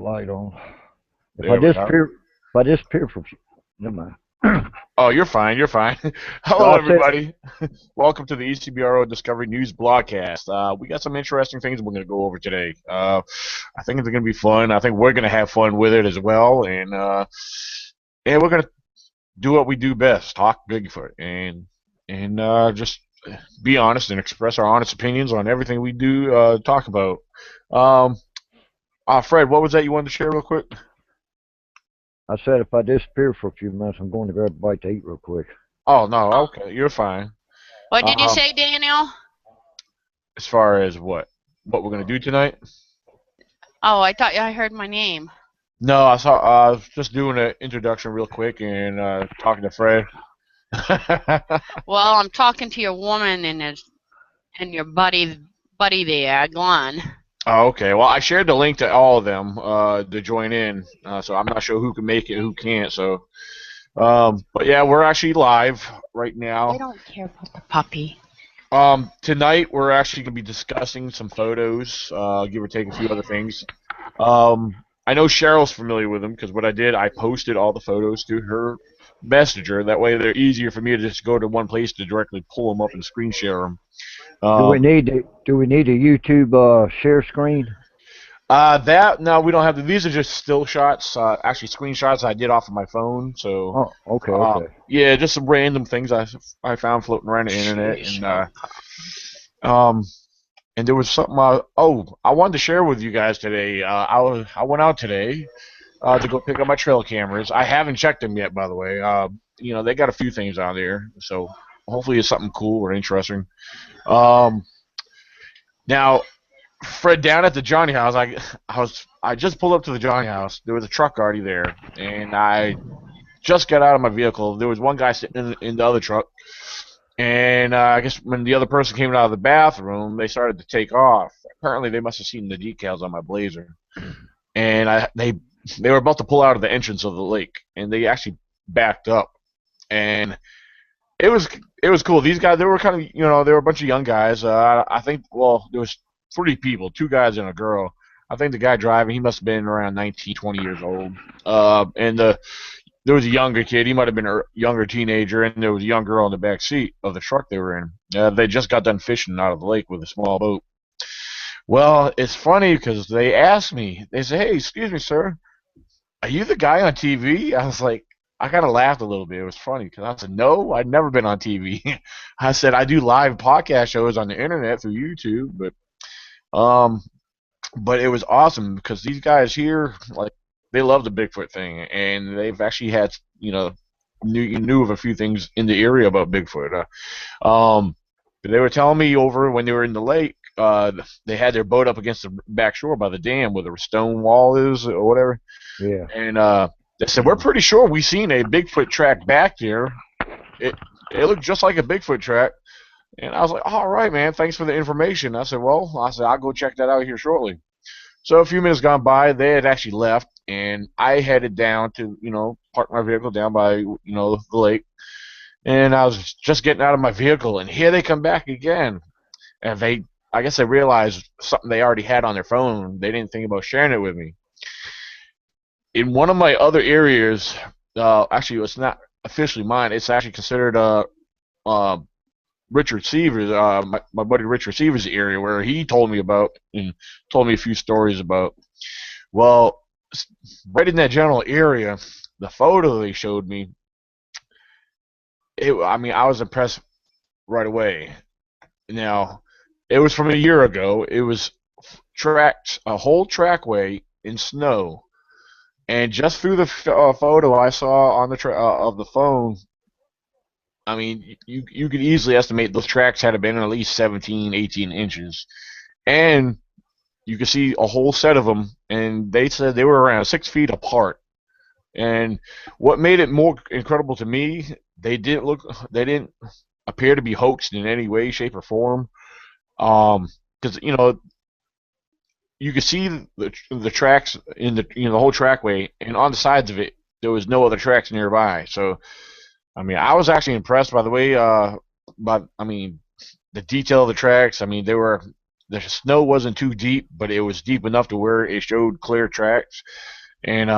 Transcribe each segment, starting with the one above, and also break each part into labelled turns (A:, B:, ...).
A: light on. If I
B: There we go.
A: disappear, if I disappear for, never mind.
B: Oh, you're fine. You're fine.
A: So
B: Hello,
A: I said,
B: everybody. Welcome to the ECBRO Discovery News Blogcast. We got some interesting things we're going to go over today. I think it's going to be fun. I think we're going to have fun with it as well. And we're going to do what we do best: talk Bigfoot and just be honest and express our honest opinions on everything we do talk about. Um, Fred, what was that you wanted to share real quick?
A: I said if I disappear for a few minutes, I'm going to grab a bite to eat real quick.
B: Oh no, okay, you're fine.
C: What did you
B: Um,
C: say, Daniel?
B: as far as what we're gonna do tonight?
C: Oh, I thought I heard my name.
B: No, I was just doing an introduction real quick and talking to Fred.
C: Well, I'm talking to your woman and your buddy there, Glenn.
B: Oh, okay. Well, I shared the link to all of them to join in, so I'm not sure who can make it, who can't. So, but yeah, we're actually live right
C: They
B: now.
C: don't care about the puppy.
B: Tonight we're actually gonna be discussing some photos, give or take a few other things. I know Cheryl's familiar with them because what I did, I posted all the photos to her messenger. That way, they're easier for me to just go to one place to directly pull them up and screen share them.
A: Do we need a YouTube share screen?
B: That no, we don't have. These are just still shots, actually screenshots I did off of my phone. So,
A: Oh, okay.
B: yeah, just some random things I found floating around the internet, um, and there was something. I wanted to share with you guys today. I went out today to go pick up my trail cameras. I haven't checked them yet, by the way. They got a few things on there, so hopefully it's something cool or interesting. Um, Now, Fred, down at the Johnny House, I just pulled up to the Johnny House. There was a truck already there, and I just got out of my vehicle. There was one guy sitting in the other truck, and I guess when the other person came out of the bathroom, they started to take off. Apparently, they must have seen the decals on my Blazer, and they were about to pull out of the entrance of the lake, and they actually backed up, and it was cool. These guys, they were kind of, they were a bunch of young guys. I think, well, there was three people, two guys and a girl. I think the guy driving, he must have been around 19, 20 years old. There was a younger kid. He might have been a younger teenager, and there was a young girl in the back seat of the truck they were in. They just got done fishing out of the lake with a small boat. Well, it's funny because they asked me. They said, "Hey, excuse me, sir, are you the guy on TV?" I was like, I kind of laughed a little bit. It was funny because I said, "No, I'd never been on TV." I said, "I do live podcast shows on the internet through YouTube, um, but it was awesome because these guys here, like, they love the Bigfoot thing, and they've actually had, knew of a few things in the area about Bigfoot. They were telling me over when they were in the lake, they had their boat up against the back shore by the dam where the stone wall is or whatever.
A: Yeah.
B: And they said, we're pretty sure we seen a Bigfoot track back there. It looked just like a Bigfoot track. And I was like, all right, man, thanks for the information. I said, I'll go check that out here shortly. So a few minutes gone by, they had actually left, and I headed down to, park my vehicle down by, the lake. And I was just getting out of my vehicle, and here they come back again. And I guess they realized something they already had on their phone. They didn't think about sharing it with me. In one of my other areas, actually, it's not officially mine. It's actually considered Richard Seavers, my buddy Richard Seavers' area, where he told me about and told me a few stories about. Well, right in that general area, the photo they showed me, I was impressed right away. Now, it was from a year ago. It was a whole trackway in snow. And just through the photo I saw on the of the phone, I mean, you could easily estimate those tracks had been at least 17, 18 inches. And you could see a whole set of them, and they said they were around 6 feet apart. And what made it more incredible to me, they didn't appear to be hoaxed in any way, shape, or form. Because, you could see the tracks in the whole trackway, and on the sides of it, there was no other tracks nearby. So, I mean, I was actually impressed by the way, the detail of the tracks. I mean, they were the snow wasn't too deep, but it was deep enough to where it showed clear tracks. And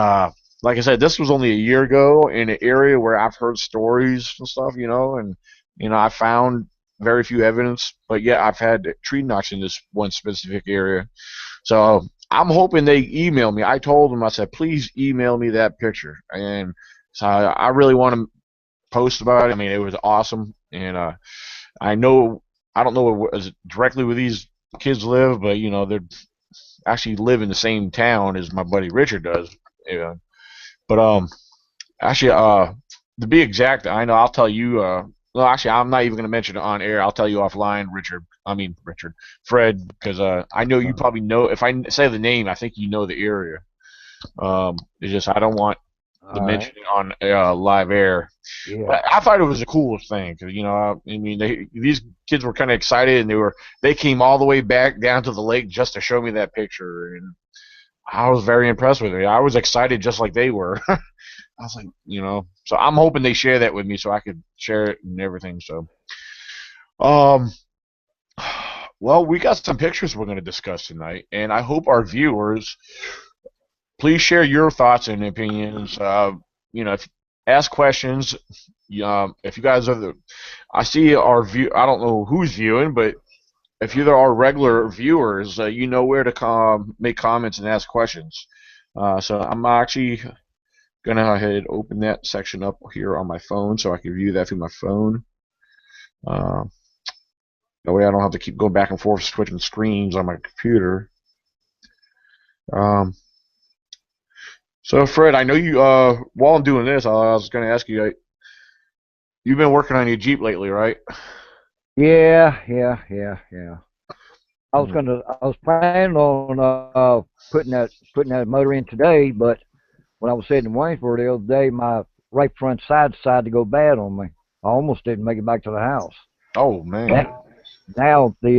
B: like I said, this was only a year ago in an area where I've heard stories and stuff, and I found very few evidence, but yet I've had tree knocks in this one specific area. So I'm hoping they email me. I told them, I said, please email me that picture. And so I really want to post about it. I mean, it was awesome, and I know I don't know directly where these kids live, but they're actually live in the same town as my buddy Richard does. Yeah. But actually, to be exact, I know I'll tell you. Well, actually, I'm not even going to mention it on air. I'll tell you offline, Richard. I mean Richard, Fred, because I know you probably know. If I say the name, I think you know the area. It's just I don't want to mention it on live air.
A: Yeah.
B: But I thought it was the coolest thing because I mean these kids were kind of excited and they came all the way back down to the lake just to show me that picture, and I was very impressed with it. I was excited just like they were. I was like, so I'm hoping they share that with me so I could share it and everything. So, well, we got some pictures we're going to discuss tonight, and I hope our viewers please share your thoughts and opinions. Ask questions. If you guys are I see our I don't know who's viewing, but if you're our regular viewers, you know where to make comments and ask questions. So I'm actually going to go ahead and open that section up here on my phone so I can view that through my phone. That way I don't have to keep going back and forth switching screens on my computer. So Fred, I know you. While I'm doing this, I was going to ask you. You've been working on your Jeep lately, right?
A: Yeah. I was planning on putting that motor in today, but when I was heading to Waynesboro the other day, my right front side decided to go bad on me. I almost didn't make it back to the house.
B: Oh man!
A: Now I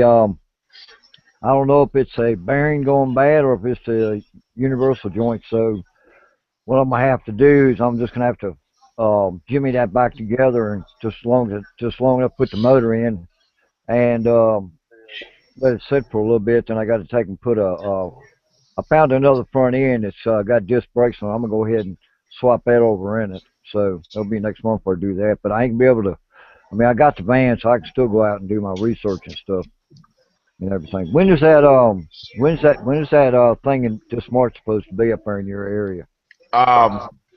A: don't know if it's a bearing going bad or if it's the universal joint. So what I'm gonna have to do is I'm just gonna have to jimmy that back together and just long enough to put the motor in and let it sit for a little bit. Then I got to take and put I found another front end that's got disc brakes on. I'm gonna go ahead and swap that over in it. So it'll be next month before I do that. But I ain't gonna be able to. I mean, I got the van, so I can still go out and do my research and stuff and everything. When is that thing in this March supposed to be up there in your area?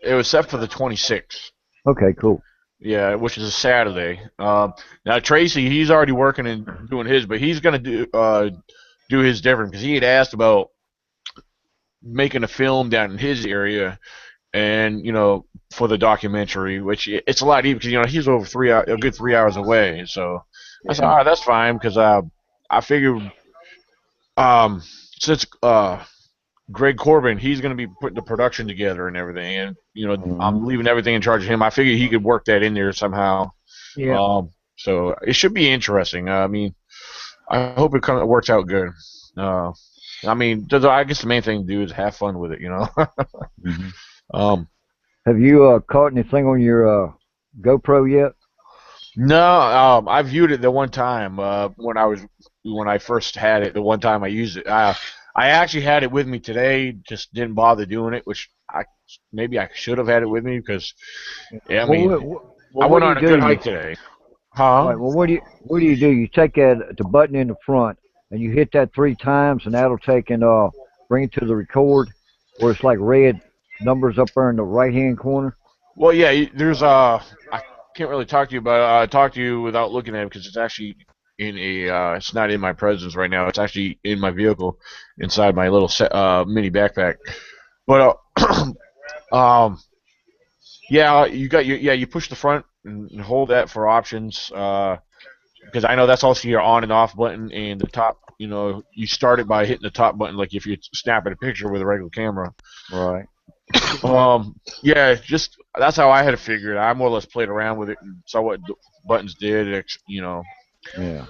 B: It was set for the 26th.
A: Okay, cool.
B: Yeah, which is a Saturday. Now Tracy, he's already working and doing his, but he's gonna do his different because he had asked about making a film down in his area, and for the documentary, which it's a lot easier because he's over a good 3 hours away. So I said, all right, that's fine because I figured since Greg Corbin, he's going to be putting the production together and everything, and I'm leaving everything in charge of him. I figured he could work that in there somehow.
A: Yeah.
B: So it should be interesting. I mean, I hope it works out good. I mean, I guess the main thing to do is have fun with it,
A: Have you caught anything on your GoPro yet?
B: No, I viewed it the one time when I first had it. The one time I used it, I actually had it with me today. Just didn't bother doing it, which maybe I should have had it with me because I mean, I went on a good hike today. Huh?
A: Right, well, what do you do? You take the button in the front and you hit that 3 times, and that'll take and bring it to the record, where it's like red numbers up there in the right-hand corner.
B: Well, yeah, there's I can't really talk to you about talk to you without looking at it because it's actually in it's not in my presence right now. It's actually in my vehicle inside my little mini backpack. But yeah, you push the front and hold that for options because I know that's also your on and off button, and the top. You start it by hitting the top button like if you're snapping a picture with a regular camera.
A: Right.
B: Yeah, just that's how I had to figure it. I more or less played around with it and saw what the buttons did.
A: Yeah.
B: Okay.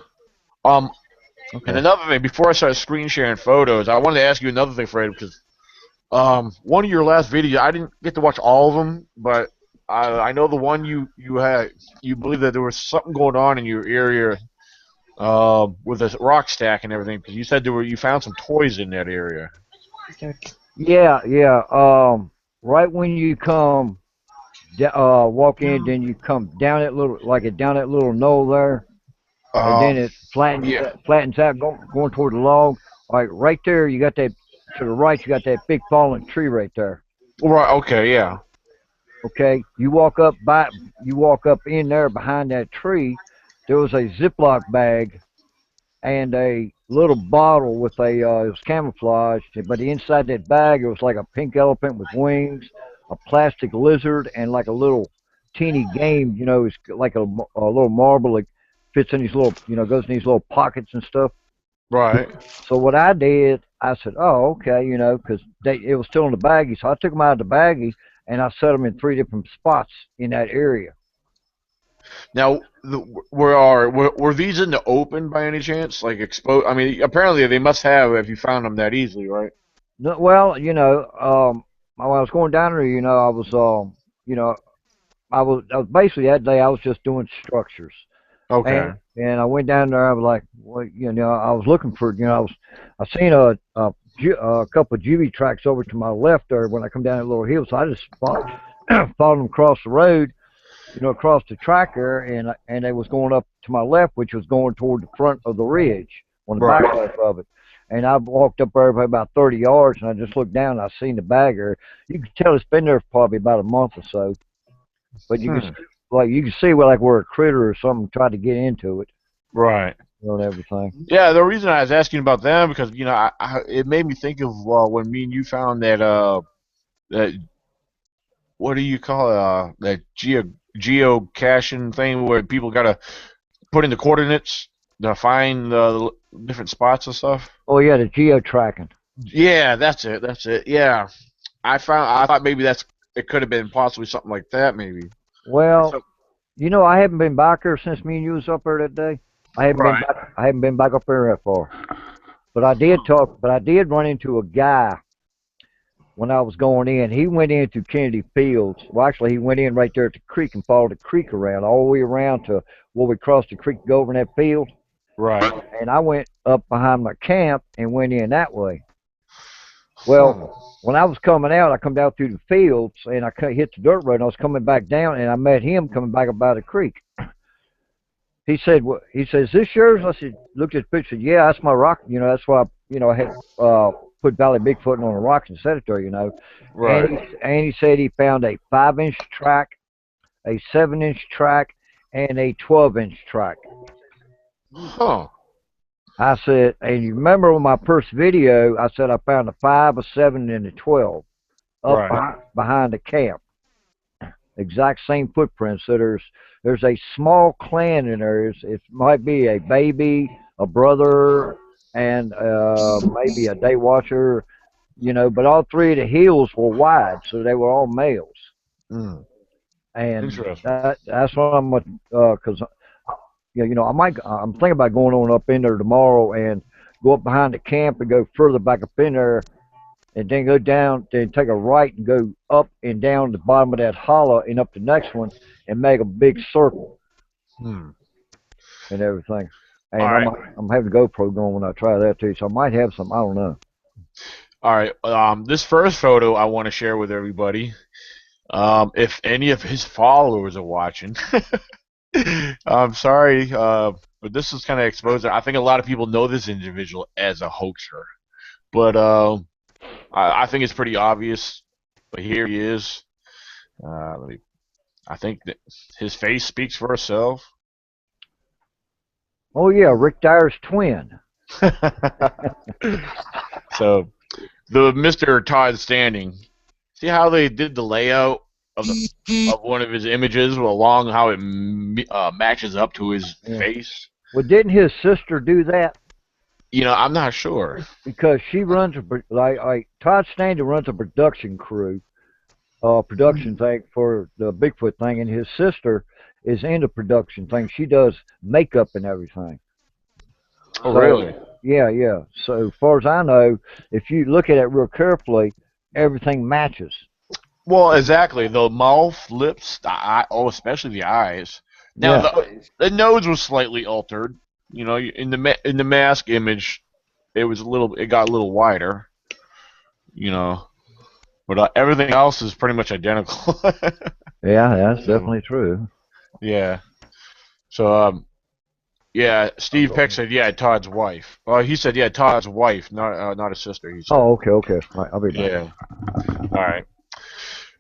A: Okay.
B: And another thing, before I start screen sharing photos, I wanted to ask you another thing, Fred, because one of your last videos, I didn't get to watch all of them, but I know the one you had. You believe that there was something going on in your area with a rock stack and everything, because you said you found some toys in that area.
A: Yeah, yeah. Right when you come, walk in, then you come down that little, down that little knoll there, and then
B: Um,
A: it flattens
B: yeah.
A: flattens out, going toward the log. Like right there, you got that to the right. You got that big fallen tree right there.
B: Right. Okay. Yeah.
A: Okay, you walk up in there behind that tree. There was a Ziploc bag and a little bottle with it was camouflaged, but inside that bag it was like a pink elephant with wings, a plastic lizard, and like a little teeny game. It's like a little marble that fits in these little, goes in these little pockets and stuff.
B: Right.
A: So what I did, I said, "Oh, okay," because it was still in the baggie. So I took them out of the baggie and I set them in 3 different spots in that area.
B: Now, were these in the open by any chance? Like exposed? I mean, apparently they must have if you found them that easily, right?
A: No, well, when I was going down there, you know, I was basically that day I was just doing structures,
B: Okay.
A: and I went down there. I was like, well, I was looking for, I seen a couple of juvie tracks over to my left there when I come down that little hill, so I just followed them across the road, across the tracker, and they was going up to my left, which was going toward the front of the ridge on the back
B: Right.
A: half of it. And I walked up there about 30 yards, and I just looked down, and I seen the bagger. You can tell it's been there for probably about a month or so, but
B: Hmm.
A: you can see where a critter or something tried to get into it,
B: Right.
A: and everything.
B: Yeah. The reason I was asking about them because it made me think of when me and you found that what do you call it? That geocaching thing where people gotta put in the coordinates to find the different spots and stuff.
A: Oh yeah, the geo tracking.
B: Yeah, that's it. That's it. Yeah, I thought maybe it could have been possibly something like that. Maybe.
A: Well,
B: So,
A: I haven't been back there since me and you was up there that day.
B: right.
A: I haven't been back up there that far. But I did talk. But I did run into a guy when I was going in. He went into Kennedy Fields. Well, actually, he went in right there at the creek and followed the creek around all the way around to where we crossed the creek to go over in that field.
B: Right.
A: And I went up behind my camp and went in that way.
B: Huh.
A: Well, when I was coming out, I come down through the fields and I hit the dirt road. And I was coming back down, and I met him coming back up by the creek. He said, "What?" He says, "This yours?" I said, looked at the picture. Yeah, that's my rock. That's why I had put Valley Bigfoot on the rocks and set it there.
B: Right.
A: And he said he found a 5-inch track, a 7-inch track, and a 12-inch track.
B: Huh.
A: I said, and you remember on my first video, I said I found a 5, a 7, and a 12 up
B: Right.
A: behind the camp. Exact same footprint. So there's a small clan in there. It might be a baby, a brother, and maybe a day watcher. But all 3 of the hills were wide, so they were all males.
B: Mm.
A: And
B: Interesting.
A: that's what I'm because I'm thinking about going on up in there tomorrow and go up behind the camp and go further back up in there and then go down, then take a right and go up and down the bottom of that hollow and up the next one and make a big circle
B: Hmm.
A: and everything.
B: All
A: And
B: right.
A: I'm having the GoPro going when I try that too, so I might have some. I don't know.
B: All right. This first photo I want to share with everybody. If any of his followers are watching, I'm sorry, but this is kind of exposing. I think a lot of people know this individual as a hoaxer, but I think it's pretty obvious. But here he is. Let me, I think that his face speaks for itself.
A: Oh yeah, Rick Dyer's twin.
B: So the Mr. Todd Standing. See how they did the layout of one of his images along how it matches up to his
A: Yeah.
B: face?
A: Well, didn't his sister do that?
B: I'm not sure.
A: Because she runs like Todd Standing runs a production crew, production thing for the Bigfoot thing, and his sister is into production thing. She does makeup and everything.
B: Oh,
A: So
B: really?
A: yeah, yeah. So far as I know, if you look at it real carefully, everything matches.
B: Well, exactly. The mouth, lips, the eye, oh, especially the eyes. Now,
A: Yeah.
B: the nose was slightly altered, You know, in the mask image, it got a little wider. You know, but everything else is pretty much identical.
A: Yeah, that's
B: So
A: definitely true.
B: yeah. So yeah, Steve Peck said yeah, Todd's wife. Well, he said yeah, Todd's wife, not his sister. He said
A: Oh, okay, okay. All right, I'll be back.
B: yeah. All right.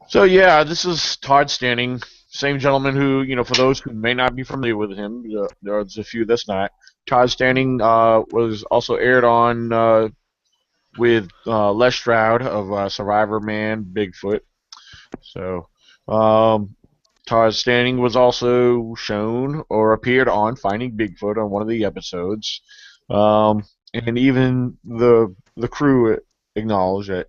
B: So yeah, this is Todd Standing, same gentleman who, for those who may not be familiar with him, there's a few that's not. Todd Standing was also aired on with Les Stroud of Survivor Man, Bigfoot. So Todd Standing was also shown or appeared on Finding Bigfoot on one of the episodes, and even the crew acknowledged that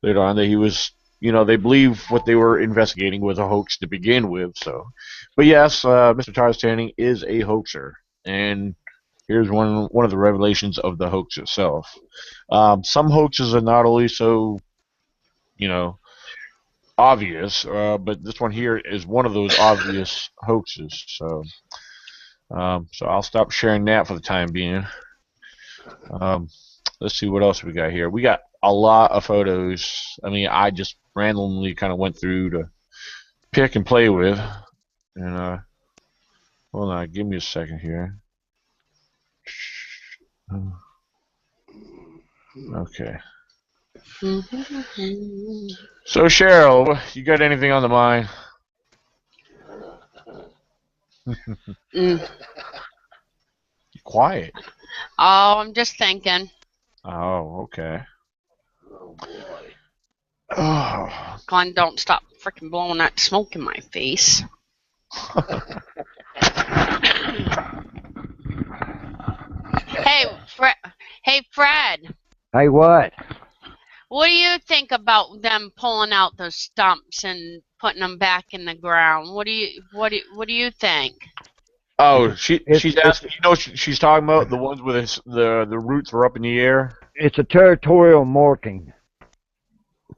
B: later on that he was they believe what they were investigating was a hoax to begin with. So, but yes, Mr. Todd Standing is a hoaxer, and here's one of the revelations of the hoax itself. Some hoaxes are not always so you know obvious, but this one here is one of those obvious hoaxes. So I'll stop sharing that for the time being. Um, let's see what else we got here. We got a lot of photos. I mean, I just randomly kind of went through to pick and play with. And hold on, give me a second here. Okay. So Cheryl, you got anything on the mind?
C: Mm.
B: Quiet.
C: Oh, I'm just thinking.
B: Oh, okay. Oh.
C: Glenn, don't stop freaking blowing that smoke in my face. Hey, Fred.
A: Hey, what?
C: What do you think about them pulling out those stumps and putting them back in the ground? What do you think?
B: Oh,
A: It's
B: she's asking. She's talking about the ones where the roots are up in the air.
A: it's a territorial marking.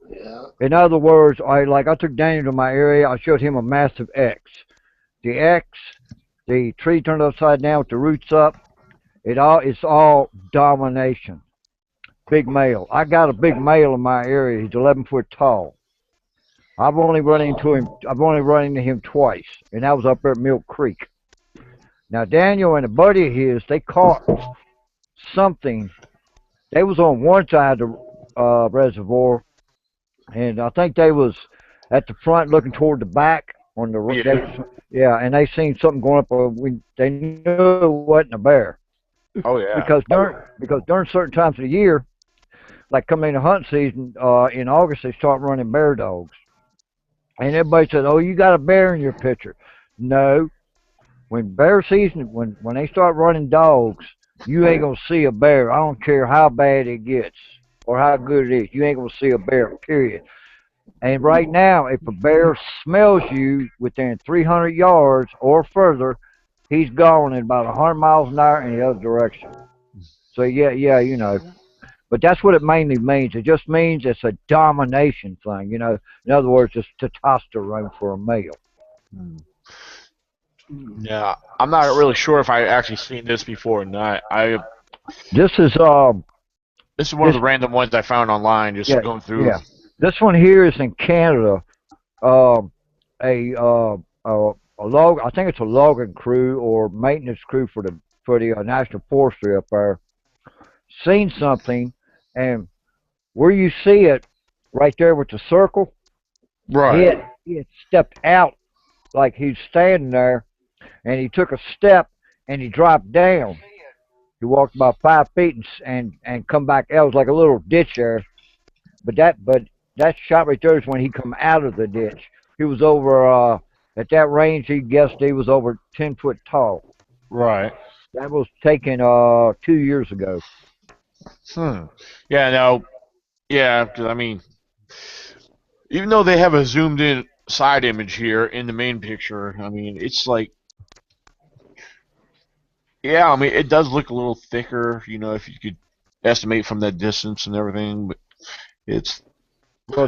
D: Yeah.
A: In other words, I took Daniel to my area. I showed him a massive X. The X, the tree turned upside down with the roots up. It's all domination. Big male. I got a big male in my area. He's 11 foot tall. I've only run into him twice, and that was up there at Milk Creek. Now Daniel and a buddy of his, they caught something. They was on one side of the reservoir, and I think they was at the front looking toward the back on the
B: Yeah.
A: yeah, and they seen something going up. They knew it wasn't a bear
B: Oh yeah.
A: because during certain times of the year, like coming into hunt season, in August they start running bear dogs, and everybody said, "Oh, you got a bear in your picture." No, when bear season, when they start running dogs, you ain't gonna see a bear. I don't care how bad it gets or how good it is. You ain't gonna see a bear. Period. And right now, if a bear smells you within 300 yards or further, he's gone at about 100 miles an hour in the other direction. So yeah. But that's what it mainly means. It just means it's a domination thing. In other words, it's testosterone for a male.
B: Yeah. I'm not really sure if I actually seen this before or not.
A: This is
B: This is one of
A: this
B: the random ones I found online, just
A: yeah
B: going through.
A: yeah. This one here is in Canada. Um, a log. I think it's a logging crew or maintenance crew for the National Forestry up there. Seen something, and where you see it, right there with the circle,
B: Right.
A: he had stepped out like he's standing there, and he took a step and he dropped down. He walked about 5 feet and come back. It was like a little ditch there, but that shot right there is when he come out of the ditch. He was over at that range. He guessed he was over 10 foot tall.
B: Right.
A: That was taken 2 years ago.
B: Hmm. Yeah. Now. Yeah. Because I mean, even though they have a zoomed in side image here in the main picture, I mean, it's like, yeah. I mean, it does look a little thicker. If you could estimate from that distance and everything, but it's.
A: Well,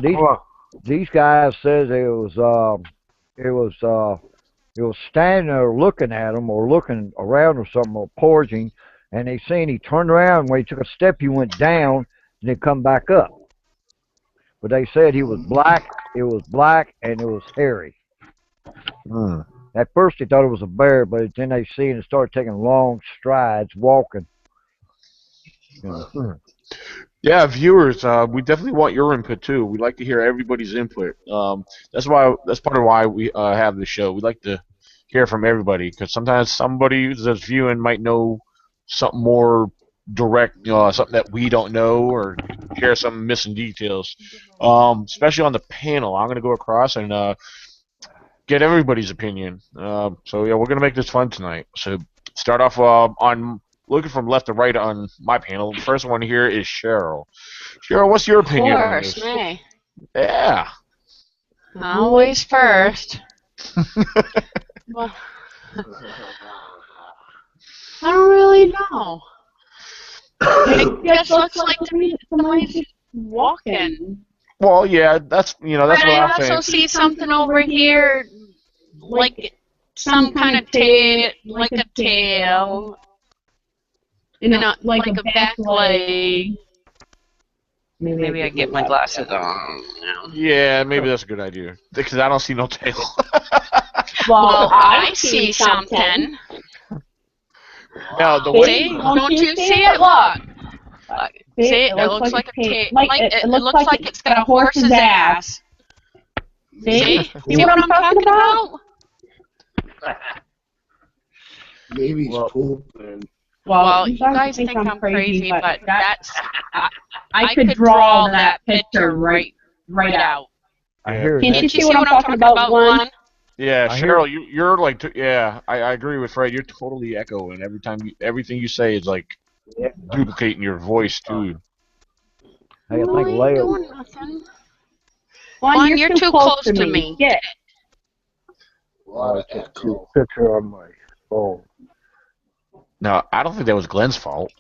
A: these guys says it was It was standing there looking at him or looking around or something or porging, and they seen he turned around. When he took a step, he went down and then come back up. But they said he was black. It was black and it was hairy.
B: Hmm.
A: At first, they thought it was a bear, but then they seen it started taking long strides, walking. You know.
B: Hmm. Yeah, viewers, we definitely want your input too. We'd like to hear everybody's input. That's part of why we have the show. We'd like to hear from everybody because sometimes somebody that's viewing might know something more direct, something that we don't know, or share some missing details. Especially on the panel, I'm going to go across and get everybody's opinion. So yeah, we're going to make this fun tonight. So start off on looking from left to right on my panel. The first one here is Cheryl. Cheryl, what's your opinion on
C: Of
B: this?
C: course, me.
B: Yeah.
C: Always first. Well, I don't really know. It just looks like to me that somebody's just walking.
B: Well, yeah, that's
C: But
B: what
C: I
B: I'm
C: also
B: saying.
C: see something over here, like some kind of tail, like a tail, like a back leg. Maybe I get my glasses on.
B: Yeah, maybe that's a good idea because I don't see no tail.
C: Well, I see something.
B: Now the way
C: See? Don't you see it? Look. See? It looks like a tail. It looks like it's got a horse's ass. See? See what I'm talking about?
D: Maybe he's pooping.
C: Well, you guys think I'm crazy, but that's I could draw that picture right out.
A: I hear
C: Can't
A: that.
C: you see what I'm talking about, one?
B: Yeah,
A: I
B: Cheryl, you're like, yeah, I agree with Fred. You're totally echoing every time. Everything you say is like duplicating your voice too.
A: Hey, I
C: No,
A: think
C: I ain't
A: Leo.
C: doing nothing. One, you're too close to me. Get it.
D: What an echo.
A: Picture on my phone.
B: No, I don't think that was Glenn's fault.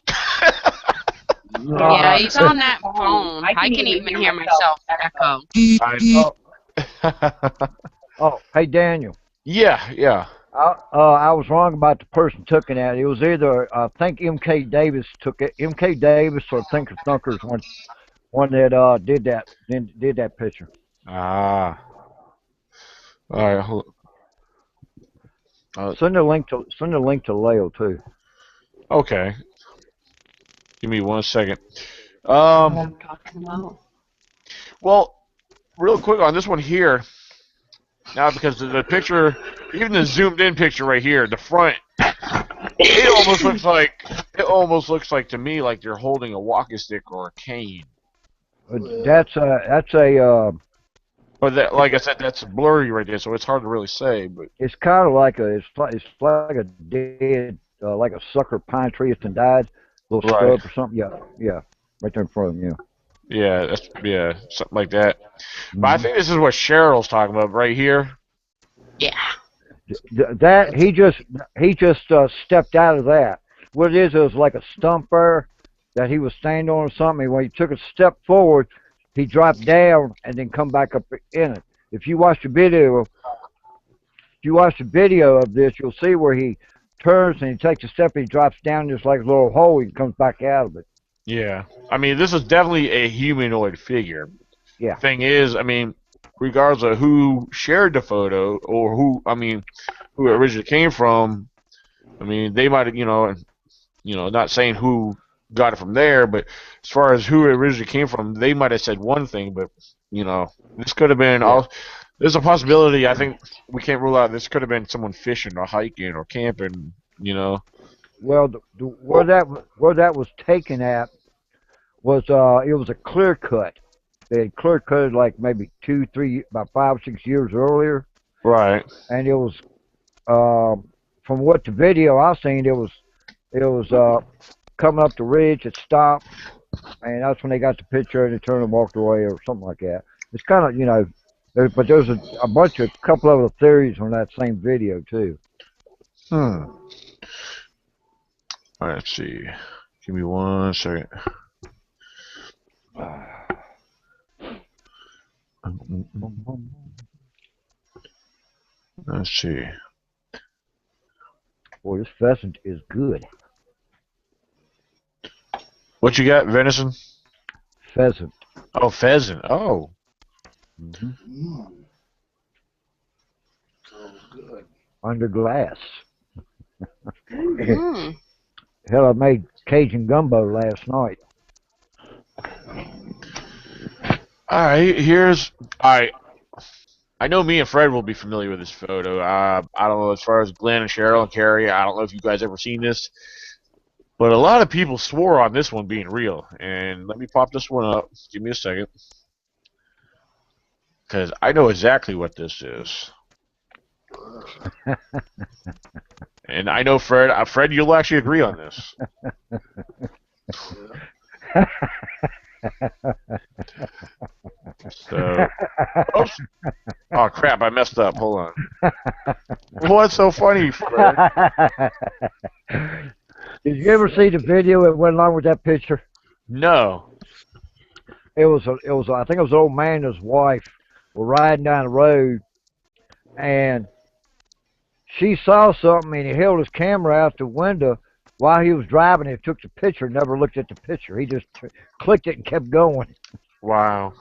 C: Yeah, he's on that phone. I can even hear myself echo.
B: I know.
A: Oh, hey Daniel.
B: Yeah.
A: I was wrong about the person taking that. It was either I think M.K. Davis took it. M.K. Davis or Thinker Thunkers one that did that picture.
B: Ah. All right.
A: Send a link to Leo too.
B: Okay. Give me 1 second.
C: What I'm talking about.
B: Well, real quick on this one here. Now, because the picture, even the zoomed in picture right here, the front, it almost looks like to me like you're holding a walking stick or a cane.
A: That's a
B: But that, like I said, that's blurry right there, so it's hard to really say. But
A: it's kind of like it's like a dead like a sucker pine tree that's been died, little
B: Right.
A: stub or something. Yeah, right there in front of him.
B: yeah, something like that. But I think this is what Cheryl's talking about right here.
C: Yeah.
A: That he just stepped out of that. What it was like a stump there that he was standing on or something. When he took a step forward, he dropped down and then come back up in it. If you watch the video of this, you'll see where he turns and he takes a step and he drops down just like a little hole. He comes back out of it.
B: Yeah, I mean, this is definitely a humanoid figure.
A: Yeah.
B: Thing is, I mean, regardless of who shared the photo or who it originally came from, I mean, they might have, not saying who got it from there, but as far as who it originally came from, they might have said one thing, but this could have been all. There's a possibility. I think we can't rule out this could have been someone fishing or hiking or camping.
A: Well, where that was taken at was it was a clear cut. They had clear cut like maybe 2, 3, about 5, 6 years earlier.
B: Right.
A: And it was from what the video I seen, it was coming up the ridge. It stopped, and that's when they got the picture and they turned and walked away or something like that. It's kind of but there's a couple of other theories on that same video too.
B: All right, let's see. Give me 1 second. Let's see.
A: Boy, this pheasant is good.
B: What you got, venison?
A: Pheasant.
B: Oh, pheasant. Oh.
D: Sounds good.
A: Under glass.
C: Mm.
A: Hell, I made Cajun gumbo last night.
B: All right, I know me and Fred will be familiar with this photo. I don't know as far as Glenn and Cheryl and Carrie. I don't know if you guys ever seen this, but a lot of people swore on this one being real. And let me pop this one up. Give me a second, because I know exactly what this is. And I know Fred. Fred, you'll actually agree on this. So, oops. Oh crap! I messed up. Hold on. What's so funny, Fred?
A: Did you ever see the video that went along with that picture?
B: No.
A: I think it was an old man and his wife were riding down the road, and she saw something, and he held his camera out the window while he was driving. He took the picture, never looked at the picture. He just clicked it and kept going.
B: Wow.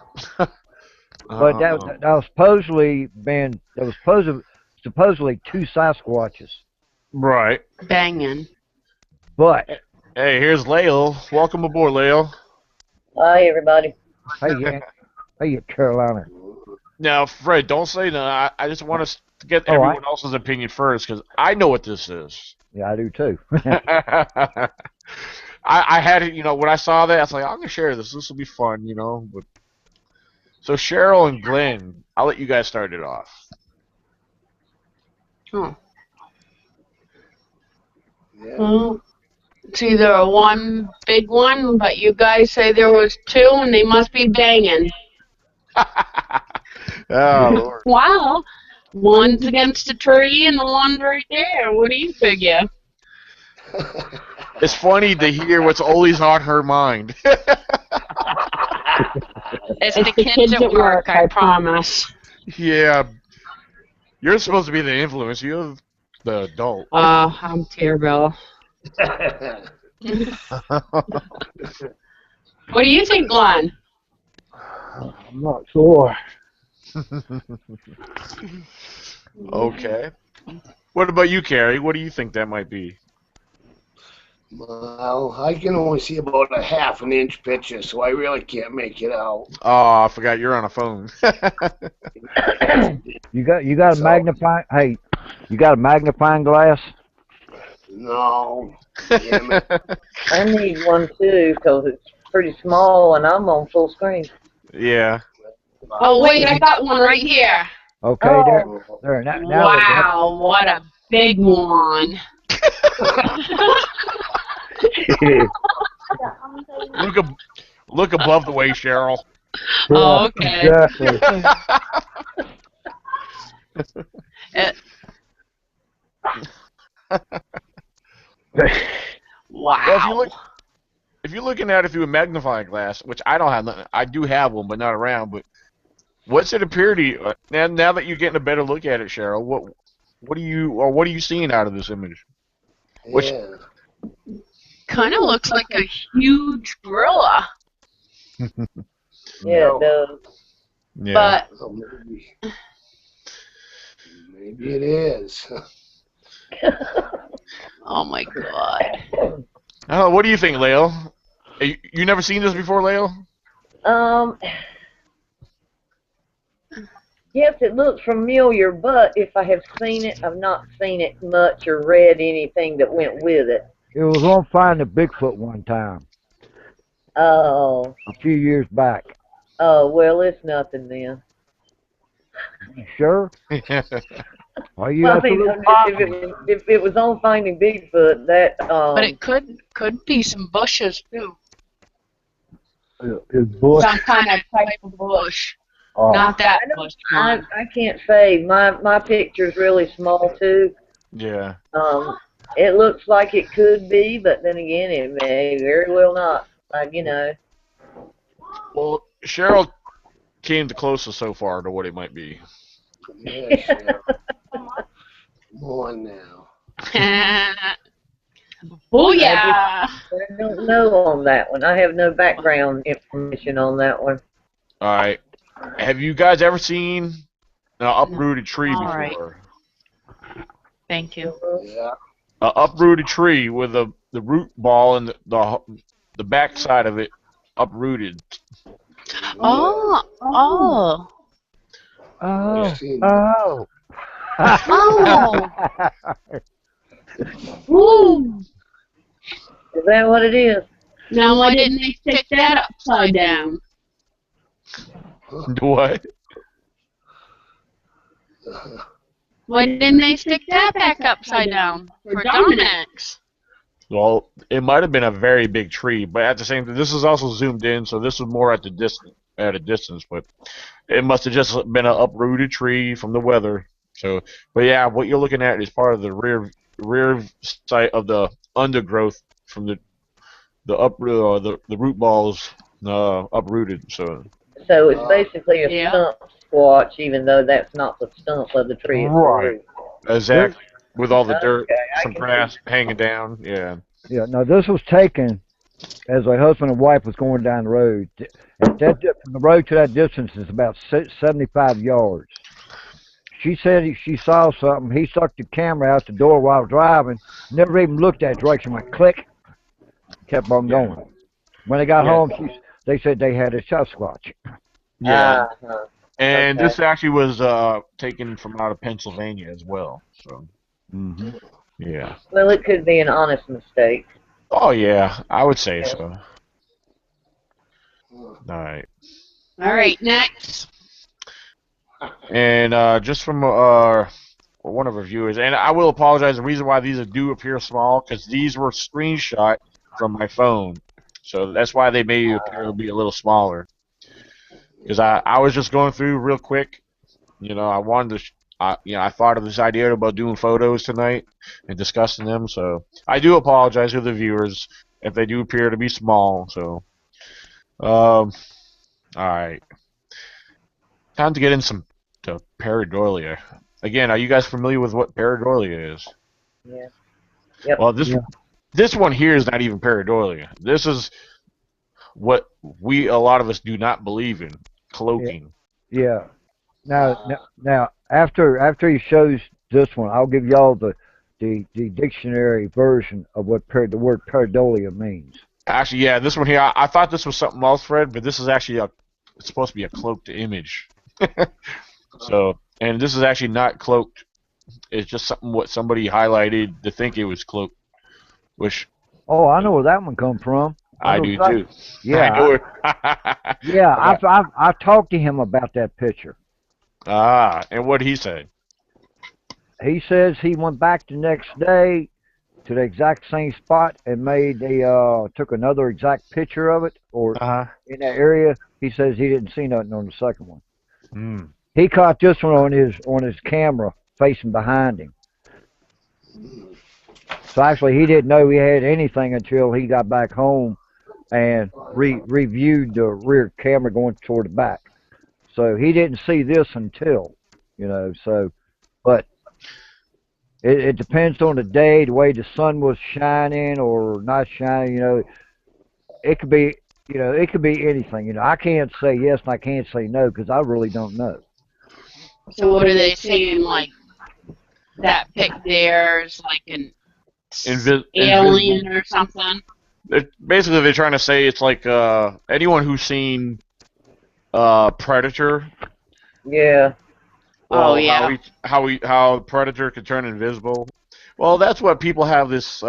A: But that was supposedly supposedly two Sasquatches.
B: Right.
C: Banging.
A: But
B: Hey, here's Lael. Welcome aboard, Lael.
E: Hi, everybody.
A: hey, Carolina.
B: Now, Fred, don't say that. I just want us to get everyone else's opinion first, because I know what this is.
A: Yeah, I do too.
B: I had it, when I saw that, I was like, I'm gonna share this. This will be fun, But so Cheryl and Glenn, I'll let you guys start it off.
C: Oh.
D: Yeah.
C: Well, it's either one big one, but you guys say there was two, and they must be banging.
B: Oh, Lord.
C: Wow. One's against a tree, and the one's right there. What do you figure?
B: It's funny to hear what's always on her mind.
C: It's the kids at work, I promise.
B: Yeah. You're supposed to be the influence. You're the adult.
C: I'm terrible. What do you think, Glenn?
A: I'm not sure.
B: Okay. What about you, Carrie? What do you think that might be?
D: Well, I can only see about a ½ inch picture, so I really can't make it out.
B: Oh, I forgot you're on a phone.
A: You got a magnifying. Hey, you got a magnifying glass?
D: No. Damn it.
E: I need one too because it's pretty small and I'm on full screen.
B: Yeah.
C: Oh, wait, I got one right here.
A: Okay,
E: Oh.
A: there. Now
C: Wow, what a big one.
B: Look above the way, Cheryl.
C: Oh, okay.
A: Exactly.
C: Wow.
B: Well, if you're looking at it through a magnifying glass, which I don't have, I do have one, but not around. But what's it appear to you? Now that you're getting a better look at it, Cheryl, what are you seeing out of this image?
D: Yeah.
C: Kind of looks like a huge gorilla.
E: Yeah, it does.
B: Yeah.
C: But
D: Well, maybe it is.
C: oh my god.
B: Oh, what do you think, Lael? You never seen this before, Lael?
E: Yes, it looks familiar, but if I have seen it, I've not seen it much or read anything that went with it.
A: It was on Finding Bigfoot one time,
E: Oh.
A: a few years back.
E: Oh, well, it's nothing then.
A: You sure? Are you
E: Well, I mean,
A: absolutely
E: if it was on Finding Bigfoot, that
C: But it could be some bushes too.
A: His bush.
C: Some kind of type of bush.
A: Oh.
C: Not that bush.
E: I can't say. My picture's really small too.
B: Yeah.
E: It looks like it could be, but then again, it may very well not.
B: Well, Cheryl came the closest so far to what it might be.
D: Yes, yeah. Come on now.
C: Oh yeah.
E: I don't know on that one. I have no background information on that one.
B: All right. Have you guys ever seen an uprooted tree
C: All right.
B: before?
C: Thank you.
D: Yeah.
B: An uprooted tree with the root ball and the back side of it uprooted.
C: Oh. Oh.
A: Oh.
D: Seen
A: Oh.
C: Oh. Ooh.
E: Is that what it is?
C: Now why didn't they stick that upside down?
B: What?
C: Why didn't they stick that back upside down for Dominic's?
B: Well, it might have been a very big tree, but at the same time, this is also zoomed in, so this was more at a distance. But it must have just been an uprooted tree from the weather. So, but yeah, what you're looking at is part of the rear side of the undergrowth from the root balls uprooted. So
E: it's basically a stump squatch, even though that's not the stump of the tree.
B: right, exactly, with all the dirt,
E: Okay,
B: some grass hanging down. Yeah.
A: Yeah. Now this was taken as a husband and wife was going down the road. At that from the road to that distance is about 75 yards. She said she saw something. He stuck the camera out the door while driving. Never even looked that direction. Went click. Kept on going. When they got home, they said they had a Sasquatch.
B: Yeah. And this actually was taken from out of Pennsylvania as well. So. Yeah.
E: Well, it could be an honest mistake.
B: Oh yeah, I would say so. All right.
C: All right, next.
B: And just from one of our viewers, and I will apologize. The reason why these do appear small because these were screenshot from my phone, so that's why they may appear to be a little smaller. Because I was just going through real quick. You know, I wanted to. I thought of this idea about doing photos tonight and discussing them. So I do apologize to the viewers if they do appear to be small. So, all right, time to get into Pareidolia. Again, are you guys familiar with what Pareidolia is?
E: Yeah. Yep.
B: Well, this one here is not even Pareidolia. This is what a lot of us do not believe in, cloaking.
A: Yeah. Now, after he shows this one, I'll give y'all the dictionary version of what the word pareidolia means.
B: Actually, yeah, this one here, I thought this was something else, Fred, but this is actually it's supposed to be a cloaked image. So, and this is actually not cloaked. It's just what somebody highlighted to think it was cloaked. Which.
A: Oh, I know where that one come from.
B: I do too.
A: Yeah. I've talked to him about that picture.
B: And what he said?
A: He says he went back the next day to the exact same spot and took another exact picture of it or in that area. He says he didn't see nothing on the second one. He caught this one on his camera facing behind him. So actually he didn't know he had anything until he got back home and reviewed the rear camera going toward the back. So he didn't see this until, but it depends on the day, the way the sun was shining or not shining, it could be, anything, I can't say yes and I can't say no because I really don't know.
C: So what are they saying, like, that pic there is like an alien or something?
B: Basically, they're trying to say it's like anyone who's seen Predator.
E: Yeah.
C: Oh yeah.
B: How Predator could turn invisible. Well, that's what people have this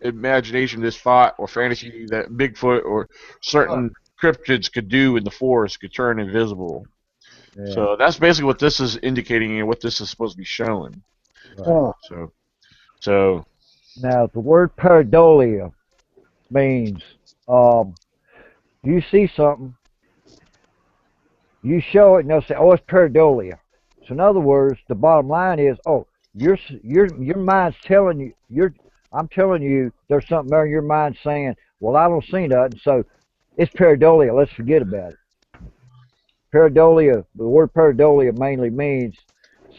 B: imagination, this thought or fantasy that Bigfoot or certain cryptids could do in the forest, could turn invisible. Yeah. So that's basically what this is indicating and what this is supposed to be showing. Right. So.
A: Now the word pareidolia means you see something, you show it, and they'll say, "Oh, it's pareidolia." So in other words, the bottom line is, "Oh, your mind's telling you, I'm telling you, there's something there in your mind saying, well, I don't see nothing, so it's pareidolia. Let's forget about it." Pareidolia, the word pareidolia mainly means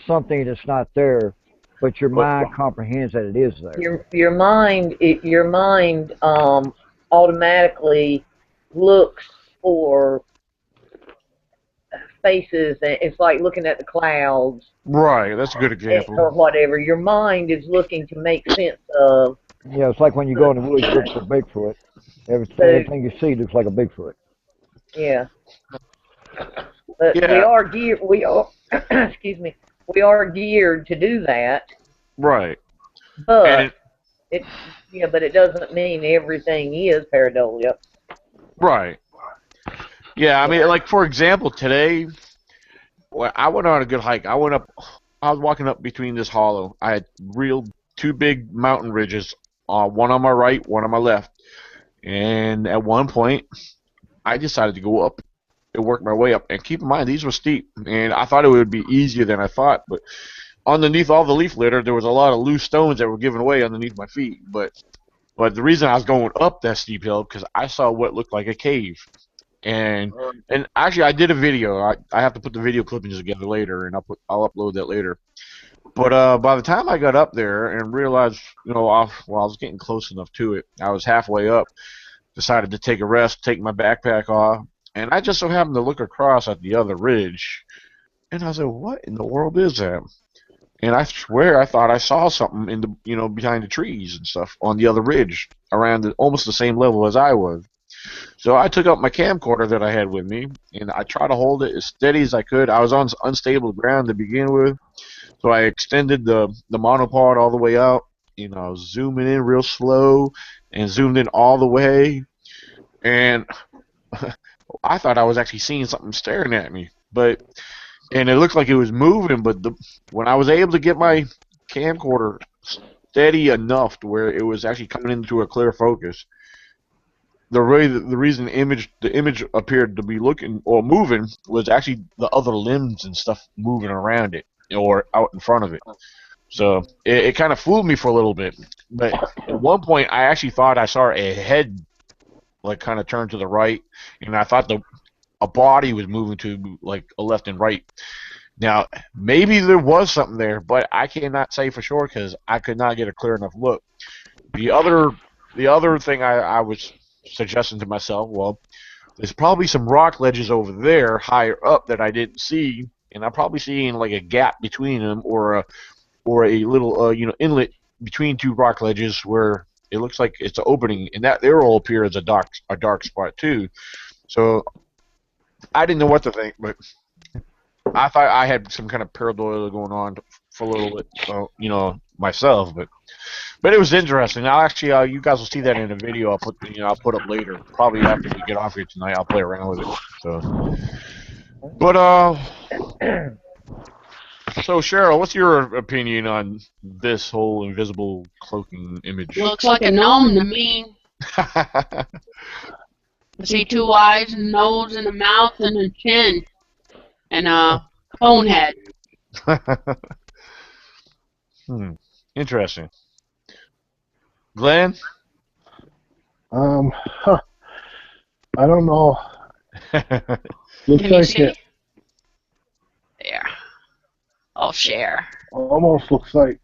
A: something that's not there, But your mind comprehends that it is there.
E: Your mind automatically looks for faces, and it's like looking at the clouds.
B: Right, that's a good example.
E: Or whatever. Your mind is looking to make sense of.
A: Yeah, it's like when you go in the woods look for Bigfoot. Everything you see looks like a Bigfoot.
E: Yeah. But
B: Yeah.
E: we are geared. We are. Excuse me. We are geared to do that.
B: Right.
E: But but it doesn't mean everything is pareidolia.
B: Right. Yeah, I mean, like for example, today, I went on a good hike. I was walking up between this hollow. I had two big mountain ridges, one on my right, one on my left. And at one point, I decided to go up and work my way up. And keep in mind, these were steep, and I thought it would be easier than I thought. But underneath all the leaf litter, there was a lot of loose stones that were giving way underneath my feet. But the reason I was going up that steep hill because I saw what looked like a cave. And actually, I did a video. I have to put the video clippings together later, and I'll upload that later. But by the time I got up there and realized, I was getting close enough to it, I was halfway up. Decided to take a rest, take my backpack off, and I just so happened to look across at the other ridge, and I said, "What in the world is that?" And I swear I thought I saw something in the behind the trees and stuff on the other ridge, around almost the same level as I was. So I took up my camcorder that I had with me, and I tried to hold it as steady as I could. I was on unstable ground to begin with, so I extended the monopod all the way out. I was zooming in real slow and zoomed in all the way, and I thought I was actually seeing something staring at me, and it looked like it was moving, but when I was able to get my camcorder steady enough to where it was actually coming into a clear focus, the reason the image appeared to be looking or moving was actually the other limbs and stuff moving around it or out in front of it. So it kind of fooled me for a little bit. But at one point, I actually thought I saw a head like kind of turn to the right, and I thought a body was moving to like a left and right. Now, maybe there was something there, but I cannot say for sure because I could not get a clear enough look. The other thing I was suggesting to myself, well, there's probably some rock ledges over there higher up that I didn't see, and I'm probably seeing like a gap between them or a little inlet between two rock ledges where it looks like it's an opening, and that there will appear as a dark spot too. So I didn't know what to think, but I thought I had some kind of pareidolia going on for a little bit, myself. But it was interesting. Now, actually, you guys will see that in a video I'll put up later. Probably after we get off here tonight, I'll play around with it. So Cheryl, what's your opinion on this whole invisible cloaking image?
C: Looks like a gnome to me. I see two eyes, a nose, and a mouth, and a chin, and a cone head.
B: Interesting. Glenn?
F: I don't know. Looks
C: Can you
F: like
C: see?
F: it
C: There. I'll share.
F: almost looks like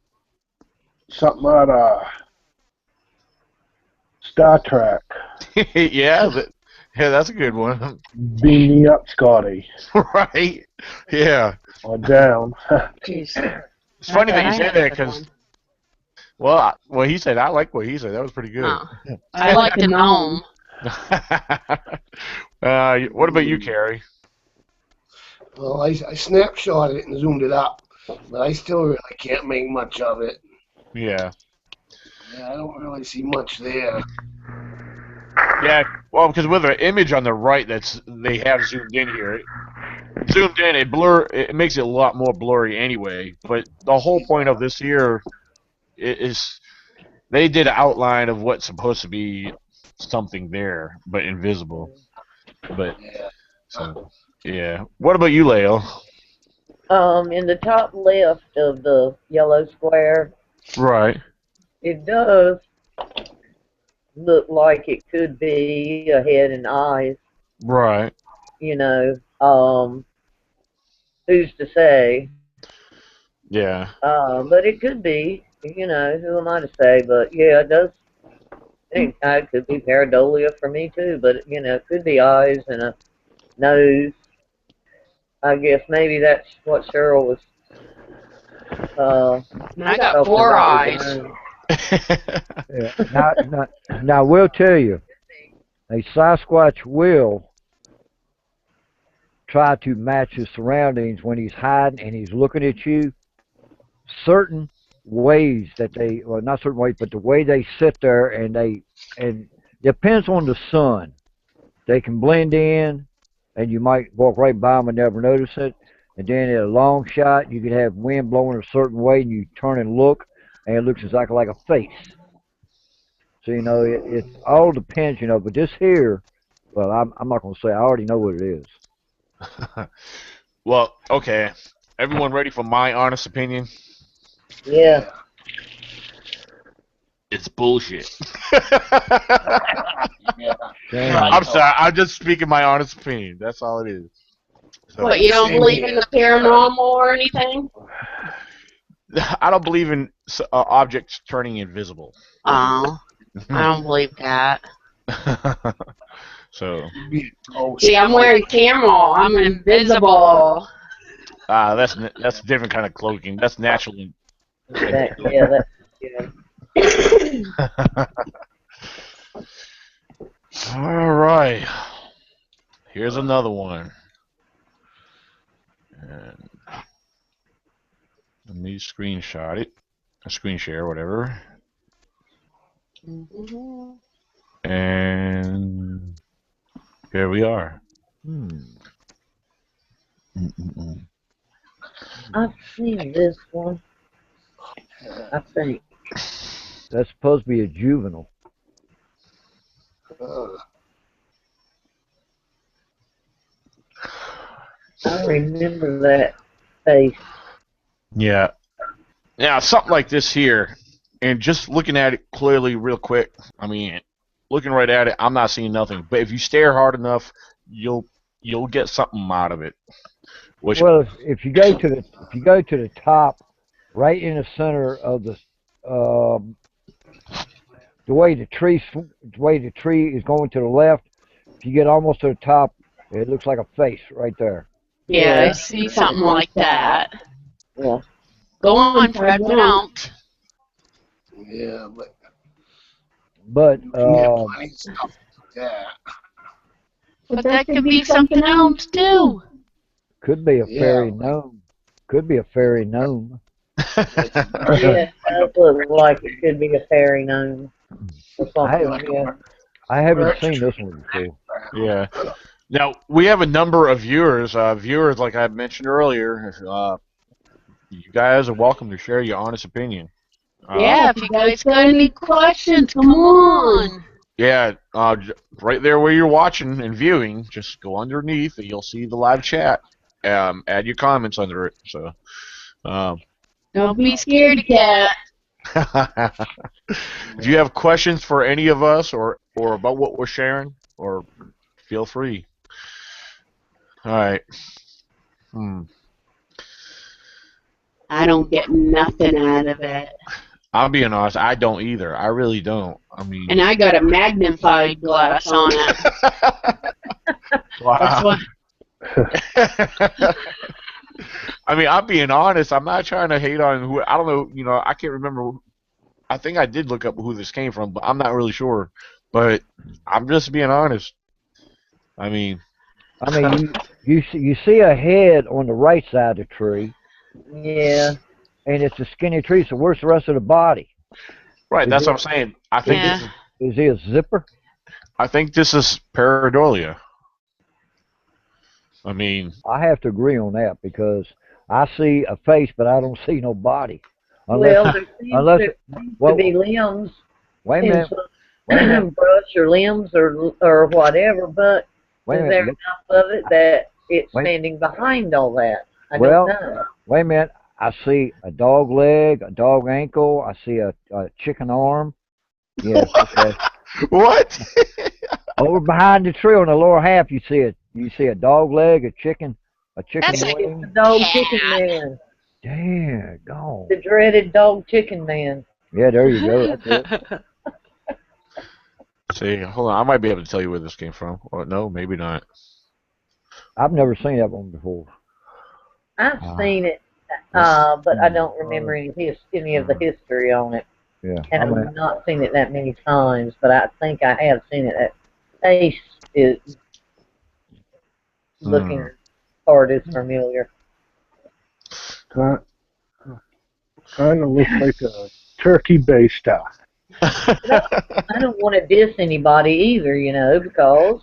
F: something out of Star Trek.
B: Yeah, that's a good one.
F: Beam me up, Scotty.
B: Right? Yeah.
F: Or down.
C: Jeez.
B: It's funny that you said that because, well, he said, I like what he said. That was pretty good.
C: Oh. I like the gnome.
B: What about you, Carrie?
D: Well, I snapshotted it and zoomed it up, but I still really can't make much of it.
B: Yeah.
D: Yeah, I don't really see much there.
B: Yeah, well, because with the image on the right they have zoomed in here, it makes it a lot more blurry anyway. But the whole point of this here is they did an outline of what's supposed to be something there, but invisible. But so yeah. What about you, Leo?
E: In the top left of the yellow square,
B: Right.
E: it does look like it could be a head and eyes.
B: Right.
E: Who's to say?
B: Yeah.
E: But it could be, you know, who am I to say? But yeah, it does. It could be pareidolia for me too, but you know, it could be eyes and a nose. I guess maybe that's what Cheryl was.
C: I got
E: Talking
C: 4
E: about with
C: eyes.
A: Yeah. Now, I will tell you, a Sasquatch will try to match his surroundings when he's hiding and he's looking at you. Certain ways that they, well, not certain ways, but the way they sit there and depends on the sun. They can blend in, and you might walk right by them and never notice it. And then at a long shot, you could have wind blowing a certain way, and you turn and look, and it looks exactly like a face. So you know, it all depends, you know. But this here, well, I'm not going to say. I already know what it is.
B: Well, okay. Everyone ready for my honest opinion?
E: Yeah.
B: It's bullshit.
D: Yeah.
B: I'm sorry. I'm just speaking my honest opinion. That's all it is. So,
C: What, you don't believe in the paranormal or anything?
B: I don't believe in objects turning invisible.
C: Oh, I don't believe that.
B: So.
C: See, I'm wearing camel. I'm invisible.
B: That's a different kind of cloaking. That's natural.
E: That's
B: All right. Here's another one. And let me screenshot it. Or screen share, whatever. And here we are.
E: I've seen this one. I think.
A: That's supposed to be a juvenile.
E: I remember that face.
B: Yeah. Now, something like this here, and just looking at it clearly real quick, I mean, looking right at it, I'm not seeing nothing. But if you stare hard enough, you'll get something out of it.
A: Well, if you go to the top, right in the center of the way the tree is going to the left, if you get almost to the top, it looks like a face right there.
C: Yeah, I see something like that.
E: Yeah.
C: Go on, Fred, what else?
D: Yeah,
A: but
D: yeah.
C: But that could be something else, too.
A: Could be a fairy gnome. Could be a fairy gnome.
E: Yeah, it does look like it could be a fairy gnome. Or something like that.
A: I haven't seen this one before.
B: Yeah. Now, we have a number of viewers. Viewers, like I mentioned earlier, you guys are welcome to share your honest opinion.
C: Yeah, if you guys got any questions, come on.
B: Yeah, right there where you're watching and viewing, just go underneath and you'll see the live chat. Add your comments under it. So,
C: don't be scared, cat.
B: If you have questions for any of us or about what we're sharing, or feel free. All right.
C: I don't get nothing out of it.
B: I'm being honest, I don't either. I really don't. I mean,
C: and I got a magnified glass on it.
B: Wow. I mean, I'm being honest. I'm not trying to hate on who. I don't know. You know, I can't remember. I think I did look up who this came from, but I'm not really sure. But I'm just being honest. I mean,
A: you see a head on the right side of the tree.
E: Yeah.
A: And it's a skinny tree, so where's the rest of the body?
B: Right, that's what I'm saying. I think
A: is he a zipper?
B: I think this is Pareidolia. I mean,
A: I have to agree on that because I see a face, but I don't see no body.
E: There seems to be limbs.
A: Wait a minute.
E: Brush or limbs or whatever, but is there enough of it that it's standing behind all that? I don't know.
A: Wait a minute. I see a dog leg, a dog ankle. I see a chicken arm. Yes. Okay.
B: What?
A: Over behind the tree on the lower half, you see a dog leg, a chicken
C: That's
A: wing.
E: It's a dog chicken man.
A: Damn, gone.
E: The dreaded dog chicken man.
A: Yeah, there you go. That's it.
B: See, hold on. I might be able to tell you where this came from. Or no, maybe not.
A: I've never seen that one before.
E: I've seen it, but I don't remember any of the history on it.
A: Yeah.
E: And I've not seen it that many times, but I think I have seen it. That face is looking hard as familiar.
F: Kind of looks like a turkey based stuff.
E: I don't want to diss anybody either, because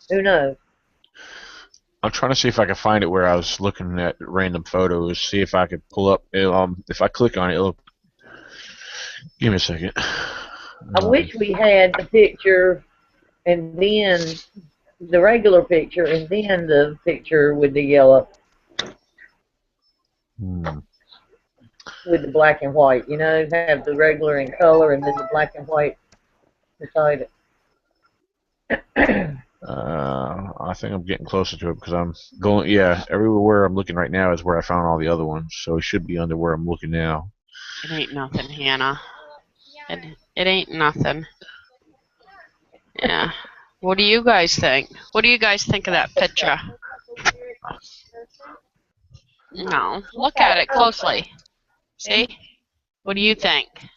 E: who knows?
B: I'm trying to see if I can find it where I was looking at random photos. See if I could pull up. If I click on it, it'll. Give me a second.
E: I wish we had the picture, and then the regular picture, and then the picture with the yellow, with the black and white. Have the regular in color, and then the black and white beside it.
B: I think I'm getting closer to it because I'm going. Yeah, everywhere I'm looking right now is where I found all the other ones, so it should be under where I'm looking now.
C: It ain't nothing, Hannah. It ain't nothing. Yeah. What do you guys think? What do you guys think of that picture? No. Look at it closely. See? What do you think?
G: It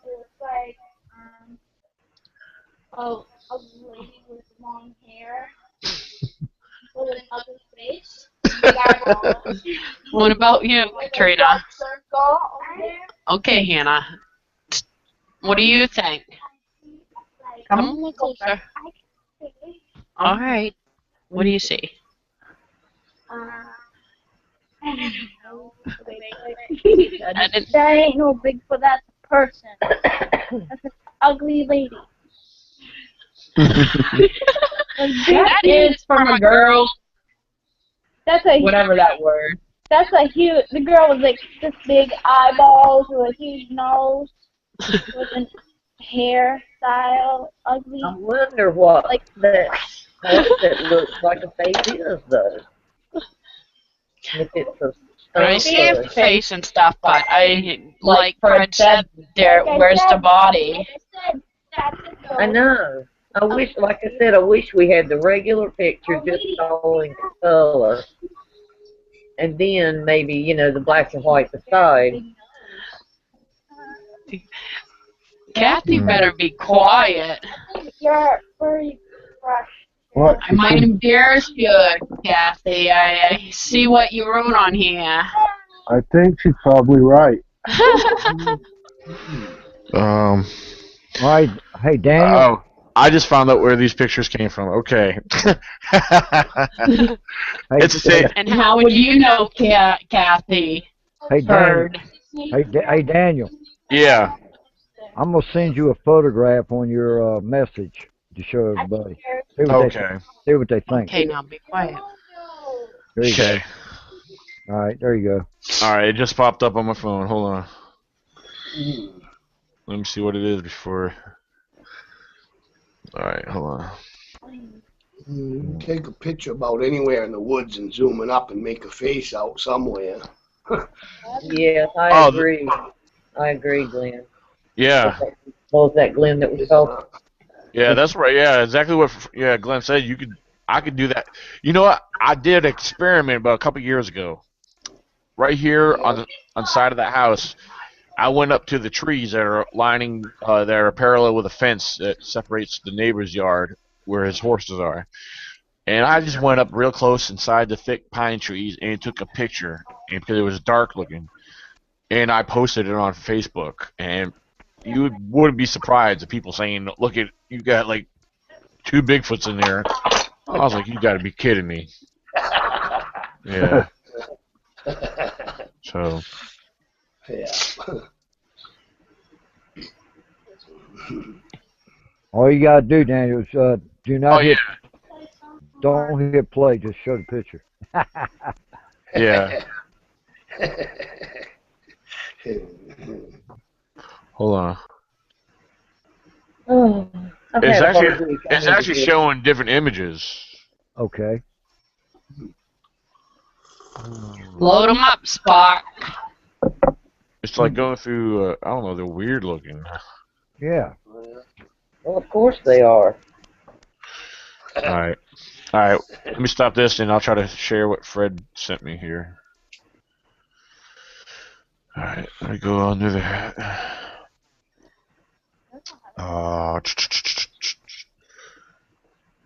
G: looks like a lady with long hair with an ugly face.
C: What about you, Katrina?
G: Circle over there.
C: Okay, Hannah. What do you think? Come a little closer. All right. What do you see?
G: I don't know. That ain't no Bigfoot. That's a person. That's an ugly lady.
C: That is from a girl.
G: That's a
C: Whatever that word.
G: That's a huge. The girl with like this big eyeballs with a huge nose with a hairstyle. Ugly.
E: I wonder what that looks like a face is, though. If it's a
C: I see his face and stuff, but like Fred said, where's the body?
E: I know. I wish, like I said, I wish we had the regular picture just all in color. And then maybe, the black and white beside.
C: Kathy better be quiet.
G: You're very fresh.
F: What?
C: I might embarrass you, Kathy. I see what you wrote on here.
F: I think she's probably right.
A: All right. Hey, Daniel.
B: Oh, I just found out where these pictures came from. Okay. It's the same.
C: And how would you know, Kathy?
A: Hey, Daniel. Hey, Daniel.
B: Yeah.
A: I'm gonna send you a photograph on your message to show everybody. See what they think.
C: Okay, now be quiet.
A: There you go.
B: Okay.
A: All right, there you go.
B: All right, it just popped up on my phone. Hold on. Let me see what it is before. All right, hold on.
D: Take a picture about anywhere in the woods and zoom it up and make a face out somewhere.
E: Yes, I agree. I agree, Glenn.
B: Yeah.
E: What was that, Glenn, that was talking?
B: Yeah, that's right. Yeah, exactly what Glenn said. I could do that. You know what? I did an experiment about a couple years ago. Right here on the side of the house, I went up to the trees that are that are parallel with a fence that separates the neighbor's yard where his horses are. And I just went up real close inside the thick pine trees and took a picture, and because it was dark looking, and I posted it on Facebook. And you wouldn't be surprised at people saying, "Look at you got like 2 Bigfoots in there." I was like, "You got to be kidding me!" Yeah. So.
D: Yeah.
A: All you gotta do, Daniel, is do not don't hit play. Just show the picture.
B: Yeah. Hold on.
E: Oh,
B: It's actually showing different images.
A: Okay.
C: Load 'em up, Spock.
B: It's like going through, I don't know, they're weird looking.
A: Yeah.
E: Well, of course they are.
B: Alright. Alright, let me stop this and I'll try to share what Fred sent me here. Alright, let me go under that.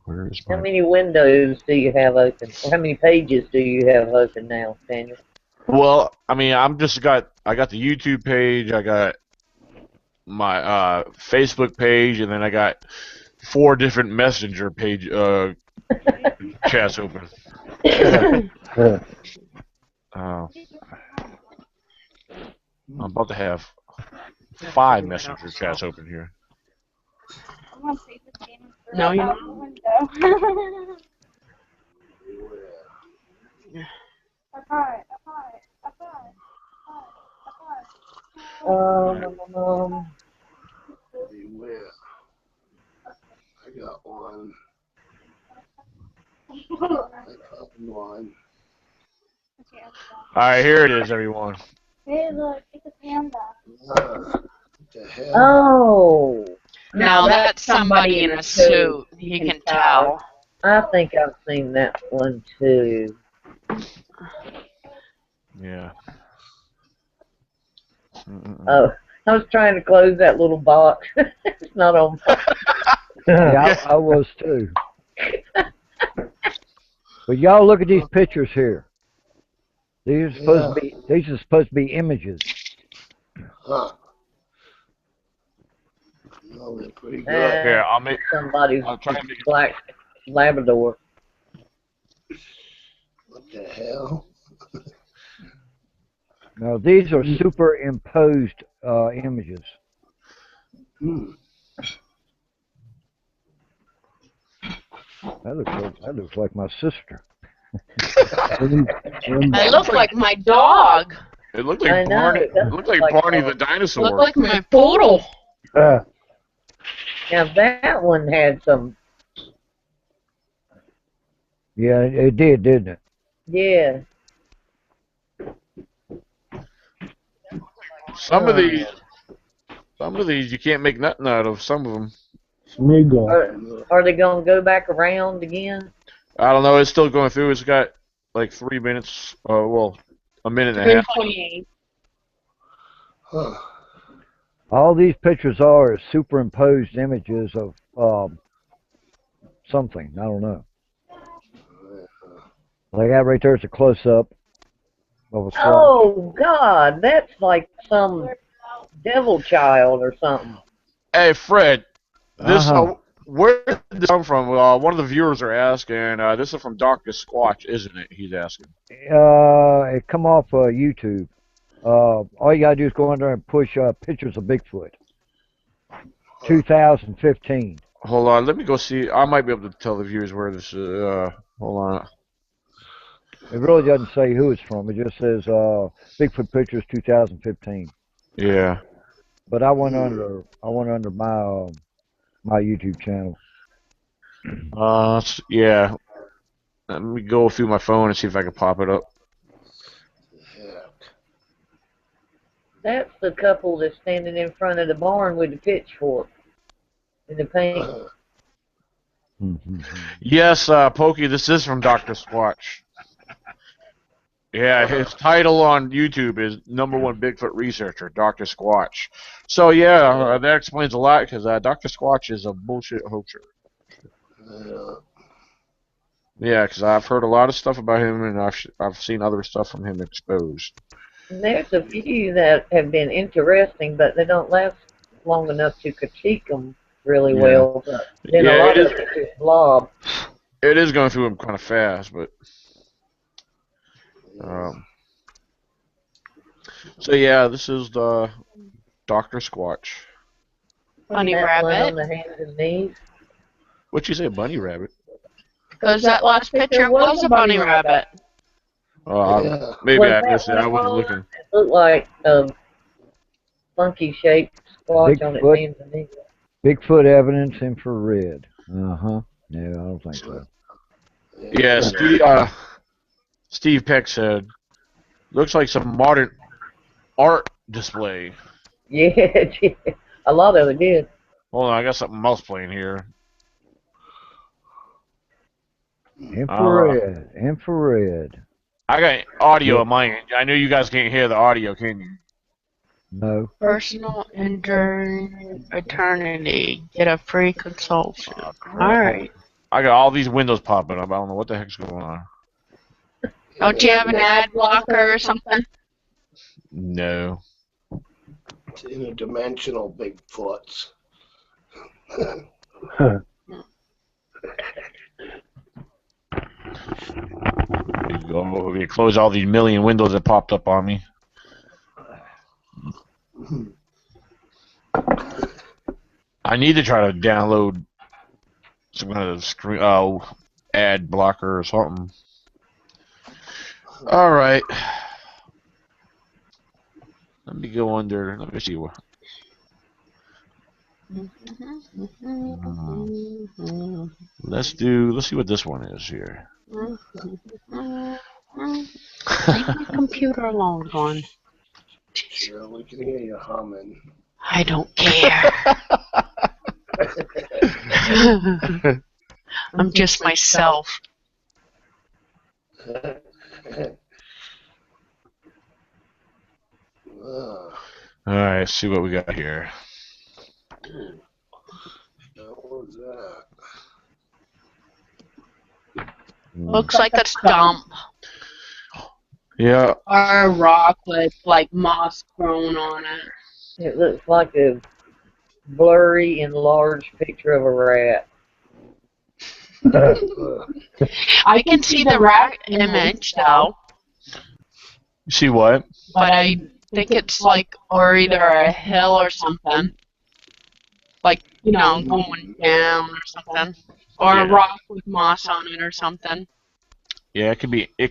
B: Where is my...
E: How many windows do you have open? Or how many pages do you have open now, Daniel?
B: Well, I mean, I got the YouTube page, I got my Facebook page, and then I got 4 different messenger page chats open. I'm about to have 5 messenger chats open here.
G: I'm gonna see the game
C: No, you're
G: out
C: not.
G: the window. Apart.
D: Beware. I got one. I found one.
B: Alright, here it is, everyone.
G: Hey, look, it's a panda.
D: What the hell?
E: Oh,
C: Now that's somebody in a suit. You can tell.
E: I think I've seen that one too.
B: Yeah.
E: Oh, I was trying to close that little box. It's not on.
A: Yeah, I was too. But y'all look at these pictures here. These are supposed to be images.
D: Huh. No, they're pretty good.
B: Here, I'll make...
E: Somebody's
B: I'll try and make it...
E: black Labrador.
D: What the hell?
A: Now these are superimposed images.
D: Hmm.
A: That looks like my sister.
C: It looks like my dog.
B: It looked
E: I
B: like
E: know,
B: Barney.
E: it does
B: It looked like
E: look like
B: Barney
E: Barney.
B: the dinosaur.
C: Look like my poodle.
E: Now that one had some.
A: Yeah, it did, didn't it?
E: Yeah.
B: Some of these you can't make nothing out of. Some of them.
E: Are they gonna go back around again?
B: I don't know. It's still going through. It's got like 3 minutes. Well, a minute and a half.
C: 3:28.
D: Huh.
A: All these pictures are superimposed images of something. I don't know. Like that right there is a close-up of a swamp.
E: Oh God, that's like some devil child or something.
B: Hey, Fred. This
A: Uh-huh.
B: where did this come from? One of the viewers are asking. This is from Dr. Squatch, isn't it? He's asking.
A: It come off YouTube. All you gotta do is go in there and push pictures of Bigfoot. 2015.
B: Hold on. Let me go see. I might be able to tell the viewers where this is. Hold on.
A: It really doesn't say who it's from. It just says Bigfoot pictures 2015.
B: Yeah.
A: But I went under my YouTube channel.
B: Yeah. Let me go through my phone and see if I can pop it up.
E: That's the couple that's standing in front of the barn with the pitchfork in the paint.
B: Yes, Pokey, this is from Dr. Squatch. Yeah, his title on YouTube is #1 Bigfoot Researcher, Dr. Squatch. So, yeah, that explains a lot, because Dr. Squatch is a bullshit hoaxer. Yeah, because I've heard a lot of stuff about him, and I've seen other stuff from him exposed.
E: And there's a few that have been interesting, but they don't last long enough to critique them really well. But then a lot of it is blob.
B: It is going through them kind of fast, but... so yeah, this is the Dr. Squatch.
C: Bunny
E: That one
C: rabbit.
E: on the hands and knees.
B: What'd you say, bunny rabbit?
C: Because that last picture was a bunny rabbit.
B: Oh, maybe I missed it. I wasn't looking.
E: It looked like a funky shaped squatch on its
A: Bigfoot.
E: hands and knees.
A: Bigfoot evidence infrared. Yeah, I don't think so.
B: Yes, Steve Peck said, looks like some modern art display.
E: Yeah, a lot of it did.
B: Hold on, I got something else playing here.
A: Infrared. Infrared.
B: I got audio on my end. I know you guys can't hear the audio, can you?
A: No.
C: Personal enduring eternity. Get a free consultation. Alright.
B: I got all these windows popping up. I don't know what the heck's going on.
C: Don't you have an ad blocker or something?
B: No.
D: It's interdimensional Bigfoots.
B: We close all these million windows that popped up on me. I need to try to download some kind of screen ad blocker or something. All right. Let me go under. Let me see what. Let's see what this one is here.
C: Leave my computer alone, Glenn.
D: Sure, we can hear you humming.
C: I don't care. I'm just myself.
B: All right, let's see what we got here.
D: What was that?
C: Looks like a stump
B: Yeah.
C: or a rock with like moss grown on it.
E: It looks like a blurry, enlarged picture of a rat.
C: I can see the rat image though,
B: You see what?
C: but I think it's like or either a hill or something. Like, you know, going down or something. Or
B: Yeah.
C: a rock with moss on it or something.
B: Yeah, it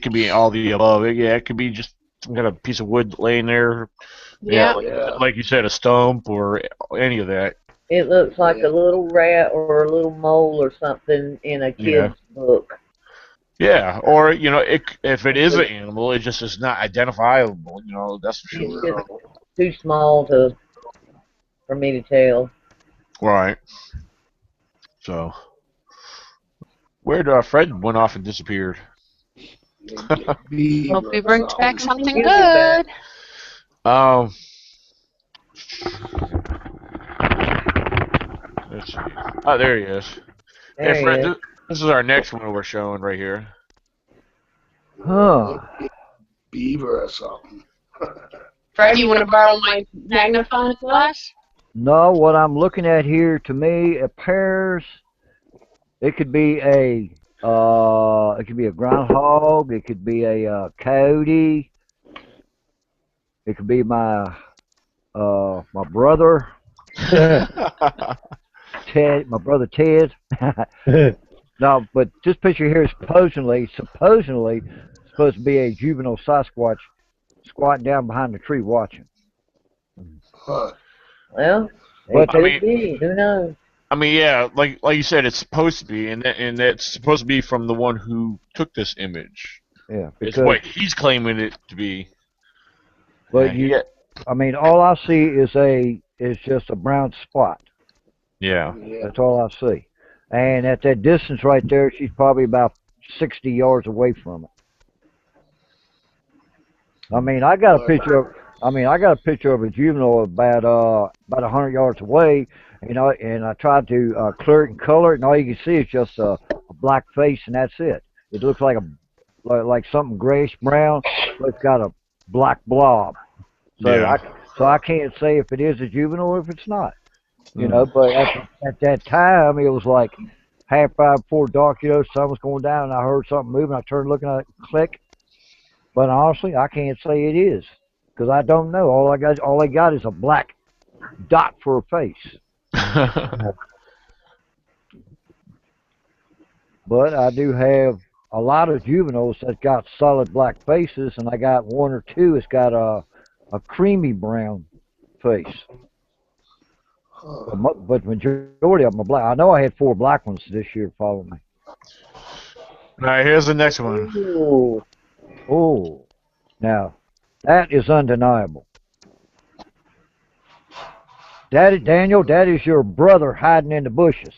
B: could be all the above. Yeah, it could be just some kind of piece of wood laying there.
C: Yeah.
B: Like you said, a stump or any of that.
E: It looks like a little rat or a little mole or something in a kid's book.
B: Yeah, or if it is an animal, it just is not identifiable. That's for
E: It's
B: sure.
E: just too small for me to tell.
B: Right. So, where did Fred went off and disappeared?
C: Hope he brings back something
E: He'll be
C: good.
E: back.
B: Let's see. Oh, there he is.
E: There
B: Hey,
E: he
B: Fred,
E: is.
B: this is our next one we're showing right here.
A: Huh.
D: Beaver or something.
C: Fred, you want to borrow my magnifying glass?
A: No, what I'm looking at here to me appears it could be a groundhog, it could be a coyote, it could be my brother Ted, my brother Ted. No, but this picture here is supposedly supposed to be a juvenile Sasquatch squatting down behind the tree watching.
D: Huh.
E: Well,
A: But
E: it could be. Who knows?
B: I mean, yeah, like you said, it's supposed to be, and that's supposed to be from the one who took this image.
A: yeah,
B: It's
A: because
B: what he's claiming it to be.
A: but I mean, all I see is just a brown spot.
B: Yeah.
A: That's all I see. And at that distance right there, she's probably about 60 yards away from it. I mean, I got a picture of a juvenile about 100 yards away, and I tried to clear it and color it, and all you can see is just a black face, and that's it. It looks like something grayish brown, but it's got a black blob. So
B: Yeah.
A: I can't say if it is a juvenile or if it's not. But at that time, it was like 4:30 before dark, sun was going down, and I heard something moving. I turned looking at it, click. But honestly, I can't say it is, because I don't know. All I got is a black dot for a face. But I do have a lot of juveniles that got solid black faces, and I got one or two that's got a creamy brown face. But majority of them are black. I know I had 4 black ones this year following me.
B: All right, here's the next one.
E: Ooh.
A: Oh, now that is undeniable. Daniel, that is your brother hiding in the bushes.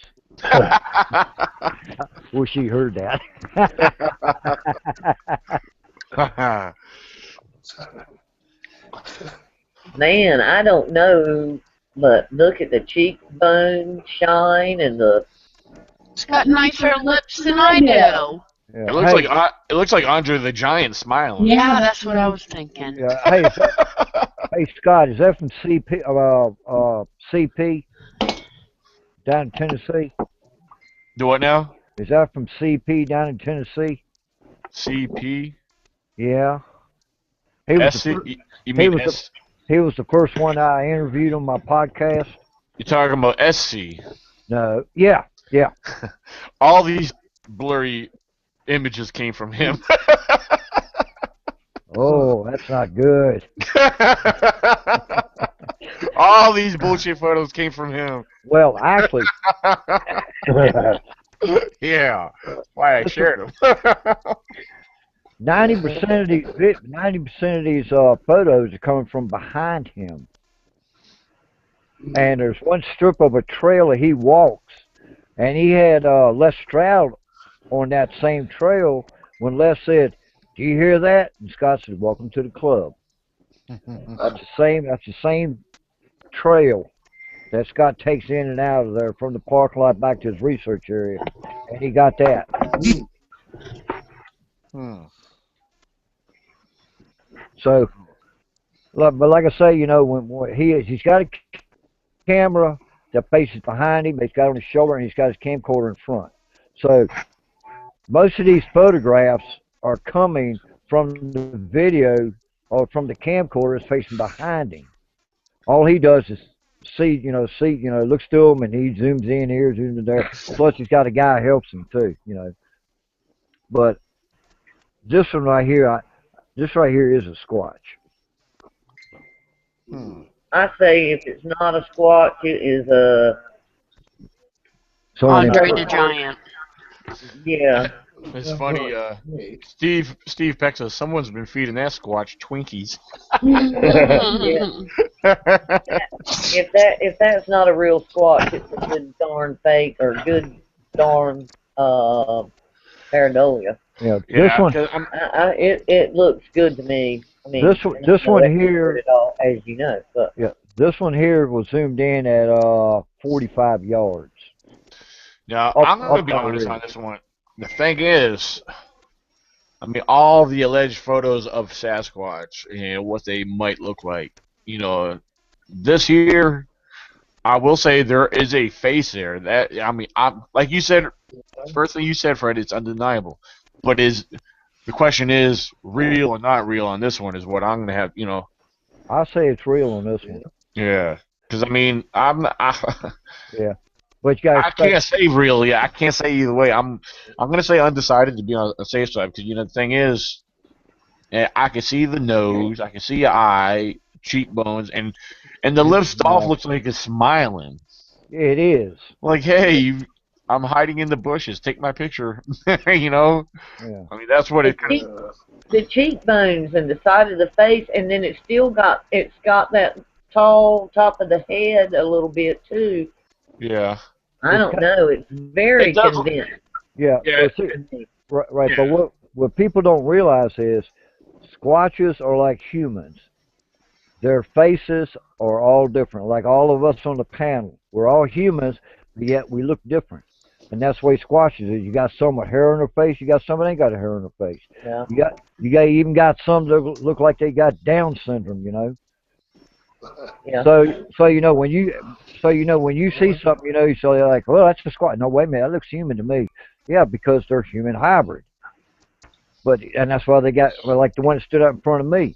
A: Wish he heard that.
E: Man, I don't know, but look at the cheekbone shine and the.
C: It's got nicer lips than I do.
A: Yeah,
B: it looks like Andre the Giant smiling.
C: Yeah, that's what I was thinking.
A: yeah. Hey, Scott, is that from CP down in Tennessee?
B: Do what now?
A: Is that from CP down in Tennessee?
B: CP?
A: Yeah. He was
B: SC?
A: the,
B: You
A: he
B: mean
A: was
B: S?
A: the, he was the first one I interviewed on my podcast.
B: You're talking about SC.
A: No, yeah.
B: All these blurry images came from him.
A: Oh, that's not good.
B: All these bullshit photos came from him.
A: Well, actually,
B: Yeah, why I shared them.
A: 90% of these photos are coming from behind him. And there's one strip of a trail that he walks, and he had Les Stroud on that same trail when Les said, "Do you hear that?" And Scott said, "Welcome to the club." That's the same trail that Scott takes in and out of there from the parking lot back to his research area, and he got that. So, but like I say, when he's got a camera that faces behind him, he's got it on his shoulder, and he's got his camcorder in front. So most of these photographs are coming from the video or from the camcorder that's facing behind him. All he does is looks to him, and he zooms in here, zooms in there. Plus, he's got a guy who helps him too, But this one right here, this right here is a Squatch.
E: I say if it's not a Squatch, it is a.
C: Andre the Giant.
E: Yeah.
B: It's funny. Steve Peck says someone's been feeding that Squatch Twinkies.
E: If that's not a real Squatch, it's a good darn fake or good darn Pareidolia.
A: Yeah, this one.
E: It looks good to me. I mean,
A: this one here,
E: at all, as you know. But
A: yeah, this one here was zoomed in at 45 yards.
B: Now I'm gonna be honest on this one. The thing is, I mean, all the alleged photos of Sasquatch and what they might look like. This year, I will say there is a face there. That like you said, first thing you said, Fred, it's undeniable. But the question is real or not real on this one is what I'm gonna have.
A: I say it's real on this one.
B: Yeah, because
A: yeah. But you
B: I can't say real. Yeah, I can't say either way. I'm gonna say undecided to be on a safe side because the thing is, I can see the nose, I can see your eye, cheekbones, and the lip stuff looks like it's smiling.
A: It is.
B: Like, hey, I'm hiding in the bushes. Take my picture. Yeah. I mean, that's what it.
E: The cheekbones and the side of the face, and then it's got that tall top of the head a little bit too.
B: Yeah.
E: I don't know. It's very convincing.
A: Yeah. Right.
B: Yeah.
A: But what people don't realize is Squatches are like humans. Their faces are all different. Like all of us on the panel, we're all humans, but yet we look different. And that's the way Squatches is. You got some with hair on their face. You got some that ain't got a hair on their face.
E: Yeah.
A: You even got some that look like they got Down syndrome.
E: Yeah.
A: So when you see something, you say like, well, that's a Squatch. No, wait a minute, that looks human to me. Yeah, because they're human hybrid. And that's why they got like the one that stood up in front of me.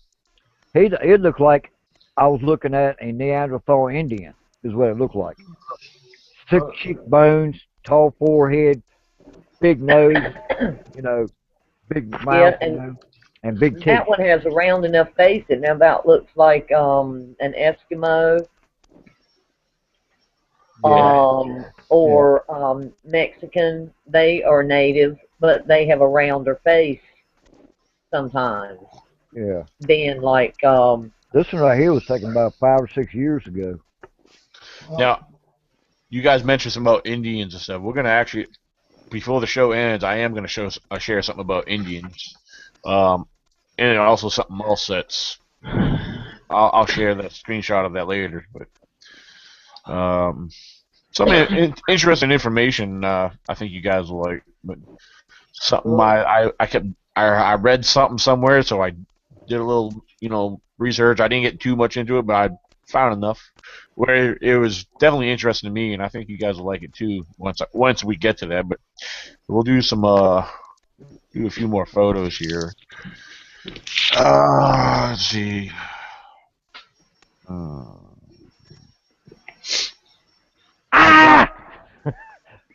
A: It looked like I was looking at a Neanderthal Indian. Is what it looked like. Thick cheekbones, tall forehead, big nose, big mouth, and big teeth.
E: That one has a round enough face. It about looks like an Eskimo. Or Mexican. They are native, but they have a rounder face. sometimes.
A: Yeah.
E: Being like,
A: This one right here was taken about 5 or 6 years ago.
B: Now, you guys mentioned something about Indians and stuff. We're gonna actually, before the show ends, I am gonna share something about Indians, and also something else that's. I'll share that screenshot of that later, but some interesting information. I think you guys will like. But something I read something somewhere, so I did a little research. I didn't get too much into it, but I found enough where it was definitely interesting to me, and I think you guys will like it too once we get to that. But we'll do some do a few more photos here. Let's see.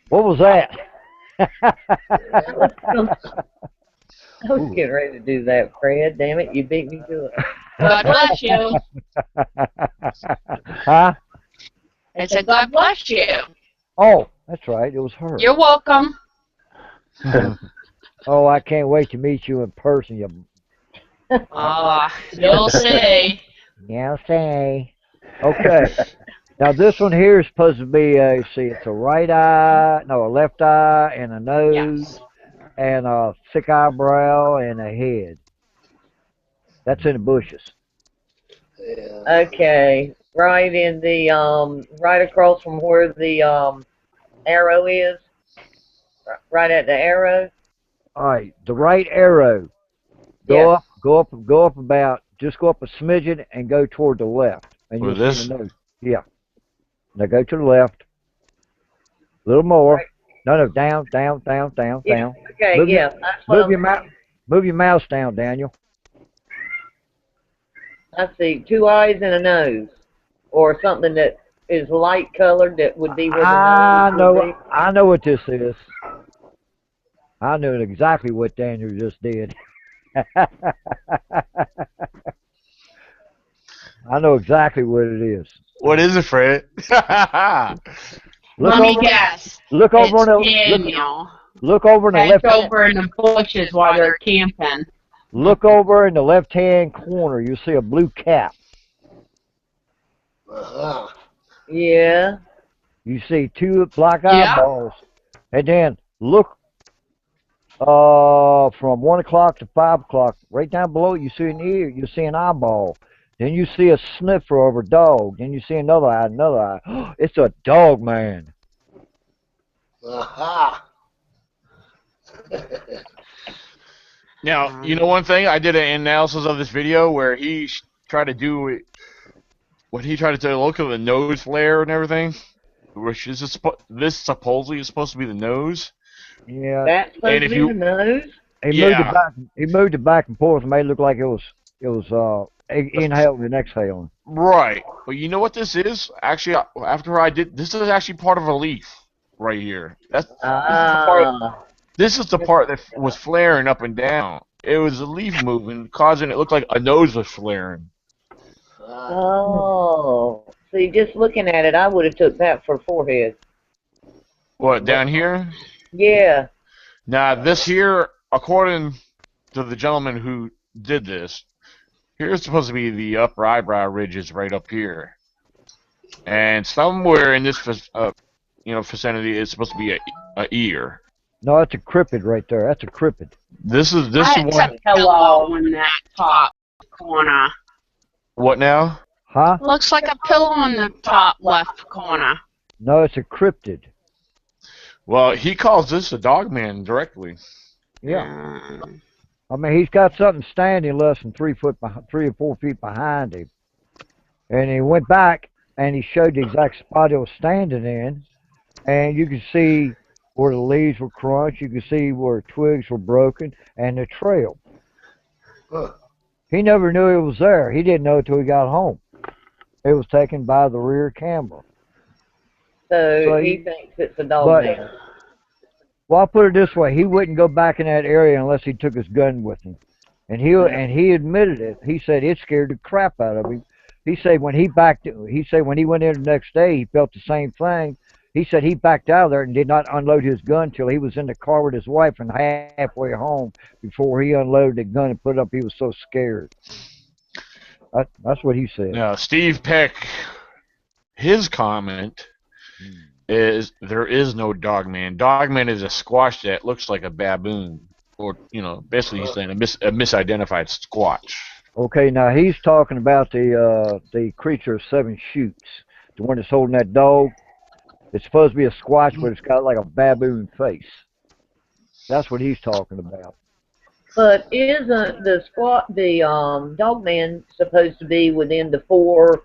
A: What was that?
E: I was getting ready to do that, Fred. Damn it, you beat me to it.
C: God bless you.
A: Huh?
C: I said, God bless you.
A: Oh, that's right. It was her.
C: You're welcome.
A: Oh, I can't wait to meet you in person.
C: You'll see.
A: You'll see. Okay. Now this one here is supposed to be it's a right eye, no, a left eye, and a nose, and a thick eyebrow, and a head. That's in the bushes.
E: Okay, right in the right across from where the arrow is, right at the arrow.
A: All right, the right arrow. Go up about, just go up a smidgen and go toward the left, and you'll see the nose. Yeah. Now go to the left. A little more. Right. No, down.
E: Okay,
A: Move your mouse down, Daniel.
E: I see 2 eyes and a nose, or something that is light colored that would be where the nose would be.
A: I know what this is. I knew exactly what Daniel just did. I know exactly what it is.
B: What is it, Fred?
C: Let me guess.
A: Look over in
C: the bushes while they're camping.
A: Look over in the left-hand corner. You see a blue cap.
E: Yeah.
A: You see 2 black eyeballs, and then look from 1 o'clock to 5 o'clock. Right down below, you see an ear. You see an eyeball. Then you see a sniffer of a dog. Then you see another eye. It's a dog man.
D: Aha.
B: Now, you know one thing? I did an analysis of this video where he tried to do it. What he tried to do, look at the nose flare and everything. Which is this supposedly is supposed to be the nose.
E: Yeah. That's supposed to be the nose?
A: He moved it back and forth and made it look like it was inhaling and exhaling.
B: Right. But you know what this is? Actually, after I did, this is actually part of a leaf right here. This is the part that was flaring up and down. It was a leaf moving, causing it looked like a nose was flaring.
E: Oh. See, just looking at it, I would have took that for forehead.
B: What, down here?
E: Yeah.
B: Now, this here, according to the gentleman who did this, here's supposed to be the upper eyebrow ridges right up here. And somewhere in this vicinity is supposed to be a ear.
A: No, that's a cryptid right there. That's a cryptid.
B: This is
C: one. A pillow in that top corner.
B: What now?
A: Huh?
C: Looks like a pillow in the top left corner.
A: No, it's a cryptid.
B: Well, he calls this a dog man directly.
A: Yeah. I mean, he's got something standing less than 3 or 4 feet behind him. And he went back and he showed the exact spot it was standing in. And you could see where the leaves were crunched. You could see where twigs were broken and the trail. He never knew it was there. He didn't know it until he got home. It was taken by the rear camera.
E: So he thinks it's a dog man.
A: Well, I'll put it this way: he wouldn't go back in that area unless he took his gun with him, and he admitted it. He said it scared the crap out of him. He said when he went in the next day, he felt the same thing. he said he backed out of there and did not unload his gun till he was in the car with his wife and halfway home before he unloaded the gun and put it up. He was so scared. That's what he said.
B: Now, Steve Peck, his comment is there is no Dogman. Dogman is a squatch that looks like a baboon, or basically he's saying a misidentified squatch.
A: Okay, now he's talking about the creature of 7 shoots, the one that's holding that dog. It's supposed to be a squatch, but it's got like a baboon face. That's what he's talking about.
E: But isn't the Dogman supposed to be within the 4?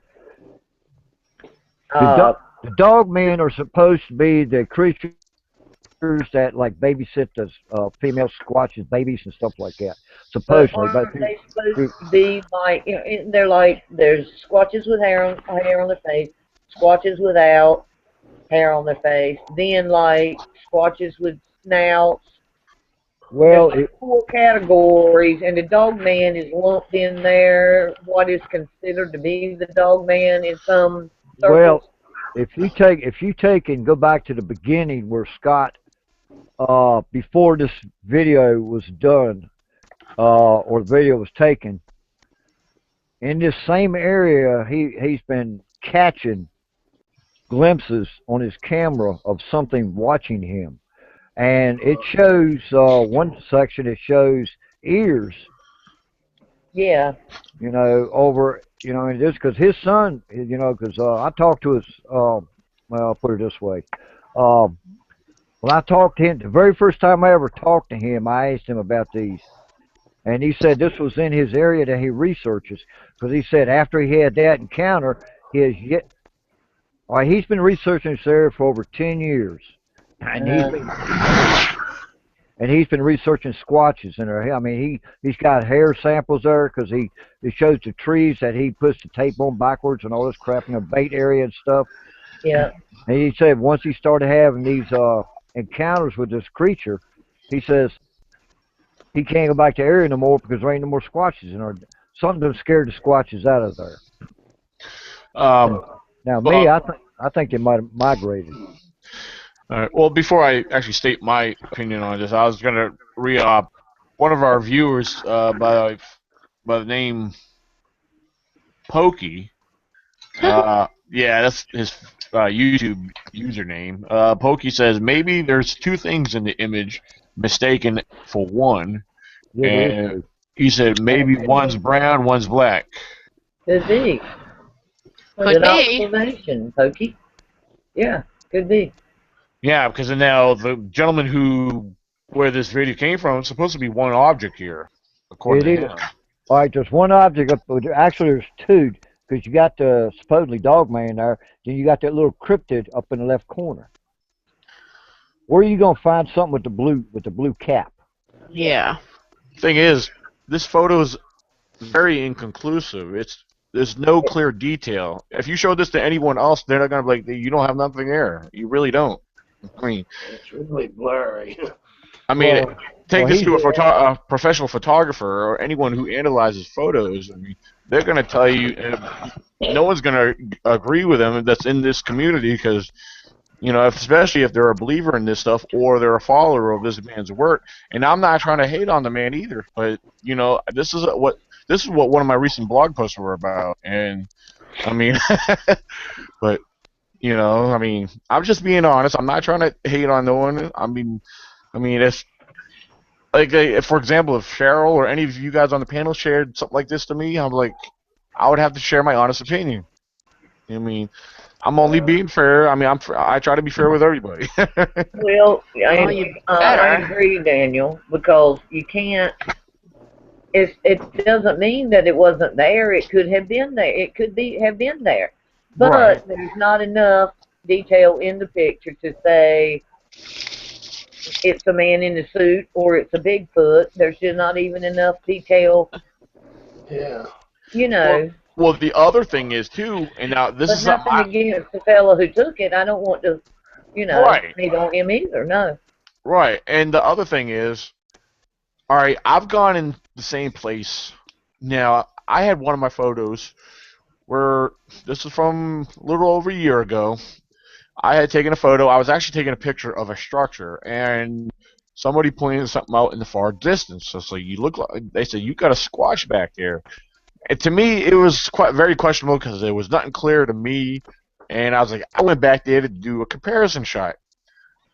A: The Dogmen are supposed to be the creatures that like babysit the female squatches, babies and stuff like that. Supposedly,
E: but aren't they supposed to be like they're like there's squatches with hair on their face, squatches without hair on their face, then like squatches with snouts.
A: Well,
E: there's like 4 categories, and the Dogman is lumped in there. What is considered to be the Dogman in some circles?
A: Well, if you take and go back to the beginning where Scott, before this video was done, or the video was taken, in this same area, he's been catching glimpses on his camera of something watching him. And it shows, one section, it shows ears.
E: Yeah.
A: Over, and just because his son, because I talked to his, well, I'll put it this way. When I talked to him, the very first time I ever talked to him, I asked him about these. And he said this was in his area that he researches. Because he said after he had that encounter, he's been researching this area for over 10 years. And he's been researching squatches in there. I mean, he's got hair samples there because he shows the trees that he puts the tape on backwards and all this crap in the bait area and stuff.
E: Yeah.
A: And he said once he started having these encounters with this creature, he says he can't go back to the area no more because there ain't no more squatches in there. Something done scared the squatches out of there. Now, me, I think they might have migrated.
B: All right. Well, before I actually state my opinion on this, I was going to read one of our viewers by the name Pokey. Yeah, that's his YouTube username. Pokey says maybe there's 2 things in the image mistaken for one, and he said maybe one's brown, one's black.
E: Could be. Good observation, Pokey. Yeah, could be.
B: Yeah, because now the gentleman where this video came from, it's supposed to be one object here, according to him.
A: All right, there's one object up. Actually, there's 2, because you got the supposedly Dogman there. Then you got that little cryptid up in the left corner. Where are you gonna find something with the blue cap?
C: Yeah.
B: Thing is, this photo is very inconclusive. There's no clear detail. If you show this to anyone else, they're not gonna be like, you don't have nothing there. You really don't. I mean,
D: it's really blurry.
B: I mean, take this to a professional photographer or anyone who analyzes photos. I mean, they're going to tell you, no one's going to agree with them that's in this community because, especially if they're a believer in this stuff or they're a follower of this man's work. And I'm not trying to hate on the man either, but this is what one of my recent blog posts were about. And I mean, but. I mean, I'm just being honest. I'm not trying to hate on no one. I mean, it's like, for example, if Cheryl or any of you guys on the panel shared something like this to me, I'm like, I would have to share my honest opinion. I mean, I'm only being fair. I mean, I try to be fair with everybody.
E: Well, I agree, Daniel, because you can't. It doesn't mean that it wasn't there. It could have been there. It could have been there. But there's not enough detail in the picture to say it's a man in a suit or it's a Bigfoot. There's just not even enough detail.
D: Yeah.
B: Well, the other thing is, too, and now this is
E: nothing against the fellow who took it. I don't want to, hate on him either, no.
B: Right. And the other thing is, all right, I've gone in the same place. Now, I had one of my photos where this is from a little over a year ago. I had taken a photo. I was actually taking a picture of a structure, and somebody pointed something out in the far distance. So you look like, they said, you got a squash back there. And to me, it was very questionable because there was nothing clear to me. And I was like, I went back there to do a comparison shot.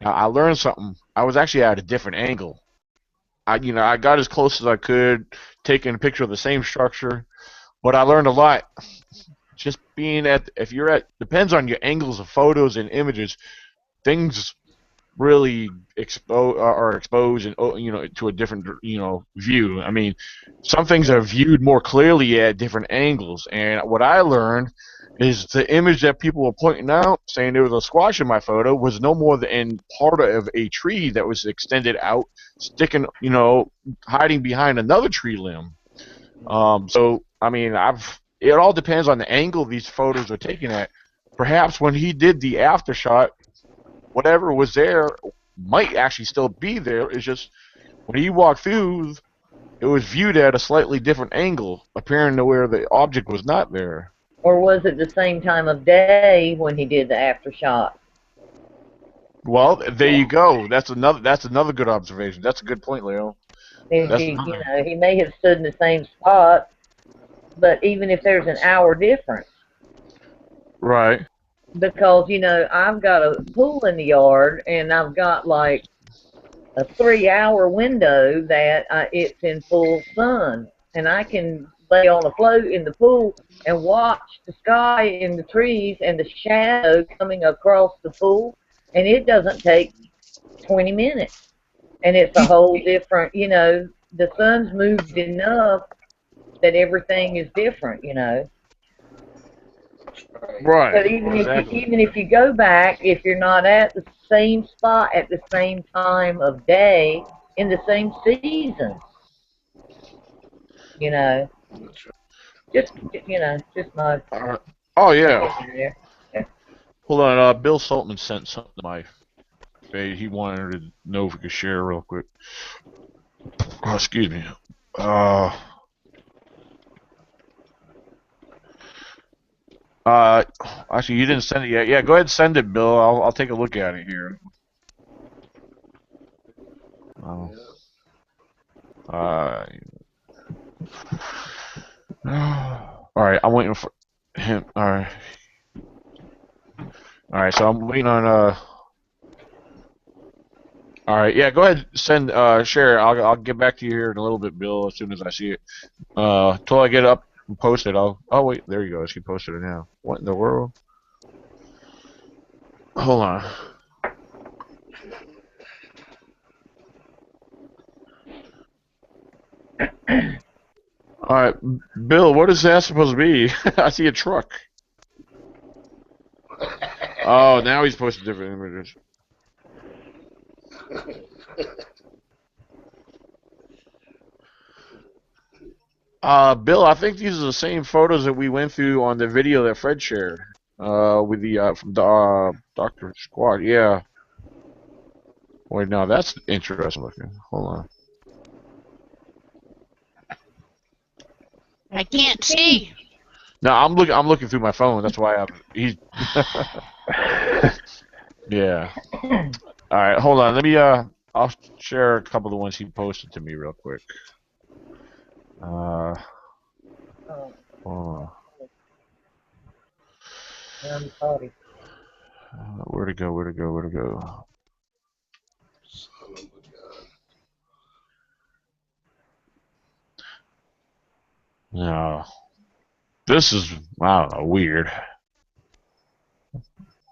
B: Now, I learned something. I was actually at a different angle. I got as close as I could, taking a picture of the same structure, but I learned a lot. Just being if you're at, depends on your angles of photos and images, things really are exposed and to a different view. I mean, some things are viewed more clearly at different angles, and what I learned is the image that people were pointing out, saying there was a squash in my photo, was no more than part of a tree that was extended out, sticking, hiding behind another tree limb. So I mean, it all depends on the angle these photos are taken at. Perhaps when he did the after shot, whatever was there might actually still be there. It's just when he walked through, it was viewed at a slightly different angle, appearing to where the object was not there.
E: Or was it the same time of day when he did the after shot?
B: Well, there you go. That's another good observation. That's a good point, Leo.
E: He may have stood in the same spot, but even if there's an hour difference.
B: Right.
E: Because, I've got a pool in the yard, and I've got like a 3-hour window that it's in full sun, and I can lay on a float in the pool and watch the sky and the trees and the shadow coming across the pool, and it doesn't take 20 minutes. And it's a whole different, the sun's moved enough that everything is different,
B: Right.
E: But even if you go back, if you're not at the same spot at the same time of day in the same season, just my.
B: Oh yeah. Hold on. Bill Saltman sent something to my page. He wanted to know if we could share real quick. Oh, excuse me. Actually, you didn't send it yet. Yeah, go ahead and send it, Bill. I'll take a look at it here. All right, I'm waiting for him. All right. So I'm waiting on All right, yeah. Go ahead, share. I'll get back to you here in a little bit, Bill. As soon as I see it. Till I get up and post it, Oh wait, there you go. She posted it now. What in the world? Hold on. All right, Bill. What is that supposed to be? I see a truck. Oh, now he's posting different images. Bill, I think these are the same photos that we went through on the video that Fred shared. With the from Dr. Squad. Yeah. Wait, no, that's interesting looking. Hold on.
C: I can't see.
B: No, I'm looking through my phone. That's why he's. Yeah. All right, hold on. Let me I'll share a couple of the ones he posted to me real quick. Hold on. Where to go? No. This is, I don't know, weird.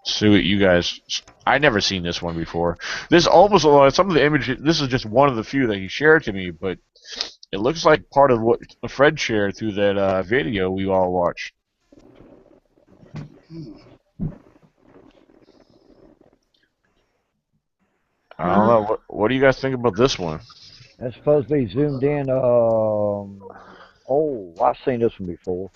B: See what you guys. I never seen this one before. This almost some of the images. This is just one of the few that he shared to me, but it looks like part of what Fred shared through that video we all watched. I don't know. What do you guys think about this one?
A: That's supposed to be zoomed in. Oh, I've seen this one before.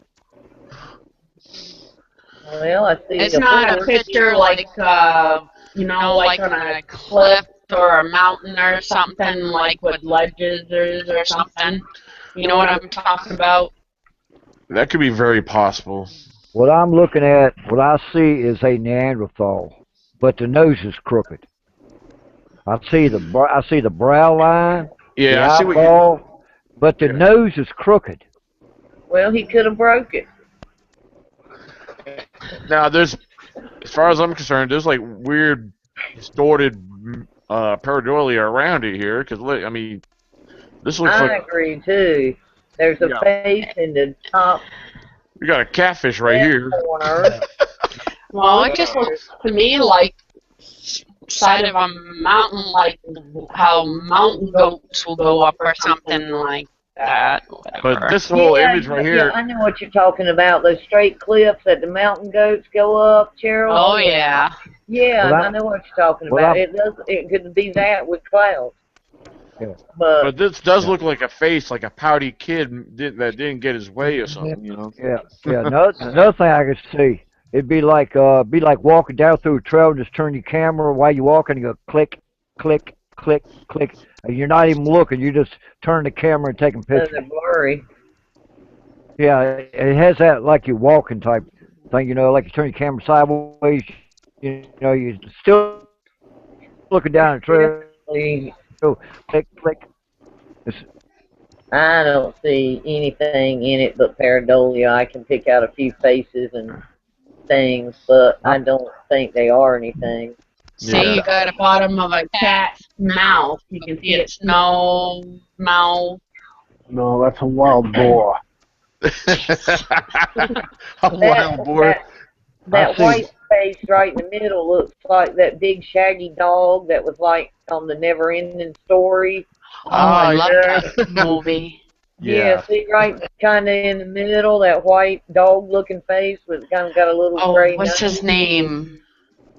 E: Well, I see.
C: It's not a picture like, like on a cliff or a mountain or something, like with ledges or something. You know what I'm talking about?
B: That could be very possible.
A: What I'm looking at, what I see is a Neanderthal. but the nose is crooked. I see the brow line, the
B: Yeah, I see what you.
A: eyeball, but the nose is crooked.
E: Well, he could have broke it.
B: Now, there's, as far as I'm concerned, there's like weird, distorted pareidolia around it here. Because I mean, this looks
E: I
B: like.
E: agree too. There's a face in the top
B: We got a catfish right
E: left
B: here.
E: corner.
C: Well, it just looks to me like side of a mountain, like how mountain goats will go up or something like that. Whatever.
B: But this whole image right here.
E: Yeah, I know what you're talking about. Those straight cliffs that the mountain goats go up, Cheryl.
C: Oh yeah.
E: Yeah,
A: Well,
E: I know what you're talking about. It does. It could be that with clouds.
A: Yeah.
B: But this does look like a face, like a pouty kid that didn't get his way or something, you know.
A: Yeah. Another thing I could see, it'd be like walking down through a trail and just turn your camera while you're walking and go click, click, click, click, and you're not even looking. You just turn the camera and taking pictures.
E: They're blurry.
A: Yeah, it has that like you're walking type thing, you know, like you turn your camera sideways. You know, you're still looking down the trail. Click, click.
E: I don't see anything in it but pareidolia. I can pick out a few faces and things, but I don't think they are anything.
C: See, you got a bottom of a cat's mouth. You can see its nose, mouth.
F: No, that's a wild boar.
B: A wild boar.
E: That white face right in the middle looks like that big shaggy dog that was like on the Never Ending Story.
C: Oh, I love that movie.
E: Yeah, see right kind of in the middle, that white dog-looking face with kind of got a little gray.
C: What's his name?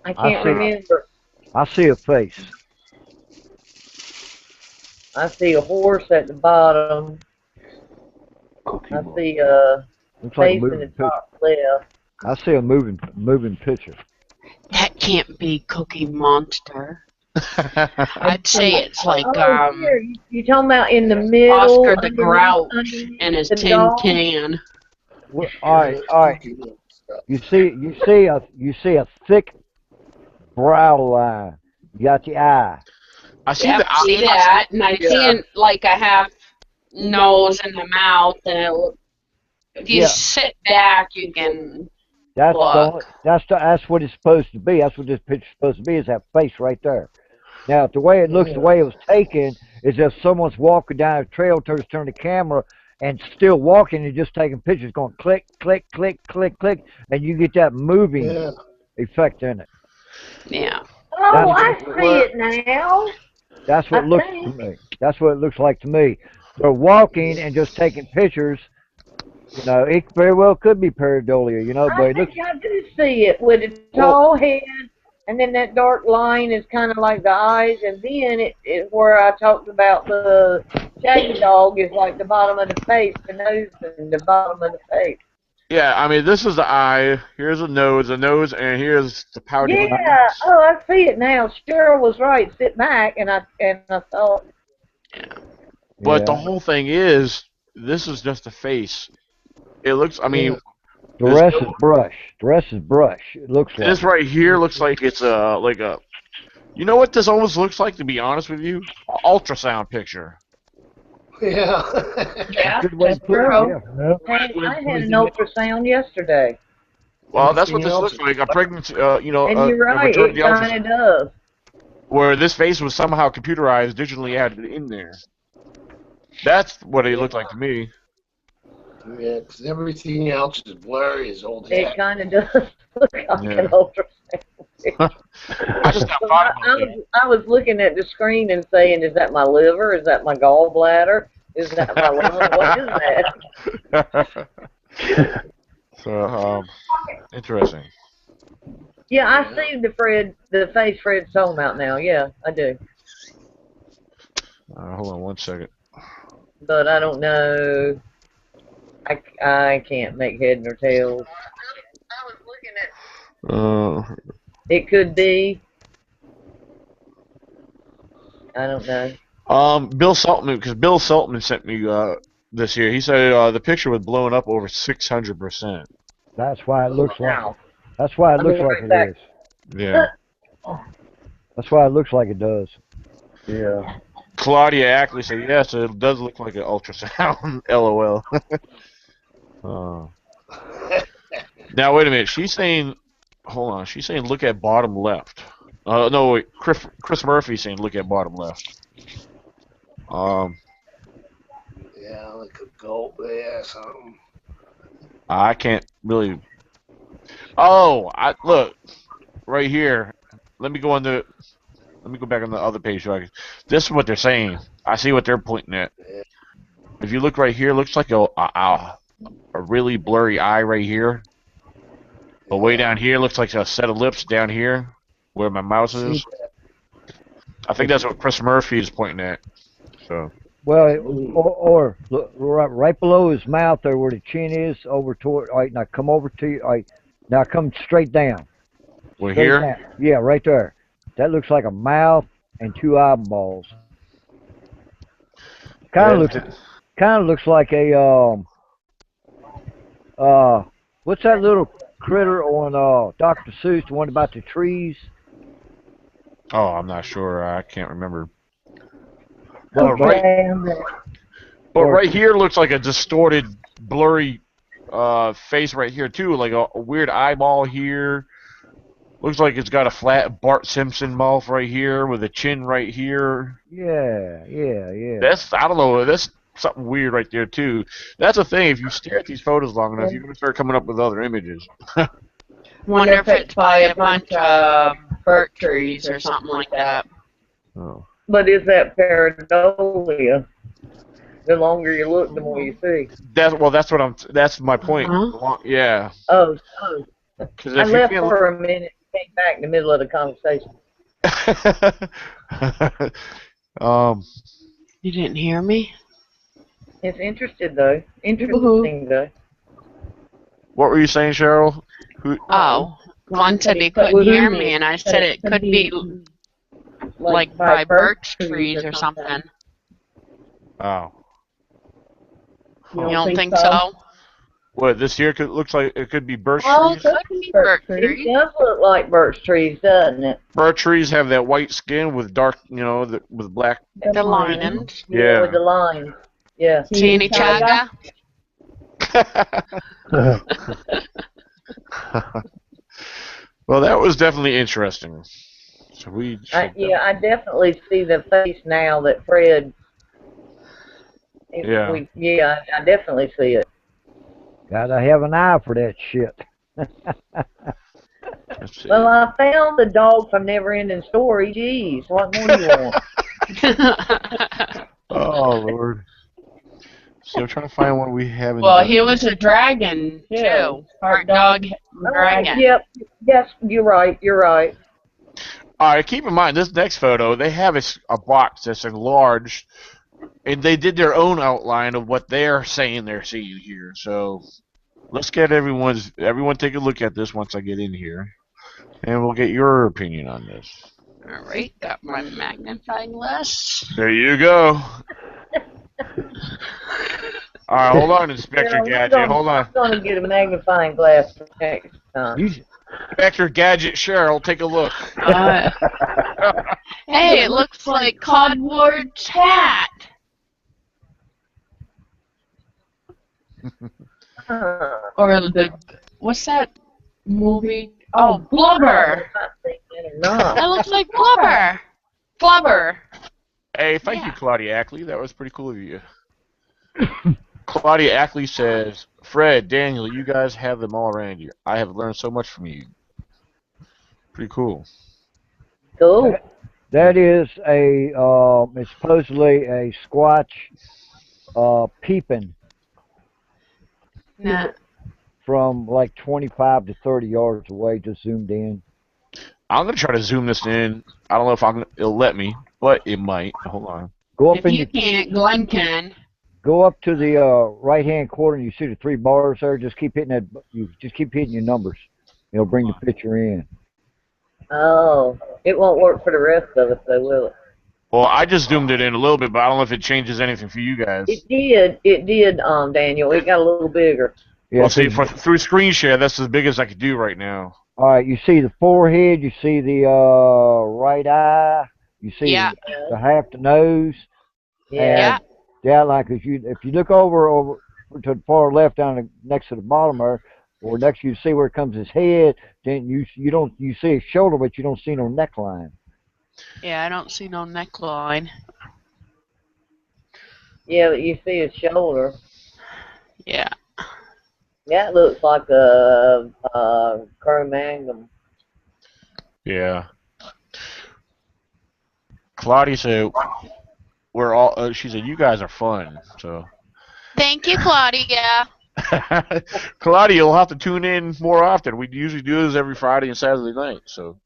E: I can't remember.
A: I see a face.
E: I see a horse at the bottom. I see a face in the top left.
A: I see a moving picture.
C: That can't be Cookie Monster. I'd say it's like
E: you talking about in the middle?
C: Oscar the Grouch and his tin can.
A: Well, all right. You see a thick brow line. You got the eye.
B: I see
C: that, and I see like a half nose in the mouth, and if you sit back, you can.
A: That's what it's supposed to be. That's what this picture's supposed to be. Is that face right there? Now, the way it looks, the way it was taken, is if someone's walking down a trail, turn the camera, and still walking and just taking pictures, going click, click, click, click, click, and you get that moving effect in it.
C: Yeah.
E: Oh, I see it now.
A: That's what it looks to me. That's what it looks like to me. They're walking and just taking pictures. You know, it very well could be pareidolia, you know, but it looks.
E: I do see it with its tall head, and then that dark line is kind of like the eyes, and then it where I talked about the shaggy dog is like the bottom of the face, the nose, and the bottom of the face.
B: Yeah, I mean, this is the eye. Here's the nose, and here's the pouty.
E: Yeah. Oh, I see it now. Cheryl was right. Sit back, and I saw it.
B: But the whole thing is, this is just a face. It looks. I mean,
A: the rest is brush. The rest is brush. It looks like
B: this right here looks like it's like a. You know what this almost looks like? To be honest with you, an ultrasound picture.
D: Yeah.
A: Good way to put it. Yeah.
E: I had an ultrasound yesterday.
B: Well, that's what this looks like. A pregnancy, you know.
E: And you're right. It kind of does.
B: Where this face was somehow computerized, digitally added in there. That's what it looked like to me.
D: Yeah, because everything else is blurry as old hat.
E: It kind of does look like an ultrasound.
B: I just got thought about it.
E: I was looking at the screen and saying, is that my liver? Is that my gallbladder? Is that my lung? What is that?
B: So, interesting.
E: Yeah, I see the face Fred's talking about now. Yeah, I do.
B: Hold on one second.
E: But I don't know. I can't make head nor tail. I was looking at. It could be. I don't know.
B: Bill Saltman, because Bill Saltman sent me this here. He said the picture was blown up over 600%.
A: That's why it looks like. That's why it looks like it is.
B: Yeah.
A: That's why it looks like it does.
F: Yeah.
B: Claudia actually said, yes, it does look like an ultrasound. LOL. Now, wait a minute. She's saying, hold on. She's saying look at bottom left. No, wait. Chris Murphy's saying look at bottom left.
D: Yeah, like a goat there, something.
B: I can't really. Oh, look right here. Let me go on the. Let me go back on the other page. So this is what they're saying. I see what they're pointing at. If you look right here, it looks like a really blurry eye right here. But way down here, looks like a set of lips down here, where my mouse is. I think that's what Chris Murphy is pointing at. So.
A: Well, or look, right below his mouth there, where the chin is, over toward. All right, now come over to you. All right, now come straight down.
B: We're here.
A: Down. Yeah, right there. That looks like a mouth and two eyeballs. Kind of looks like a what's that little critter on Dr. Seuss, the one about the trees?
B: Oh, I'm not sure. I can't remember.
A: But
B: right here looks like a distorted, blurry face right here too, like a weird eyeball here. Looks like it's got a flat Bart Simpson mouth right here with a chin right here.
A: Yeah.
B: That's, I don't know, that's something weird right there too. That's the thing, if you stare at these photos long enough, you're going to start coming up with other images.
C: Wonder if it's by a bunch of birch trees or something like that.
B: Oh.
E: But is that pareidolia? The longer you look, the more you see.
B: That's that's my point. Yeah.
E: Oh.
B: Because
E: I left for a minute and came back in the middle of the conversation.
C: You didn't hear me?
E: It's interesting though. Interesting though.
B: What were you saying, Cheryl?
C: Oh, one said he couldn't hear me, and I said it could be like by birch trees or something.
B: Oh.
C: You don't think so?
B: What, this here looks like it could be birch trees?
C: It could be birch trees.
E: It does look like birch trees, doesn't it?
B: Birch trees have that white skin with dark, with black.
C: The linings.
B: Yeah.
E: With the lines. Yeah.
C: Chini chaga?
B: Well, that was definitely interesting. So
E: I definitely see the face now that Fred.
B: Yeah.
E: I definitely see it.
A: Gotta have an eye for that shit.
E: Well, I found the dog from Never-Ending Story. Jeez, what more do you want?
B: Oh, Lord. See, I'm trying to find one we haven't.
C: Well, he was a dragon, too. Part dog, dragon.
E: Yep. Yes, you're right.
B: All right, keep in mind, this next photo, they have a box that's enlarged, and they did their own outline of what they're saying they're seeing here. So let's get everyone take a look at this once I get in here, and we'll get your opinion on this.
C: All right, got my magnifying glass.
B: There you go. All right, hold on, Inspector Gadget. Hold on.
E: I'm going to get a magnifying glass for next time.
B: Inspector Gadget, Cheryl, take a look.
C: Hey, it looks like Codward's hat. Or what's that movie? Oh, Blubber. That looks like Blubber. Blubber.
B: Hey, thank you, Claudia Ackley. That was pretty cool of you. Claudia Ackley says, Fred, Daniel, you guys have them all around you. I have learned so much from you. Pretty cool.
E: Cool.
A: That is it's supposedly a Squatch peeping from like 25 to 30 yards away, just zoomed in.
B: I'm going to try to zoom this in. I don't know if it'll let me, but it might. Hold on.
A: Go up
C: if you can't, Glenn can.
A: Go up to the right-hand corner, and you see the three bars there. Just keep hitting that. You just keep hitting your numbers. It'll bring the picture in.
E: Oh, it won't work for the rest of us, though, will it?
B: Well, I just zoomed it in a little bit, but I don't know if it changes anything for you guys.
E: It did, Daniel. It got a little bigger.
A: Yeah,
B: well, see, through screen share, that's as big as I could do right now.
A: All right, you see the forehead, you see the right eye, you see
C: Yeah.
A: the half the nose,
E: Yeah.
A: and the outline. Cause if you look over to the far left down next to the bottom there, or next you see where it comes his head, then you see his shoulder, but you don't see no neckline.
C: Yeah, I don't see no neckline.
E: Yeah, but you see his shoulder.
C: Yeah.
E: That looks like a Cro-Magnon.
B: Yeah. Claudia said we're all. She said you guys are fun. So.
C: Thank you, Claudia.
B: Claudia, you'll have to tune in more often. We usually do this every Friday and Saturday night. So.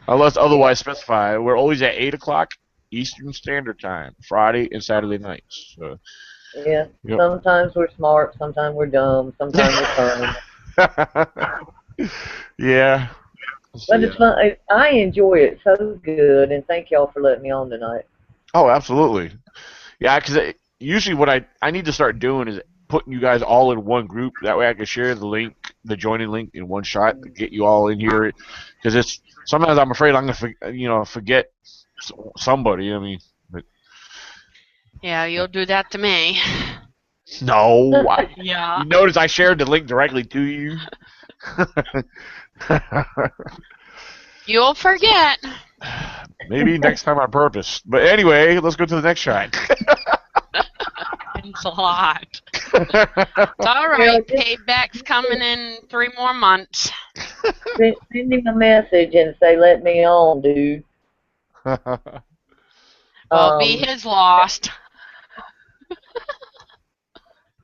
B: Unless otherwise specified, we're always at 8 o'clock Eastern Standard Time, Friday and Saturday nights. So,
E: Yeah.
B: yep.
E: Sometimes we're smart, sometimes we're dumb, sometimes we're fun.
B: Yeah.
E: But it's fun. I enjoy it so good, and thank y'all for letting me on tonight.
B: Oh, absolutely. Yeah, because usually what I need to start doing is putting you guys all in one group. That way I can share the link, the joining link, in one shot to get you all in here. Because it's sometimes I'm afraid I'm gonna forget somebody. I mean, but
C: Yeah, you'll do that to me.
B: no.
C: Yeah.
B: You notice I shared the link directly to you.
C: You'll forget.
B: Maybe next time on purpose. But anyway, let's go to the next shot.
C: It's a lot. It's all right. Payback's coming in 3 more months.
E: Send him a message and say, "Let me on, dude."
C: Well, be his lost.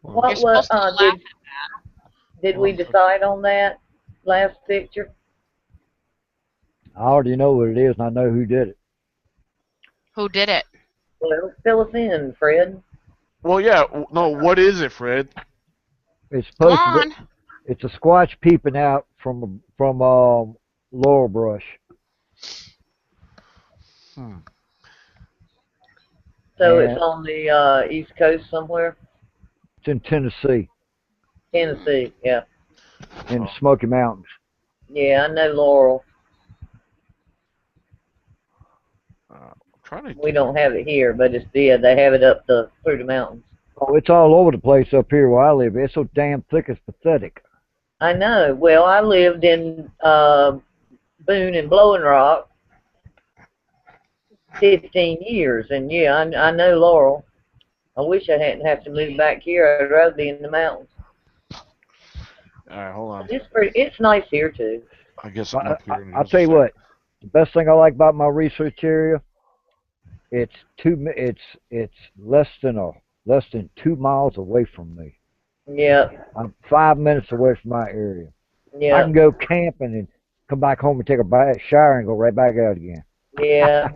E: What
C: You're
E: was
C: supposed to laugh at that.
E: did we decide on that last picture?
A: I already know what it is, and I know who did it.
C: Who did it?
E: Well, fill us in, Fred.
B: Well, yeah. No, what is it, Fred?
A: It's
C: Come
A: supposed to
C: on.
A: be. It's a squatch peeping out from laurel brush.
E: So
A: And
E: it's on the East Coast somewhere?
A: it's in Tennessee,
E: Tennessee, yeah.
A: in the Smoky Mountains.
E: Yeah, I know Laurel. We don't have it here, but it's there. They have it up through the mountains.
A: Oh, it's all over the place up here where I live. It's so damn thick, it's pathetic.
E: I know. Well, I lived in Boone and Blowing Rock 15 years, and yeah, I know Laurel. I wish I hadn't have to move back here. I'd rather be in the mountains.
B: All right, hold on.
E: It's nice here too.
B: I guess I'm up here.
A: I'll tell you what. The best thing I like about my research area, it's less than 2 miles away from me.
E: Yeah.
A: I'm 5 minutes away from my area.
E: Yeah.
A: I can go camping and come back home and take a shower and go right back out again.
E: Yeah.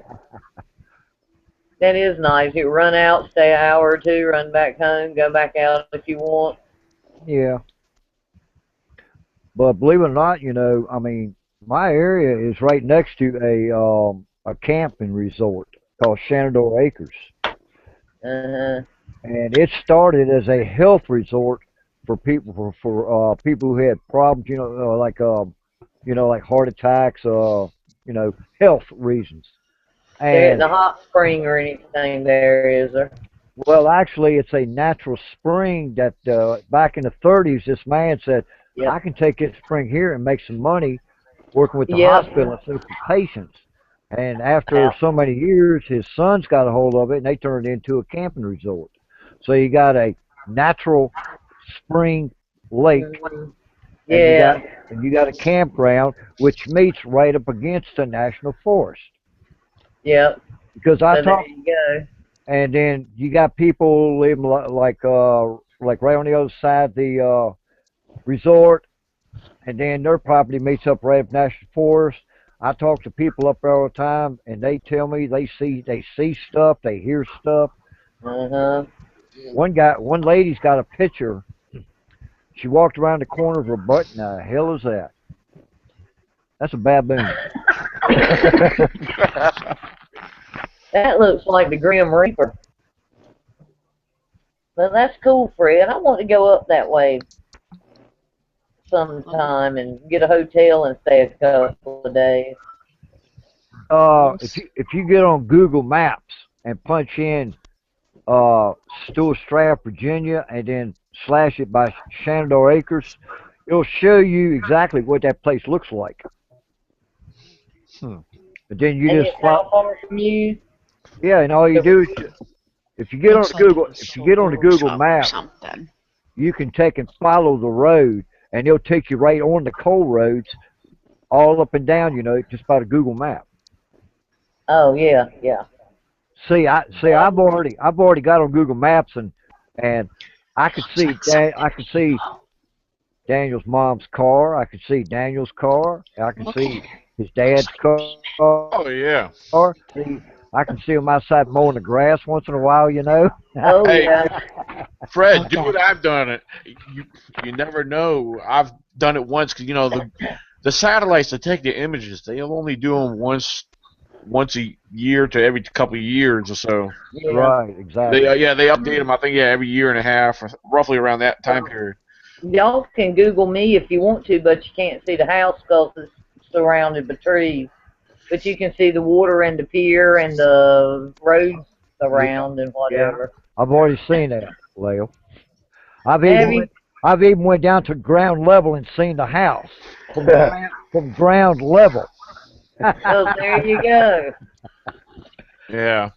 E: That is nice. You run out, stay an hour or two, run back home, go back out if you want.
A: Yeah. But believe it or not, I mean, my area is right next to a camping resort called Shenandoah Acres.
E: Uh-huh.
A: And it started as a health resort for people for people who had problems, like heart attacks, health reasons.
E: There isn't a hot spring or anything there, is there?
A: Well, actually, it's a natural spring that back in the 30s, this man said,
E: Yep.
A: I can take this spring here and make some money working with the
E: Yep.
A: hospital and for patients. And after so many years, his sons got a hold of it, and they turned it into a camping resort. So you got a natural spring lake,
E: Yeah.
A: and you got a campground, which meets right up against the national forest.
E: Yep.
A: Because
E: So there you go.
A: and then you got people living like right on the other side of the resort, and then their property meets up right up national forest. I talk to people up there all the time, and they tell me they see stuff, they hear stuff.
E: Uh-huh.
A: One lady's got a picture. She walked around the corner of her butt. Now, the hell is that? That's a baboon.
E: That looks like the Grim Reaper. Well, that's cool, Fred. I want to go up that way. sometime and get a hotel and stay a couple of days.
A: If you get on Google Maps and punch in Stewart Strath, Virginia, and then slash it by Shenandoah Acres, it'll show you exactly what that place looks like. But then you
E: And
A: just
E: it's how far from you?
A: yeah, and all you do is if you get on Google, if you get on the Google Maps, you can take and follow the road, and it'll take you right on the coal roads, all up and down. You know, just by the Google map.
E: Oh yeah, yeah.
A: See, I've already got on Google Maps, and I could see Daniel's mom's car. I could see Daniel's car. I could see his dad's car.
B: Oh yeah.
A: See, I can see him outside mowing the grass once in a while. You know.
E: Oh
B: Hey,
E: yeah.
B: Fred, do what I've done. It. You never know. I've done it once because the satellites that take the images, they'll only do them once a year to every couple of years or so.
E: Yeah.
A: Right. Exactly.
B: They update them. I think every year and a half, or roughly around that time period.
E: Y'all can Google me if you want to, but you can't see the house because it's surrounded by trees. But you can see the water and the pier and the roads around and whatever.
A: Yeah. I've already seen that, Leo. I've even went down to ground level and seen the house from ground level.
E: So there you go.
B: Yeah.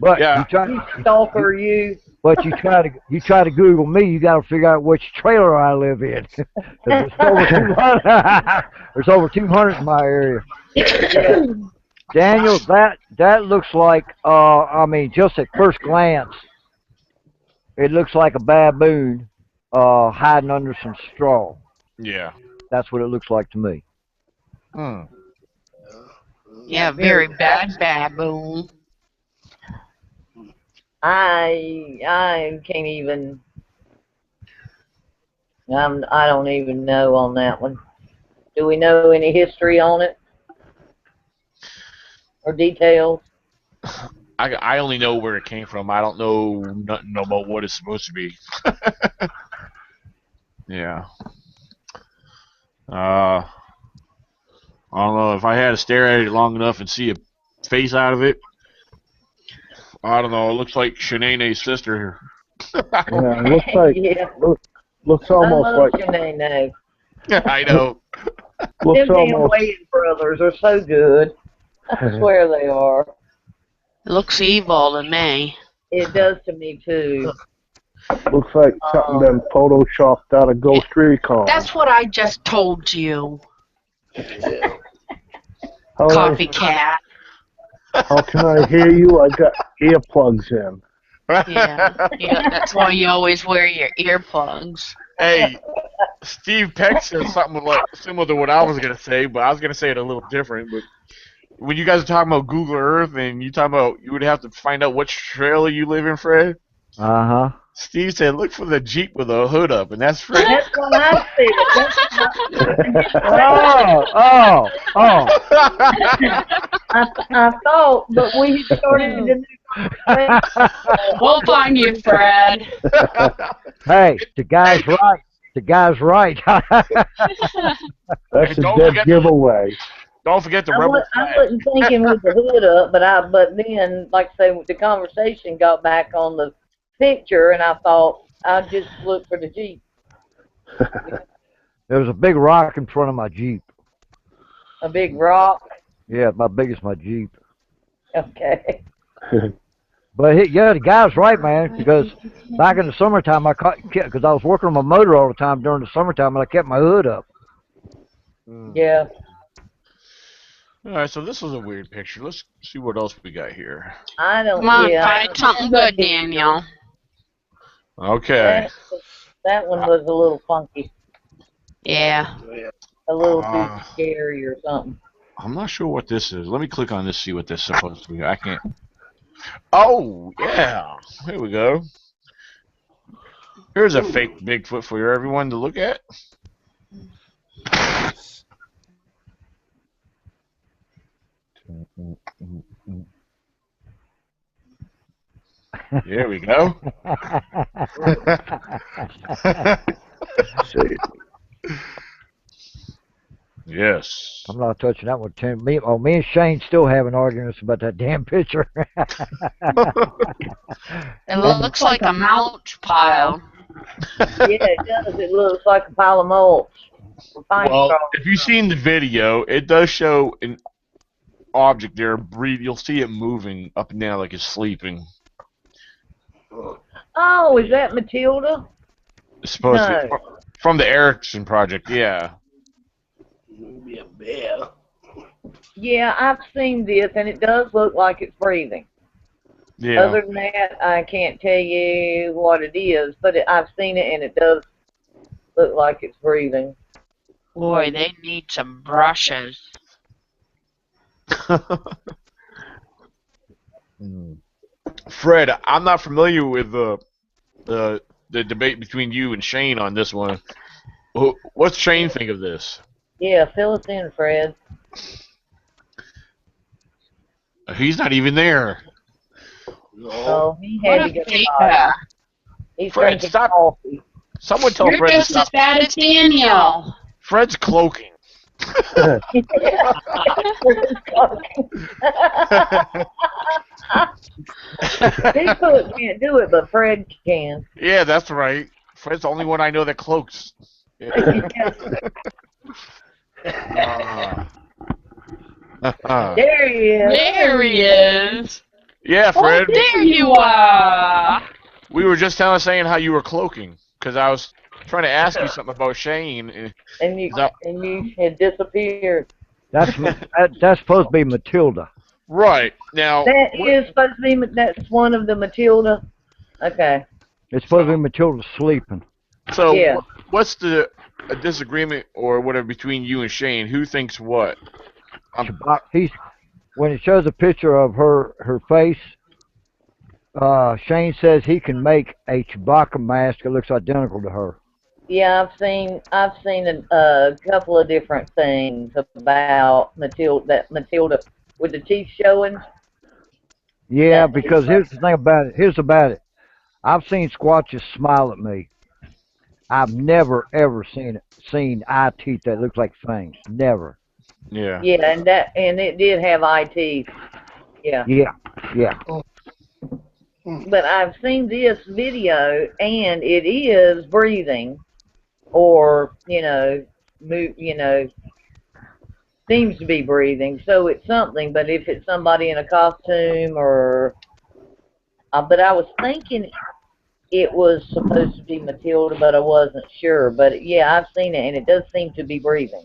A: But
B: Yeah.
E: You stalker, you.
A: But you try to Google me, you got to figure out which trailer I live in. 'Cause there's over 200. There's over 200 in my area.
E: Yeah.
A: Daniel, that looks like I mean, just at first glance, it looks like a baboon hiding under some straw.
B: Yeah.
A: That's what it looks like to me.
C: Yeah, very bad baboon.
E: I can't even. I don't even know on that one. Do we know any history on it or details?
B: I only know where it came from. I don't know nothing about what it's supposed to be. Yeah. I don't know if I had to stare at it long enough and see a face out of it. I don't know. It looks like Shanae's sister.
F: Yeah, it looks like
E: Yeah.
F: looks almost
E: I love
F: like
E: Shanae.
B: I know.
F: looks
E: Them damn
F: almost
E: Wayans brothers are so good. I swear they are.
C: It looks evil to me.
E: It does to me too.
F: looks like something been photoshopped out of Ghost Recon.
C: That's what I just told you.
F: How
C: Copycat.
F: How can I hear you? I got earplugs in.
C: Yeah, that's why you always wear your earplugs.
B: Hey, Steve Peck said something similar to what I was going to say, but I was going to say it a little different. But when you guys are talking about Google Earth and you talking about you would have to find out which trailer you live in, Fred.
A: Uh-huh.
B: Steve said, look for the Jeep with the hood up, and that's Fred.
E: That's what I said. I thought, but we started the new.
C: We'll find you, Fred.
A: Hey, the guy's right. The guy's right.
F: That's a
B: Don't
F: dead
B: forget
F: giveaway.
B: Don't forget the
E: I
B: rebel
E: wasn't thinking with the hood up, but then, like I say, the conversation got back on the picture, and I thought I'd just look for the Jeep.
A: There was a big rock in front of my Jeep.
E: A big rock.
A: Yeah, about big as my Jeep.
E: Okay.
A: But yeah, the guy's right, man. Because back in the summertime, because I was working on my motor all the time during the summertime, and I kept my hood up.
E: Yeah.
B: All right, so this was a weird picture. Let's see what else we got here.
E: I don't.
C: Come on,
E: Yeah.
C: find something good, Daniel.
B: Okay.
E: That one was a little funky.
C: Yeah.
E: A little too scary or something.
B: I'm not sure what this is. Let me click on this, see what this is supposed to be. I can't. Oh, yeah. Here we go. Here's a fake Bigfoot for everyone to look at. There we go. Yes.
A: I'm not touching that one. Me and Shane still having arguments about that damn picture.
C: It looks like a mulch pile.
E: Yeah, it does. It looks like a pile of mulch.
B: Well, if you've seen the video, it does show an object there. You'll see it moving up and down like it's sleeping.
E: Oh, is that Matilda?
B: It's supposed to be from the Erickson project. Yeah.
D: Maybe a bear.
E: Yeah, I've seen this, and it does look like it's breathing.
B: Yeah.
E: Other than that, I can't tell you what it is, but I've seen it, and it does look like it's breathing.
C: Boy, they need some brushes.
B: Fred, I'm not familiar with the debate between you and Shane on this one. What's Shane think of this?
E: Yeah, fill us in, Fred.
B: He's not even there.
E: Oh, he had to get
C: Yeah.
E: He's
B: Fred,
E: drinking
B: stop.
E: coffee.
B: Someone tell
C: You're
B: Fred to
C: just
B: stop.
C: as bad as Daniel.
B: Fred's cloaking.
E: Bigfoot can't do it, but Fred can.
B: Yeah, that's right. Fred's the only one I know that cloaks. Yeah.
E: There he is.
C: There he is.
B: Yeah, Fred.
C: Oh, there you are.
B: We were just saying how you were cloaking, because I was trying to ask you something about Shane.
E: And you had disappeared.
A: That's supposed to be Matilda.
B: Right. Now.
E: That is supposed to be, that's one of the Matilda. Okay.
A: It's supposed to be Matilda sleeping.
B: So,
E: yeah.
B: What's the disagreement or whatever between you and Shane? Who thinks what?
A: When it shows a picture of her face, Shane says he can make a Chewbacca mask that looks identical to her.
E: Yeah, I've seen a couple of different things about Matilda with the teeth showing.
A: Yeah, because here's the thing about it. I've seen Squatches smile at me. I've never ever seen eye teeth that look like fangs. Never.
B: Yeah.
E: Yeah, and it did have eye teeth. Yeah.
A: Yeah. Yeah.
E: But I've seen this video, and it is breathing, or seems to be breathing. So it's something. But if it's somebody in a costume, or but I was thinking it was supposed to be Matilda, but I wasn't sure. But yeah, I've seen it, and it does seem to be breathing.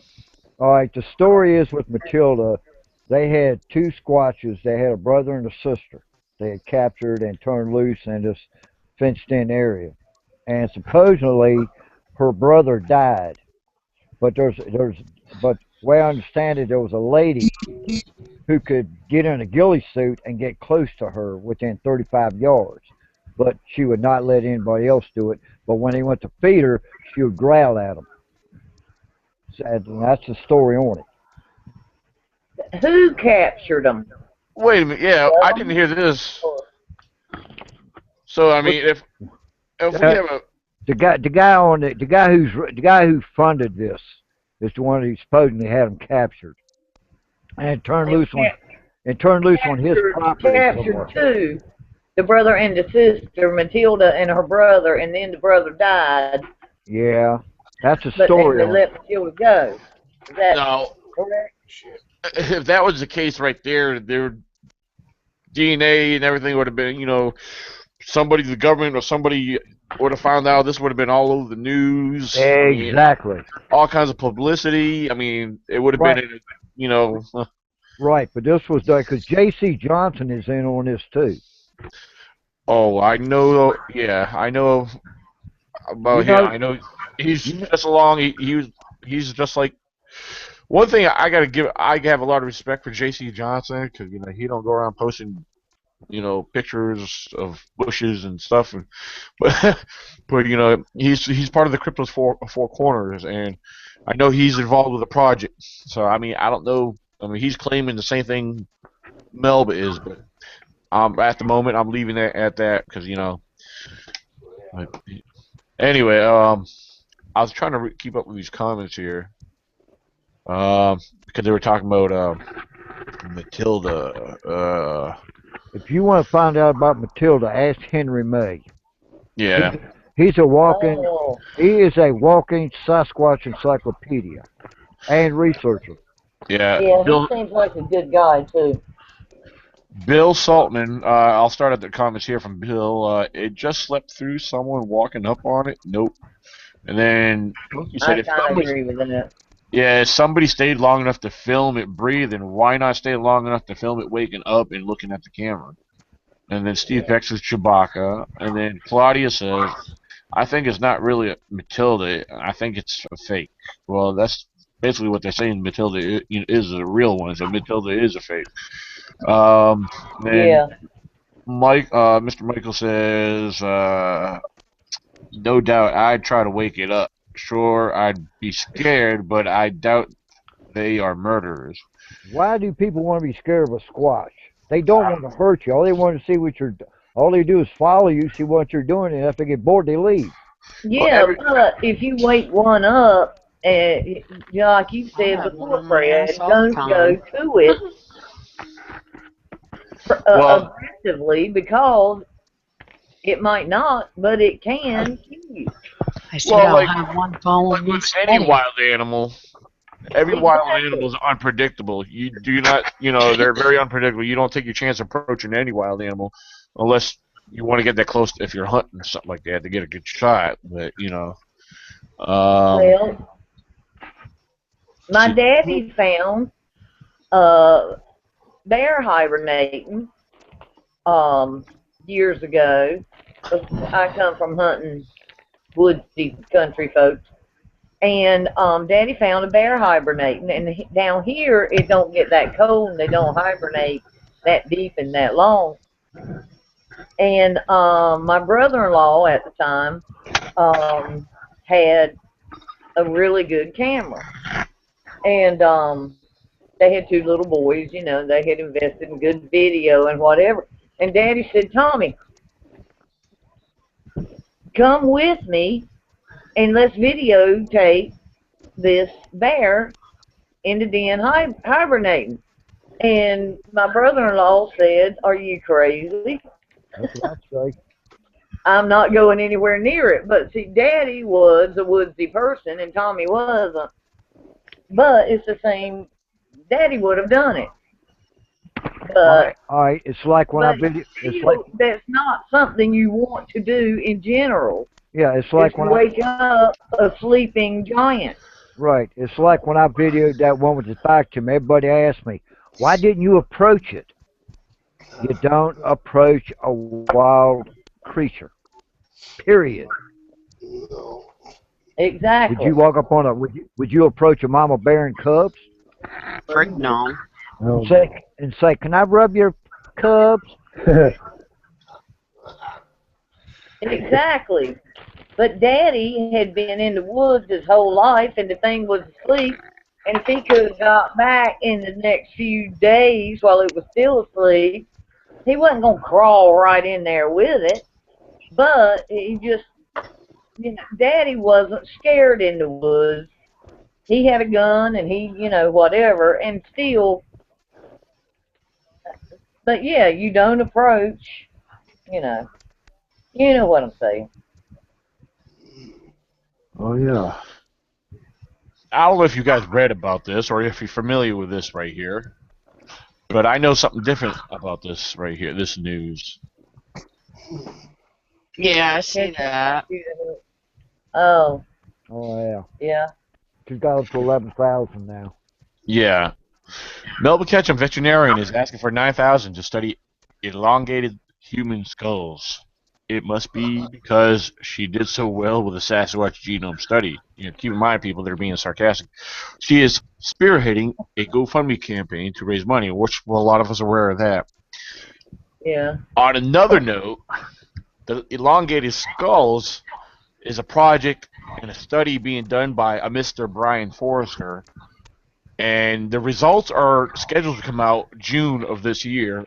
A: All right, the story is with Matilda, they had two Squatches. They had a brother and a sister. They had captured and turned loose in this fenced-in area. And supposedly, her brother died. But but the way I understand it, there was a lady who could get in a ghillie suit and get close to her within 35 yards. But she would not let anybody else do it. But when he went to feed her, she would growl at him. And that's the story on it.
E: Who captured them?
B: Wait a minute. Yeah, I didn't hear this. So I mean, if we have a
A: the guy who funded this is the one who supposedly had them captured and turned loose on his property.
E: Captured two, the brother and the sister, Matilda and her brother, and then the brother died.
A: Yeah. That's a story.
E: But they let Matilda go. Is that correct?
B: If that was the case right there, their DNA and everything would have been, somebody, the government or somebody would have found out. This would have been all over the news.
A: Exactly.
B: I mean, all kinds of publicity. I mean, it would have been,
A: Right, but this was done because J.C. Johnson is in on this too.
B: Oh, I know. Yeah, I know about him. I know he's just along. He's just like. One thing I have a lot of respect for J.C. Johnson because he don't go around posting, pictures of bushes and stuff, but he's part of the Crypto's four corners, and I know he's involved with the project. So I mean I don't know. I mean he's claiming the same thing Melba is, but at the moment I'm leaving it at that because Anyway, I was trying to keep up with these comments here. Because they were talking about Matilda.
A: If you want to find out about Matilda, ask Henry May.
B: Yeah.
A: He's a walking.
E: Oh,
A: He is a walking Sasquatch encyclopedia and researcher.
B: Yeah.
E: yeah, he seems like a good guy too.
B: Bill Saltman. I'll start at the comments here from Bill. It just slept through someone walking up on it. Nope. And then you
E: I
B: said if
E: kind of
B: somebody,
E: agree with that.
B: yeah, if somebody stayed long enough to film it breathing, why not stay long enough to film it waking up and looking at the camera? And then Steve Peck says Chewbacca. And then Claudia says, I think it's not really a Matilda. I think it's a fake. Well, that's basically what they're saying. Matilda is a real one, so Matilda is a fake. Then
E: Yeah.
B: Mr. Michael says, no doubt I'd try to wake it up. Sure, I'd be scared, but I doubt they are murderers.
A: Why do people want to be scared of a squatch? They don't want to hurt you. All they want to see what you're. All they do is follow you, see what you're doing, and if they get bored, they leave.
E: Yeah, but if you wake one up, and like you said before, Fred, don't go to it aggressively because it might not, but it can kill you.
C: I said I'll have one phone
B: like with any wild animal, every wild animal is unpredictable. You do not, they're very unpredictable. You don't take your chance approaching any wild animal unless you want to get that close if you're hunting or something like that to get a good shot. But,
E: Well, my daddy found bear hibernating years ago. I come from hunting woodsy country folks. And Daddy found a bear hibernating, and down here it don't get that cold, and they don't hibernate that deep and that long. And my brother-in-law at the time had a really good camera, and they had two little boys. They had invested in good video and whatever. And Daddy said, Tommy, come with me and let's videotape this bear in the den hibernating. And my brother-in-law said, are you crazy?
A: That's what I'd say.
E: I'm not going anywhere near it. But see, Daddy was a woodsy person and Tommy wasn't. But it's the same. Daddy would have done it. But
A: all right. It's like when I video. It's like
E: that's not something you want to do in general.
A: Yeah, it's like when
E: wake up a sleeping giant.
A: Right. It's like when I videoed that one with the vacuum. Everybody asked me, why didn't you approach it? You don't approach a wild creature. Period.
D: No.
E: Exactly.
A: Would you walk up on a? Would you approach a mama bear and cubs?
C: Frig no.
A: And say, can I rub your cubs?
E: Exactly. But Daddy had been in the woods his whole life, and the thing was asleep. And if he could have got back in the next few days while it was still asleep, he wasn't going to crawl right in there with it. But he just, Daddy wasn't scared in the woods. He had a gun and he, whatever, and still. But yeah, you don't approach, you know what I'm saying.
F: Oh, yeah.
B: I don't know if you guys read about this or if you're familiar with this right here, but I know something different about this right here, this news.
C: Yeah, I see that.
E: Oh.
A: Oh yeah.
E: Yeah.
A: She's got up to 11,000 now.
B: Yeah. Melvin Ketchum, veterinarian, is asking for $9,000 to study elongated human skulls. It must be because she did so well with the Sasquatch genome study. Keep in mind, people, they're being sarcastic. She is spearheading a GoFundMe campaign to raise money, which a lot of us are aware of that.
E: Yeah.
B: On another note, the elongated skulls is a project and a study being done by a Mr. Brian Forrester, and the results are scheduled to come out June of this year.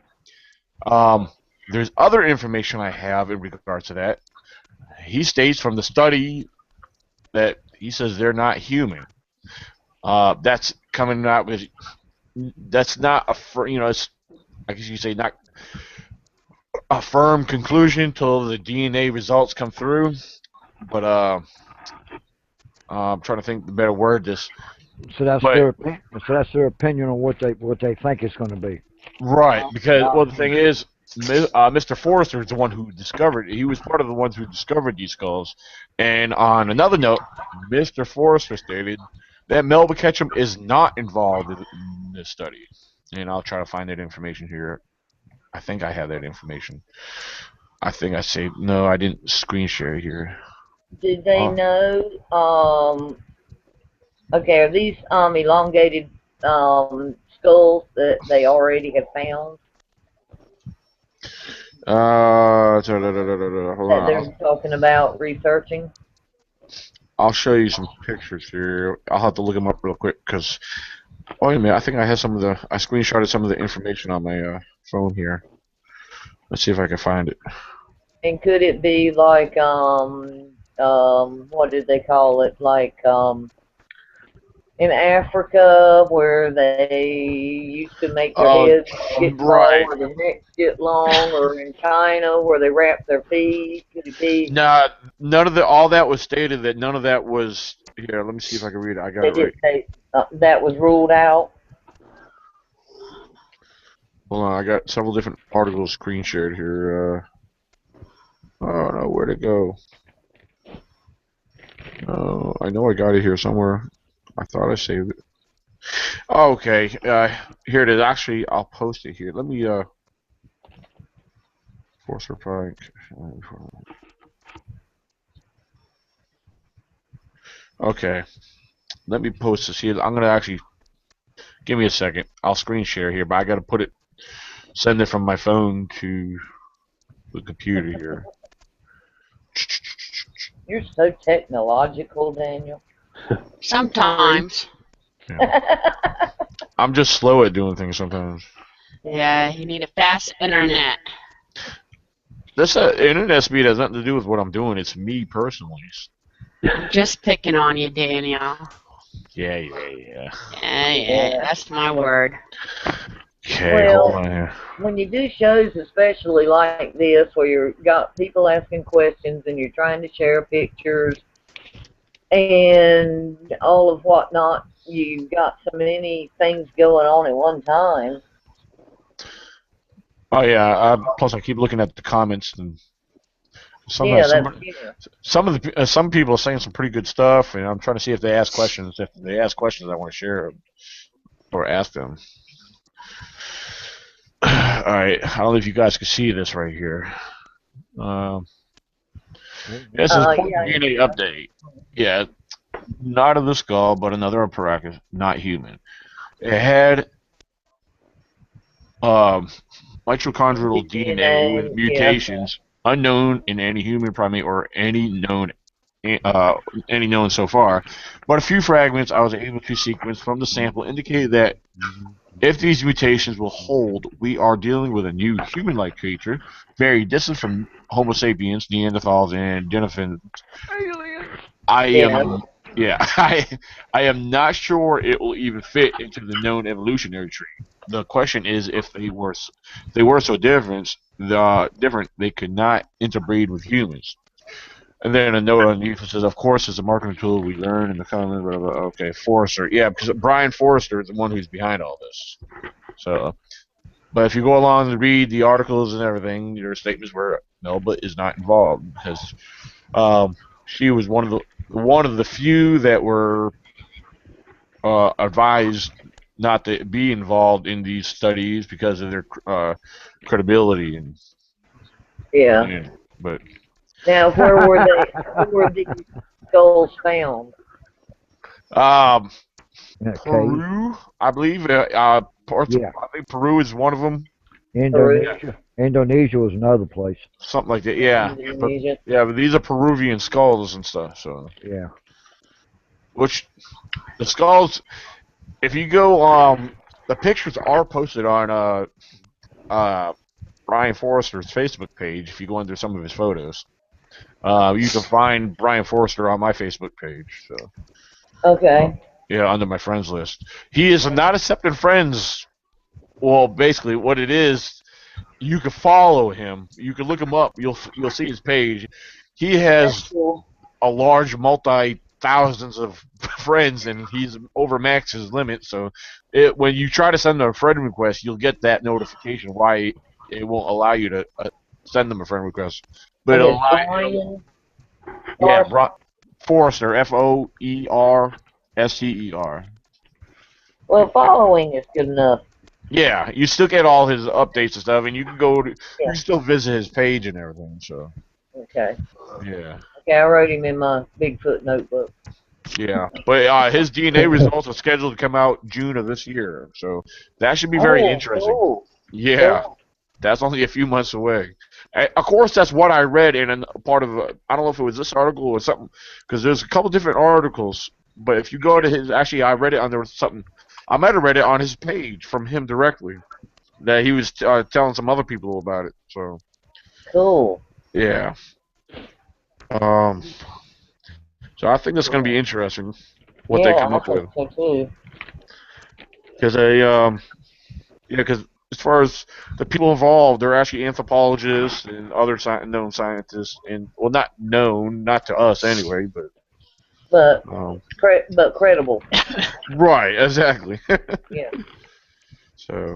B: There's other information I have in regards to that. He states from the study that he says they're not human. That's coming out with. That's not a it's, I guess you could say not a firm conclusion until the DNA results come through. But I'm trying to think the better word.
A: So that's
B: But
A: their opinion on what they think it's going to be.
B: right, because well, the thing is, Mr. Forrester is the one who discovered. He was part of the ones who discovered these skulls. And on another note, Mr. Forrester stated that Melba Ketchum is not involved in this study. And I'll try to find that information here. I think I have that information. I think I saved. No, I didn't screen share here.
E: Did they know? Okay, are these elongated skulls that they already have found?
B: Hold
E: That they're talking about researching?
B: I'll show you some pictures here. I'll have to look them up real quick because. Oh, wait a minute. I think I have some of the. I screenshotted some of the information on my phone here. Let's see if I can find it.
E: And could it be like what did they call it? Like in Africa where they used to make their heads get
B: right.
E: tall or their necks get long, or in China where they wrap their feet? Could it be?
B: No, none of all that was stated. That none of that was here. Let me see if I can read it. I got it right.
E: Say, that was ruled out.
B: Hold on, I got several different articles screen shared here. Oh no, where'd it go? I know I got it here somewhere. I thought I saved it. Oh, okay, here it is. Actually, I'll post it here. Let me force reply. Okay, let me post this here. I'm gonna actually give me a second. I'll screen share here, but I gotta send it from my phone to the computer here.
E: You're so technological, Daniel.
C: Sometimes.
B: Yeah. I'm just slow at doing things sometimes.
C: Yeah, you need a fast internet.
B: This internet speed has nothing to do with what I'm doing. It's me personally.
C: I'm just picking on you, Daniel.
B: Yeah.
C: Yeah, that's my word.
B: Okay,
E: well,
B: hold on here.
E: When you do shows, especially like this, where you've got people asking questions and you're trying to share pictures and all of whatnot, you've got so many things going on at one time.
B: Oh yeah. Plus, I keep looking at the comments and some people are saying some pretty good stuff, and I'm trying to see if they ask questions. If they ask questions, I want to share or ask them. All right. I don't know if you guys can see this right here. This is DNA update. Yeah, not of the skull, but another apparatus, not human. It had mitochondrial DNA with mutations unknown in any human primate or any known so far, but a few fragments I was able to sequence from the sample indicated that if these mutations will hold, we are dealing with a new human-like creature, very distant from Homo sapiens, Neanderthals, and Denisovans. I am not sure it will even fit into the known evolutionary tree. The question is, if they were so different, they could not interbreed with humans. And then a note underneath says, of course, as a marketing tool, we learn in the comments. Okay, Forrester. Yeah, because Brian Forrester is the one who's behind all this. So, but if you go along and read the articles and everything, your statements were Melba is not involved because she was one of the few that were advised not to be involved in these studies because of their credibility and but.
E: Now, where were these skulls found?
B: Peru, I believe. I think Peru is one of them.
A: Indonesia was another place.
B: Something like that. Yeah. But these are Peruvian skulls and stuff. So.
A: Yeah.
B: Which the skulls, if you go, the pictures are posted on Brian Forrester's Facebook page. If you go under some of his photos. You can find Brian Forrester on my Facebook page. So.
E: Okay.
B: Yeah, under my friends list. He is not accepting friends. Well, basically, what it is, you can follow him. You can look him up. You'll see his page. He
E: That's
B: has
E: cool.
B: a large multi-thousands of friends, and he's overmaxed his limit. So, when you try to send him a friend request, you'll get that notification. Why it won't allow you to send them a friend request, but
E: And
B: it'll
E: it's
B: allow.
E: Brian
B: Yeah,
E: Larson.
B: Forrester, Foerster.
E: Well, following is good enough.
B: Yeah, you still get all his updates and stuff, and you can you
E: Yeah.
B: can still visit his page and everything. So
E: Okay.
B: yeah,
E: Okay, I wrote him in my Bigfoot notebook.
B: yeah. But his DNA results are scheduled to come out June of this year, so that should be very
E: Oh,
B: interesting.
E: cool.
B: Yeah,
E: Cool.
B: that's only a few months away. Of course, that's what I read in a part of I don't know if it was this article or something, because there's a couple different articles. But if you go to his, actually, I read it on there was something. I might have read it on his page from him directly. That he was telling some other people about it. So
E: Cool.
B: yeah. Um. So I think that's going to be interesting what they
E: Yeah,
B: come
E: I
B: up with,
E: think so too.
B: because because as far as the people involved, they're actually anthropologists and other known scientists, and well, not known, not to us anyway, but
E: But
B: um,
E: credible.
B: right, exactly.
E: Yeah.
B: So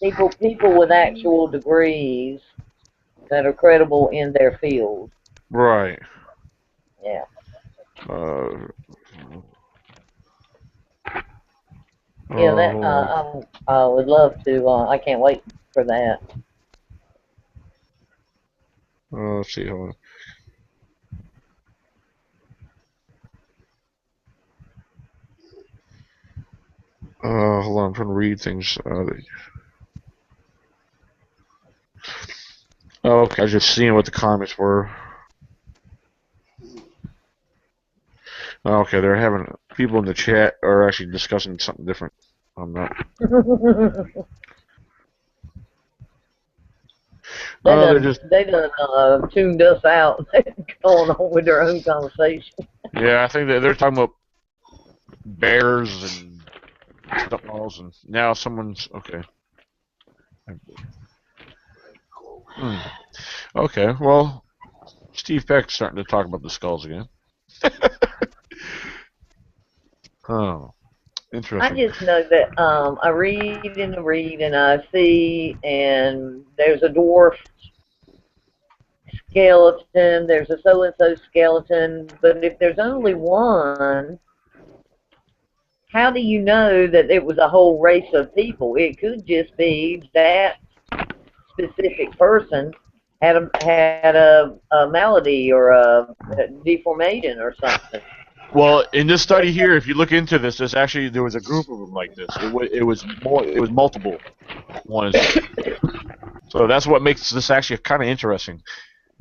E: People with actual degrees that are credible in their field.
B: right.
E: Yeah.
B: Uh,
E: Yeah, that
B: hold on.
E: I would love to. I can't wait for that.
B: Let's see. Hold on. Hold on. I'm trying to read things. Okay, I was just seeing what the comments were. Okay, they're having people in the chat are actually discussing something different. I'm not. They're just.
E: They done tuned us out. They're going on with their own conversation.
B: Yeah, I think that they're talking about bears and something else, and now someone's okay. Okay, well, Steve Peck's starting to talk about the skulls again. Oh,
E: I
B: interesting.
E: just know that I read and I see, and there's a dwarf skeleton, there's a so and so skeleton, but if there's only one, how do you know that it was a whole race of people? It could just be that specific person had a malady or a deformation or something.
B: Well, in this study here, if you look into this, there was a group of them like this. It was multiple ones. So that's what makes this actually kind of interesting.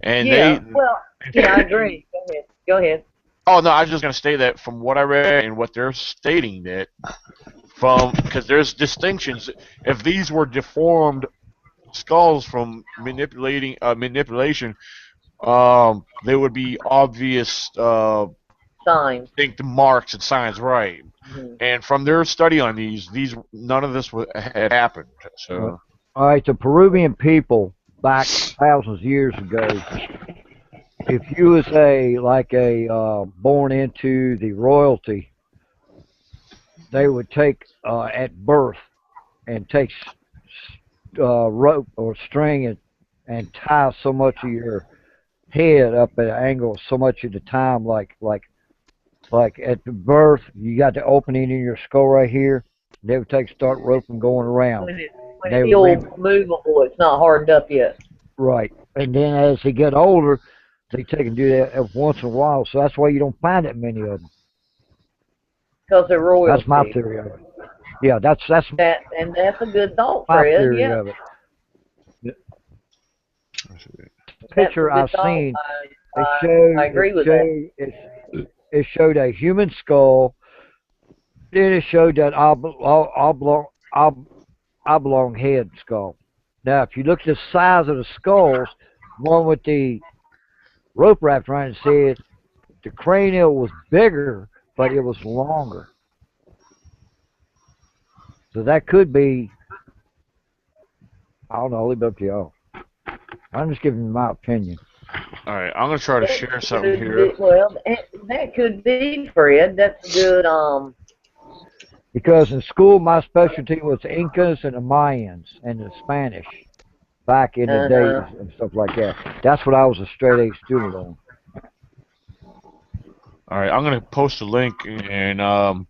B: And
E: Yeah, well, yeah, I agree. Go ahead.
B: Oh no, I was just gonna say that from what I read and what they're stating that because there's distinctions. If these were deformed skulls from manipulation, there would be obvious
E: Signs.
B: distinct marks and signs, right?
E: Mm-hmm.
B: And from their study on these none of this had happened. So.
A: All right, the Peruvian people back thousands of years ago, if you was born into the royalty, they would take at birth and take rope or string and tie so much of your head up at an angle so much at a time, like at the birth you got the opening in your skull right here. They would start rope and going around.
E: When it's still movable, it's not hardened up yet.
A: Right, and then as they get older, they take and do that every once in a while. So that's why you don't find that many of them.
E: Because they're royalty.
A: That's my theory of it. Yeah, that's
E: and that's a good thought,
A: my
E: Fred.
A: theory
E: Yeah.
A: of it. The picture I've seen,
E: I agree with that.
A: It showed a human skull. Then it showed that oblong head skull. Now, if you look at the size of the skulls, one with the rope wrapped around it said the cranial was bigger, but it was longer. So that could be, I don't know, I'll leave it up to y'all. I'm just giving you my opinion.
B: All right, I'm gonna try to share something here.
E: Well, that could be, Fred. That's good.
A: Because in school, my specialty was Incas and the Mayans and the Spanish back in the days and stuff like that. That's what I was a straight A student on.
B: All right, I'm gonna post a link and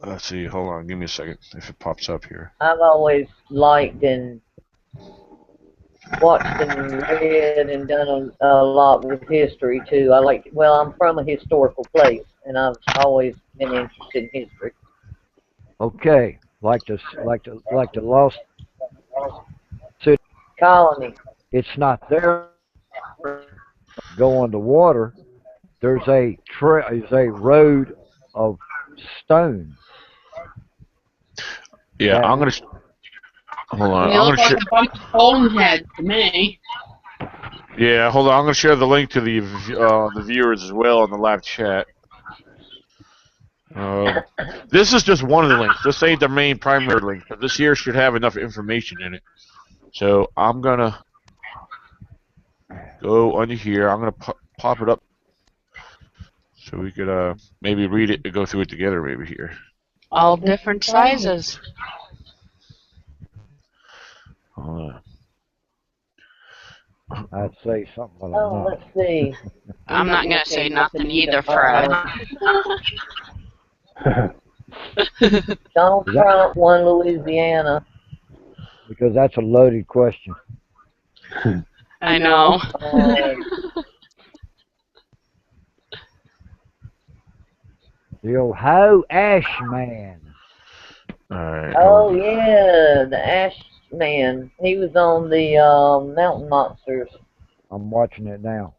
B: let's see. Hold on, give me a second if it pops up here.
E: I've always liked and watched and read and done a lot with history too. Well, I'm from a historical place, and I've always been interested in history.
A: Okay, like the lost city
E: colony.
A: It's not there. Go underwater. There's a road of stone.
B: Yeah, I'm gonna. Hold on.
C: They look like a bunch of boneheads to me.
B: Yeah, hold on. I'm gonna share the link to the viewers as well in the live chat. This is just one of the links. This ain't the main primary link, but this here should have enough information in it. So I'm gonna go under here. I'm gonna pop it up so we could maybe read it and go through it together. Maybe here.
C: All different sizes.
A: I'd say something.
E: Let's see.
C: I'm not gonna say nothing either, Fred.
E: Donald Trump won Louisiana.
A: Because that's a loaded question.
C: I know.
A: The Ohio Ash Man.
B: Alright.
E: Oh yeah, the Ash Man. He was on the Mountain Monsters.
A: I'm watching it now.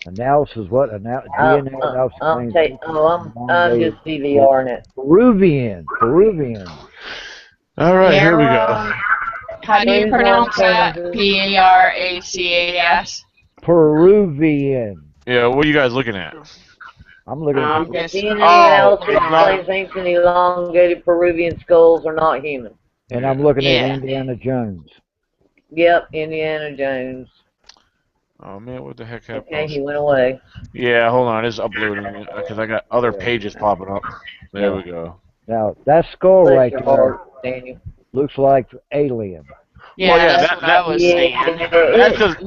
A: Analysis what? DNA analysis.
E: I'm just DVRing it.
A: Peruvian.
B: All right, here we go.
C: How do you pronounce that? P-A-R-A-C-A-S?
A: Peruvian.
B: Yeah, what are you guys looking at?
A: I'm looking at
E: DNA analysis explains ancient elongated Peruvian skulls are not human.
A: And I'm looking at Indiana Jones.
E: Yep, Indiana Jones.
B: Oh man, what the heck happened?
E: Okay, he went away.
B: Yeah, hold on, it's uploading because I got other pages popping up. There we go.
A: Now that skull right there
E: Daniel.
A: looks like alien.
C: Yeah, that's what I was saying.
B: That's just,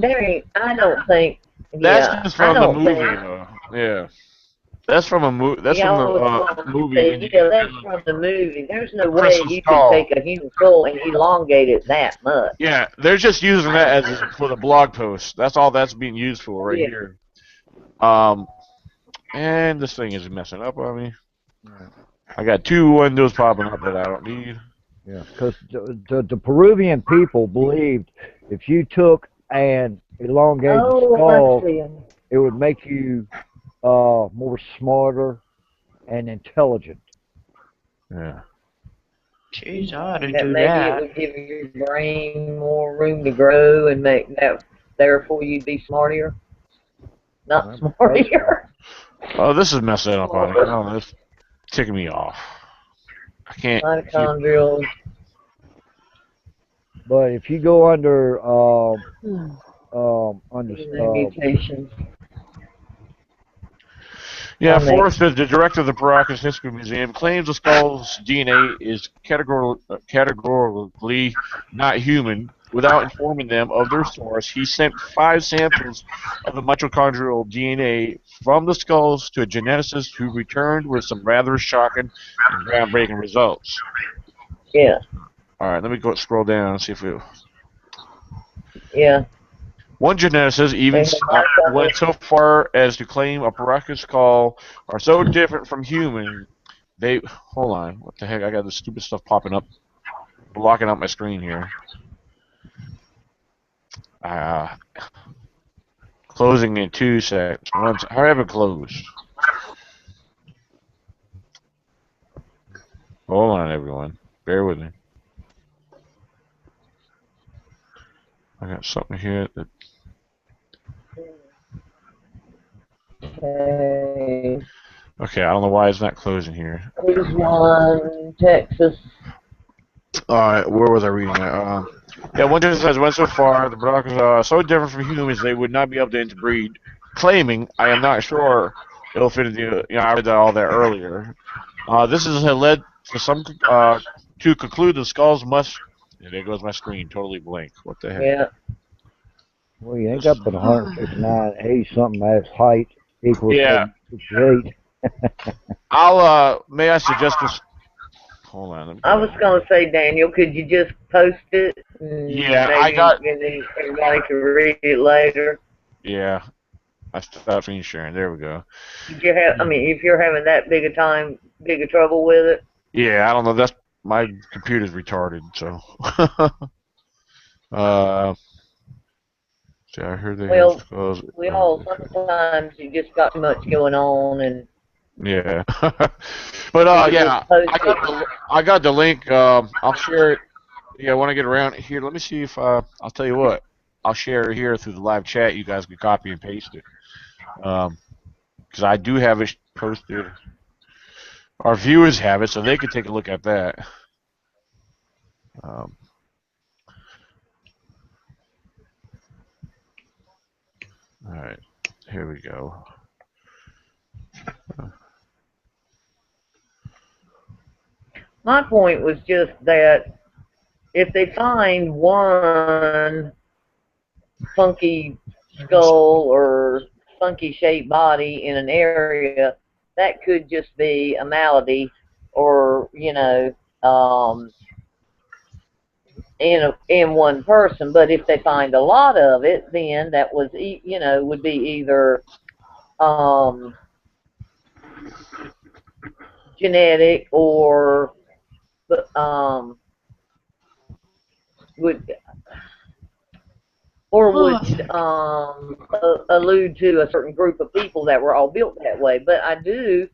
E: I don't think.
B: That's just from the movie, though. Yeah. That's from a movie. That's from the movie.
E: Yeah, that's from the movie. There's no way you can take a human skull and elongate it that much.
B: Yeah, they're just using that as for the blog post. That's all that's being used for right here. And this thing is messing up on me. I got two windows popping up that I don't need.
A: Yeah, because the Peruvian people believed if you took an elongated skull, it would make you more smarter and intelligent.
B: Yeah.
C: Jeez, I ought to
E: that
C: do
E: maybe
C: that.
E: It would give your brain more room to grow and make that. Therefore, you'd be smarter. Not smarter.
B: Oh, this is messing up on me. Oh, it's ticking me off. I can't.
E: Mitochondrial.
A: But if you go under
E: mutations.
B: Yeah, Forrest, the director of the Baracus History Museum, claims the skull's DNA is categorically not human. Without informing them of their source, he sent 5 samples of the mitochondrial DNA from the skulls to a geneticist who returned with some rather shocking and groundbreaking results.
E: Yeah.
B: All right, let me go scroll down and see if we...
E: Yeah.
B: One geneticist even went so far as to claim a Baracus skull are so different from human. Hold on, what the heck? I got this stupid stuff popping up, blocking out my screen here. Closing in 2 seconds. I haven't closed. Hold on, everyone. Bear with me. I got something here that. Okay, I don't know why it's not closing here.
E: Here's one, Texas.
B: All right, where was I reading at? Yeah, one just says, went so far, the Broncos are so different from humans they would not be able to interbreed, claiming, I am not sure it'll fit into, I read that all that earlier. This has led to some, to conclude the skulls must, and there goes my screen, totally blank. What the heck?
E: Yeah.
A: Well, you ain't got but 159 80-something as height equals
B: Yeah.
A: 68.
B: May I suggest this? Hold on.
E: I was going to say, Daniel, could you just post it?
B: Yeah,
E: maybe, and then everybody can read it later.
B: Yeah. I stopped screen sharing. There we go.
E: If you're having that big a trouble with it.
B: Yeah, I don't know. My computer's retarded, so. See, I heard they have skulls.
E: We all sometimes you just got too much going on and.
B: Yeah, but yeah, I got the link. I'll share it. Yeah, when I get around here, let me see if I'll tell you what. I'll share it here through the live chat. You guys can copy and paste it. Because I do have it posted. Our viewers have it, so they can take a look at that. All right, here we go.
E: My point was just that if they find one funky skull or funky shaped body in an area, that could just be a malady or, in one person. But if they find a lot of it, then that was, would be either genetic or would allude to a certain group of people that were all built that way. But I do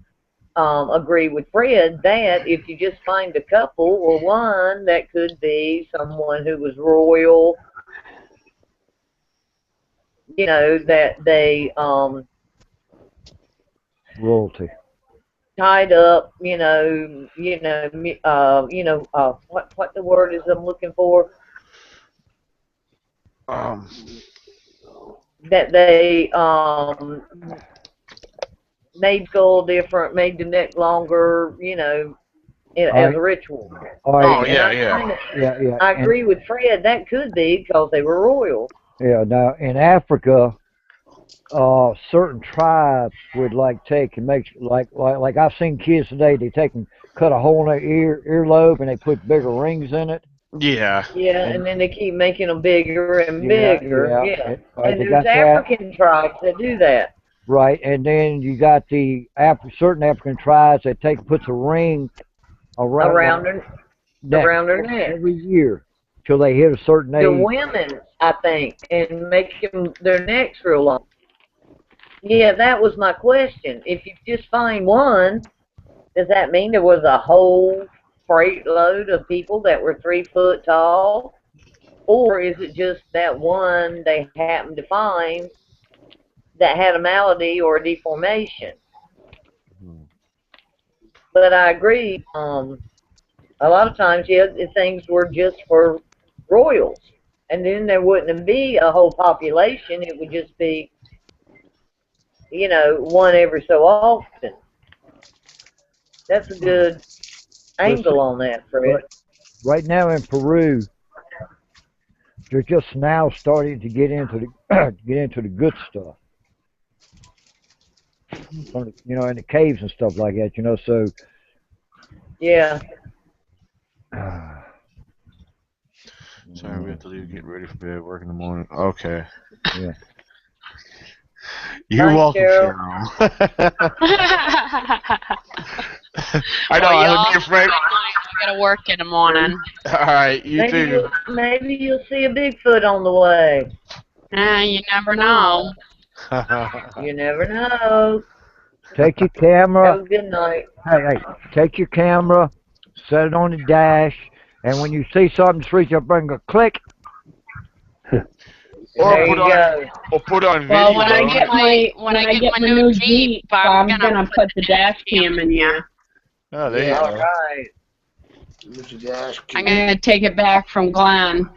E: agree with Fred that if you just find a couple or one, that could be someone who was royal, that they
A: royalty
E: tied up, what the word is I'm looking for? That they made skull different, made the neck longer, as a ritual.
A: Yeah.
E: I agree with Fred. That could be because they were royal.
A: Yeah. Now in Africa, certain tribes would take and make like I've seen kids today. They take and cut a hole in their earlobe and they put bigger rings in it.
B: Yeah.
E: Yeah, and then they keep making them bigger and bigger. Yeah. And there's African tribes that do that.
A: Right, and then you got the certain African tribes that puts a ring around their neck every year till they hit a certain age.
E: The women, I think, and make their necks real long. Yeah, that was my question. If you just find one, does that mean there was a whole freight load of people that were 3 foot tall? Or is it just that one they happened to find that had a malady or a deformation? But I agree, a lot of times, things were just for royals. And then there wouldn't be a whole population. It would just be, one every so often. That's a good angle on that, Fred.
A: Right now in Peru, they're just now starting to get into the good stuff. In the caves and stuff like that, so.
E: Yeah.
B: Sorry, we have to leave, get ready for bed, work in the morning. Okay.
A: Yeah.
B: You're welcome, Cheryl. I know, I'm your friend.
C: I gotta work in the morning.
B: All right, you too.
E: Maybe you'll see a Bigfoot on the way.
C: You never know.
E: You never know.
A: Take your camera.
E: Have a good night.
A: Hey, take your camera, set it on the dash, and when you see something, just reach up and go click.
B: Or
E: There you go.
B: put on video.
C: Well, when I get my new Jeep, I'm gonna put the dash cam in you.
B: Oh, there you
E: All
B: go.
E: right.
C: I'm gonna take it back from Glenn.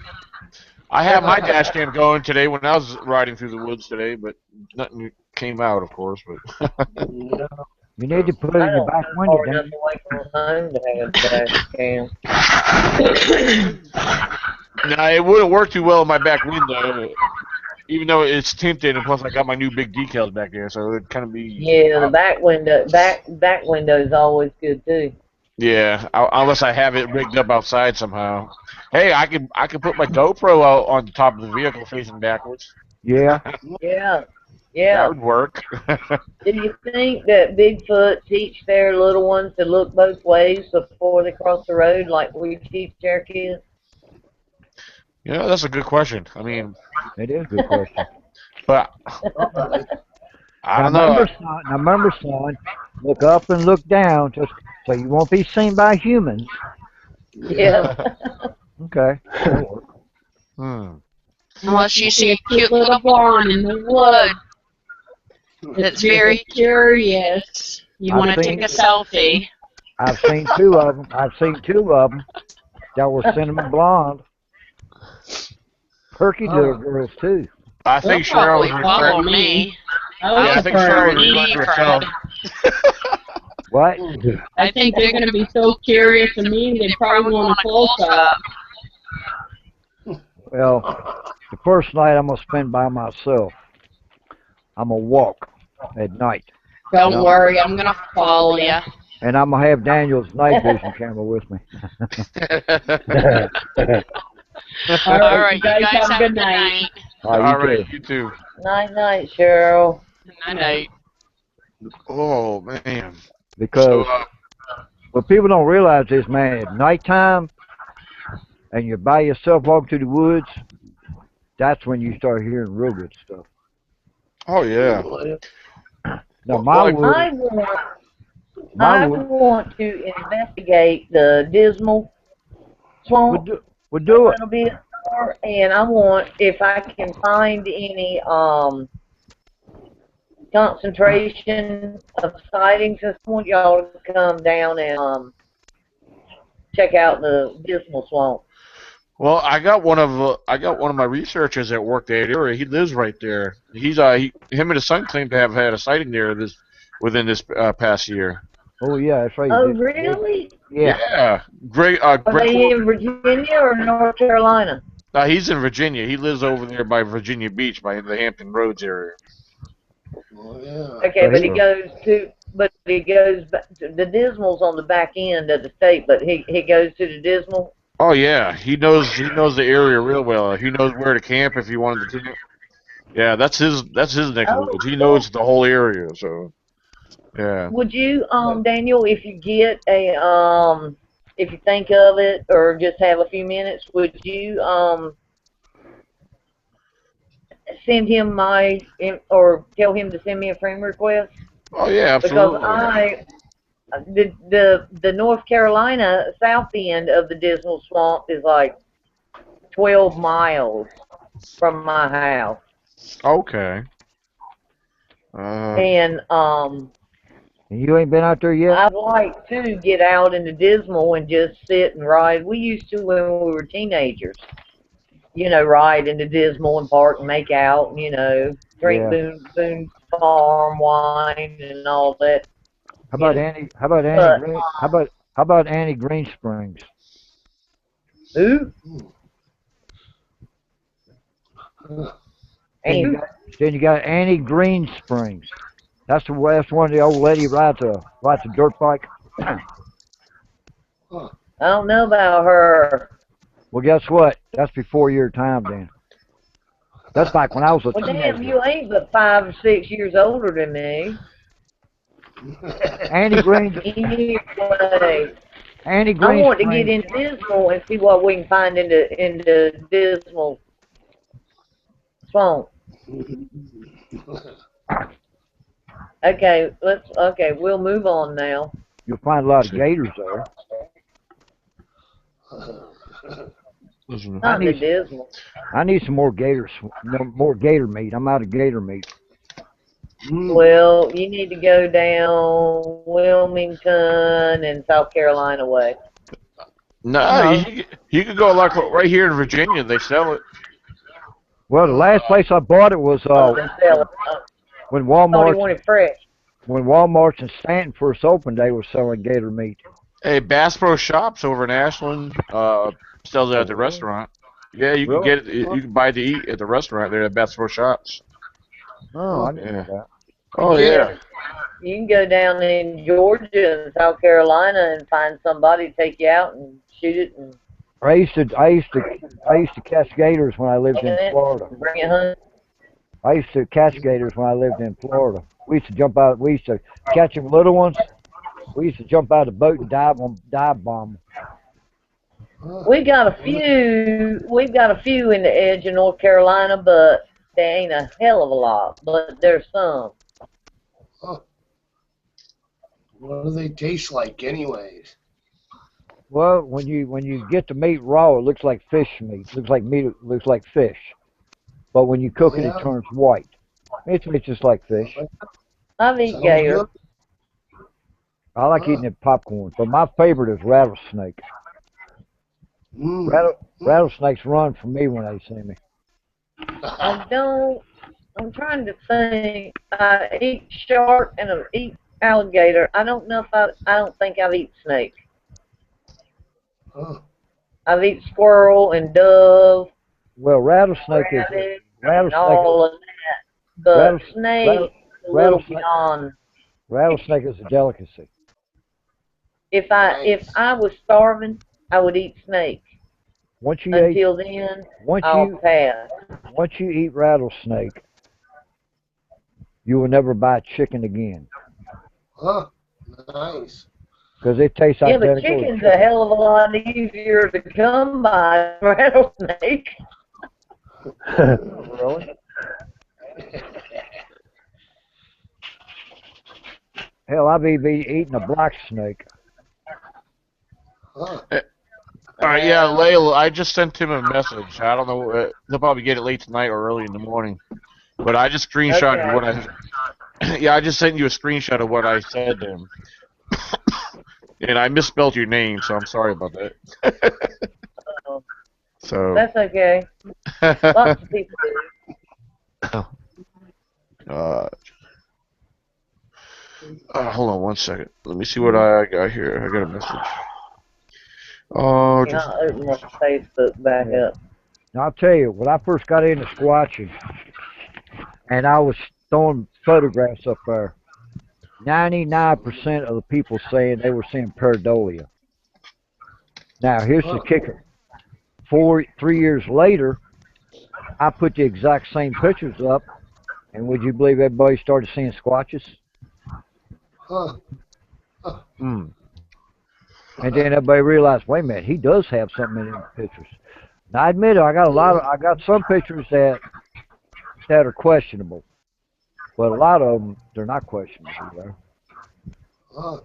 B: I have my dash cam going today when I was riding through the woods today, but nothing came out, of course. But
A: You need to put it
E: I
A: in your
E: don't
A: back
E: go
A: window,
E: far enough
A: Dan.
E: away from home to have a dash cam.
B: no, it wouldn't work too well in my back window, even though it's tinted, and plus I got my new big decals back there, so it'd kind of be.
E: Yeah, the back window is always good too.
B: Yeah, unless I have it rigged up outside somehow. Hey, I can put my GoPro out on the top of the vehicle facing backwards.
A: Yeah.
E: Yeah,
B: That
E: yeah.
B: would work.
E: Do you think that Bigfoot teach their little ones to look both ways before they cross the road, like we teach our kids?
B: Yeah, that's a good question. I mean,
A: It is a good question.
B: but I don't know.
A: Now remember, son, look up and look down, just so you won't be seen by humans.
E: Yeah.
A: Okay. That'll work.
C: Unless you see a cute little blonde in the wood that's very curious, you want to take a selfie.
A: I've seen two of them. That were cinnamon blonde. Perky little girls too.
B: I think Cheryl was referring to
C: me.
B: I think Cheryl was referring to herself.
A: What?
C: I think they're going to be so curious of me, they probably want a close-up.
A: Well, the first night I'm going to spend by myself. I'm going to walk at night.
C: Don't worry, I'm going to follow you.
A: And I'm going to have Daniel's night vision camera with me.
C: All right, you guys have a good night.
A: All right,
B: you too.
E: Night, Cheryl.
C: Night.
B: Oh, man.
A: Because what people don't realize is, man, at nighttime, and you're by yourself walking through the woods, that's when you start hearing real good stuff.
B: Oh, yeah.
A: Now,
E: I want to investigate the Dismal Swamp
A: we'll do
E: a little bit more, and I want, if I can find any concentration of sightings, I just want y'all to come down and check out the Dismal Swamp.
B: Well, I got one of my researchers that worked that area. He lives right there. Him and his son claim to have had a sighting there within this past year.
A: Oh yeah, that's right.
E: Oh really?
A: Yeah.
B: Yeah. Great.
E: Are they in Virginia or North Carolina?
B: He's in Virginia. He lives over there by Virginia Beach, by the Hampton Roads area.
D: Oh, yeah.
E: Okay, but he goes back to the Dismal's on the back end of the state, but he goes to the Dismal.
B: Oh yeah, he knows the area real well. He knows where to camp if you wanted to camp. Yeah, that's his neck of the woods. He knows the whole area, so yeah.
E: Would you, Daniel, if you get if you think of it or just have a few minutes, would you send him or tell him to send me a friend request?
B: Oh yeah, absolutely.
E: Because the North Carolina south end of the Dismal Swamp is like 12 miles from my house.
B: Okay.
E: And
A: you ain't been out there yet?
E: I'd like to get out into Dismal and just sit and ride. We used to when we were teenagers. You know, ride into Dismal and park and make out, and, you know, drink Boone Farm wine and all that.
A: How about Annie Green Springs?
E: Who?
A: Then you got Annie Green Springs. That's the one of the old lady rides a dirt bike.
E: I don't know about her.
A: Well, guess what? That's before your time, Dan. That's like when I was a teenager.
E: Damn, you ain't but 5 or 6 years older than me.
A: Annie Green.
E: Annie Green. I want to get into Dismal and see what we can find in the Dismal Swamp. Okay, we'll move on now.
A: You'll find a lot of gators there.
B: Listen,
A: I
E: Not the
A: need
E: dismal.
A: I need some more more gator meat. I'm out of gator meat.
E: Well, you need to go down Wilmington and South Carolina way.
B: no, you could go like right here in Virginia. They sell it.
A: Well, the last place I bought it was
E: Oh, they sell it.
A: when
E: Thought he
A: Walmart
E: wanted fresh.
A: when Walmart's in Stanton first opened, they were selling gator meat.
B: Hey, Bass Pro Shops over in Ashland sells it at the restaurant. Yeah, you can
A: Really?
B: get it. You can buy it to eat at the restaurant there at Bass Pro Shops.
A: Oh, I didn't know
B: Yeah.
A: that.
B: Oh yeah.
E: You can go down in Georgia and South Carolina and find somebody to take you out and shoot it and
A: I used to catch gators when I lived in Florida.
E: bring it home.
A: I used to catch gators when I lived in Florida. We used to jump out. We used to catch them little ones. We used to jump out of the boat and dive bomb.
E: We've got a few in the edge of North Carolina, but there ain't a hell of a lot. But there's some.
D: What do they taste like, anyways?
A: Well, when you get the meat raw, it looks like fish meat. It looks like meat. It looks like fish. But when you cook it, it turns white. It's just like fish.
E: I've eaten gator.
A: I like eating it popcorn, but my favorite is rattlesnake. Rattlesnakes run from me when they see me.
E: I'm trying to think. I eat shark and I eat alligator. I don't know if I don't think I've eaten snake. I've eaten squirrel and dove.
A: Well, rattlesnake is
E: all of that. But snake a little beyond.
A: Rattlesnake is a delicacy.
E: If I was starving, I would eat snake. Until then, I'll pass.
A: Once you eat rattlesnake, you will never buy chicken again.
D: Nice.
A: Because it tastes identical.
E: Yeah, but chicken's a hell of a lot easier to come by than rattlesnake.
A: Really? Hell, I've even eaten a black snake.
B: All right, yeah, Layla, I just sent him a message. I don't know. He'll probably get it late tonight or early in the morning. But I just screenshotted what I. Yeah, I just sent you a screenshot of what I said to him. And I misspelled your name, so I'm sorry about that. So.
E: That's okay. Lots of people do.
B: Hold on one second. Let me see what I got here. I got a message. Oh,
E: just open my Facebook back up.
A: Now, I'll tell you, when I first got into squatching, and I was throwing photographs up there, 99% of the people saying they were seeing pareidolia. Now, here's the kicker. 3 years later, I put the exact same pictures up, and would you believe everybody started seeing squatches? And then everybody realized, wait a minute, he does have something in his pictures. Now, I admit it, I got some pictures that are questionable, but a lot of them, they're not questionable. You know?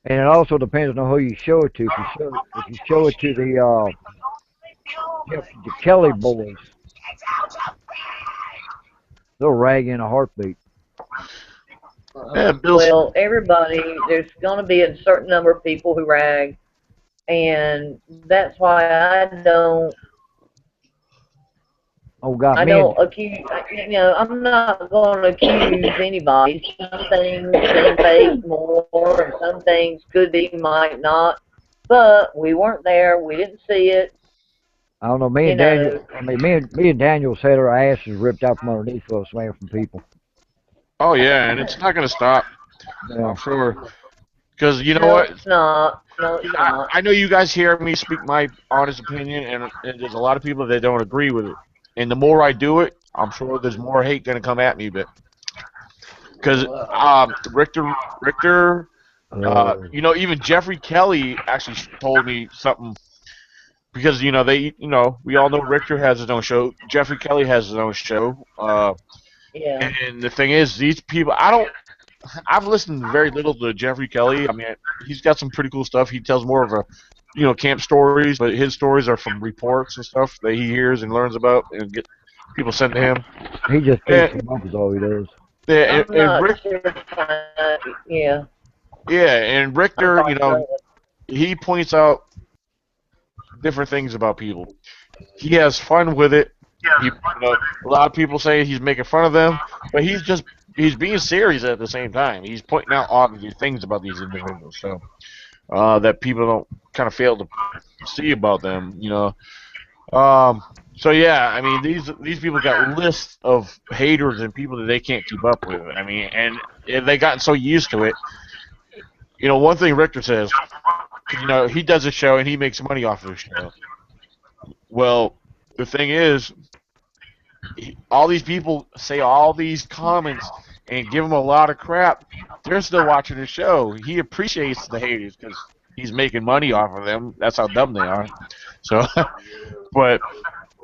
A: And it also depends on who you show it to. If you show it to the Kelly boys, they'll rag in a heartbeat.
E: Well, everybody, there's going to be a certain number of people who rag, and that's why I don't.
A: Oh God,
E: I don't accuse. You know, I'm not going to accuse anybody. Some things seem fake more, and some things could be, might not. But we weren't there. We didn't see it.
A: I don't know. Me and Daniel. I mean, me and Daniel's had our asses ripped out from underneath us, man, from people.
B: Oh yeah, and it's not going to stop. Yeah. I'm sure. Because you know what?
E: It's not. No, it's not.
B: I know you guys hear me speak my honest opinion, and there's a lot of people that don't agree with it. And the more I do it, I'm sure there's more hate going to come at me. But because Richter, you know, even Jeffrey Kelly actually told me something. Because we all know Richter has his own show. Jeffrey Kelly has his own show.
E: Yeah.
B: And the thing is, these people, I've listened very little to Jeffrey Kelly. I mean, he's got some pretty cool stuff. He tells more of a camp stories, but his stories are from reports and stuff that he hears and learns about and get people sent to him.
A: He just picks
B: And,
A: them up is all he does.
B: yeah,
E: I'm not sure. Yeah.
B: Yeah, and
E: I'm
B: Richter,
E: sorry.
B: he points out different things about people. He has fun with it. A lot of people say he's making fun of them, but he's being serious at the same time. He's pointing out obvious things about these individuals, so that people don't kind of fail to see about them. So yeah, I mean these people got lists of haters and people that they can't keep up with. I mean, and they gotten so used to it. One thing Richter says, he does a show and he makes money off of the show. Well, the thing is, all these people say all these comments and give him a lot of crap. They're still watching the show. He appreciates the haters because he's making money off of them. That's how dumb they are. So, but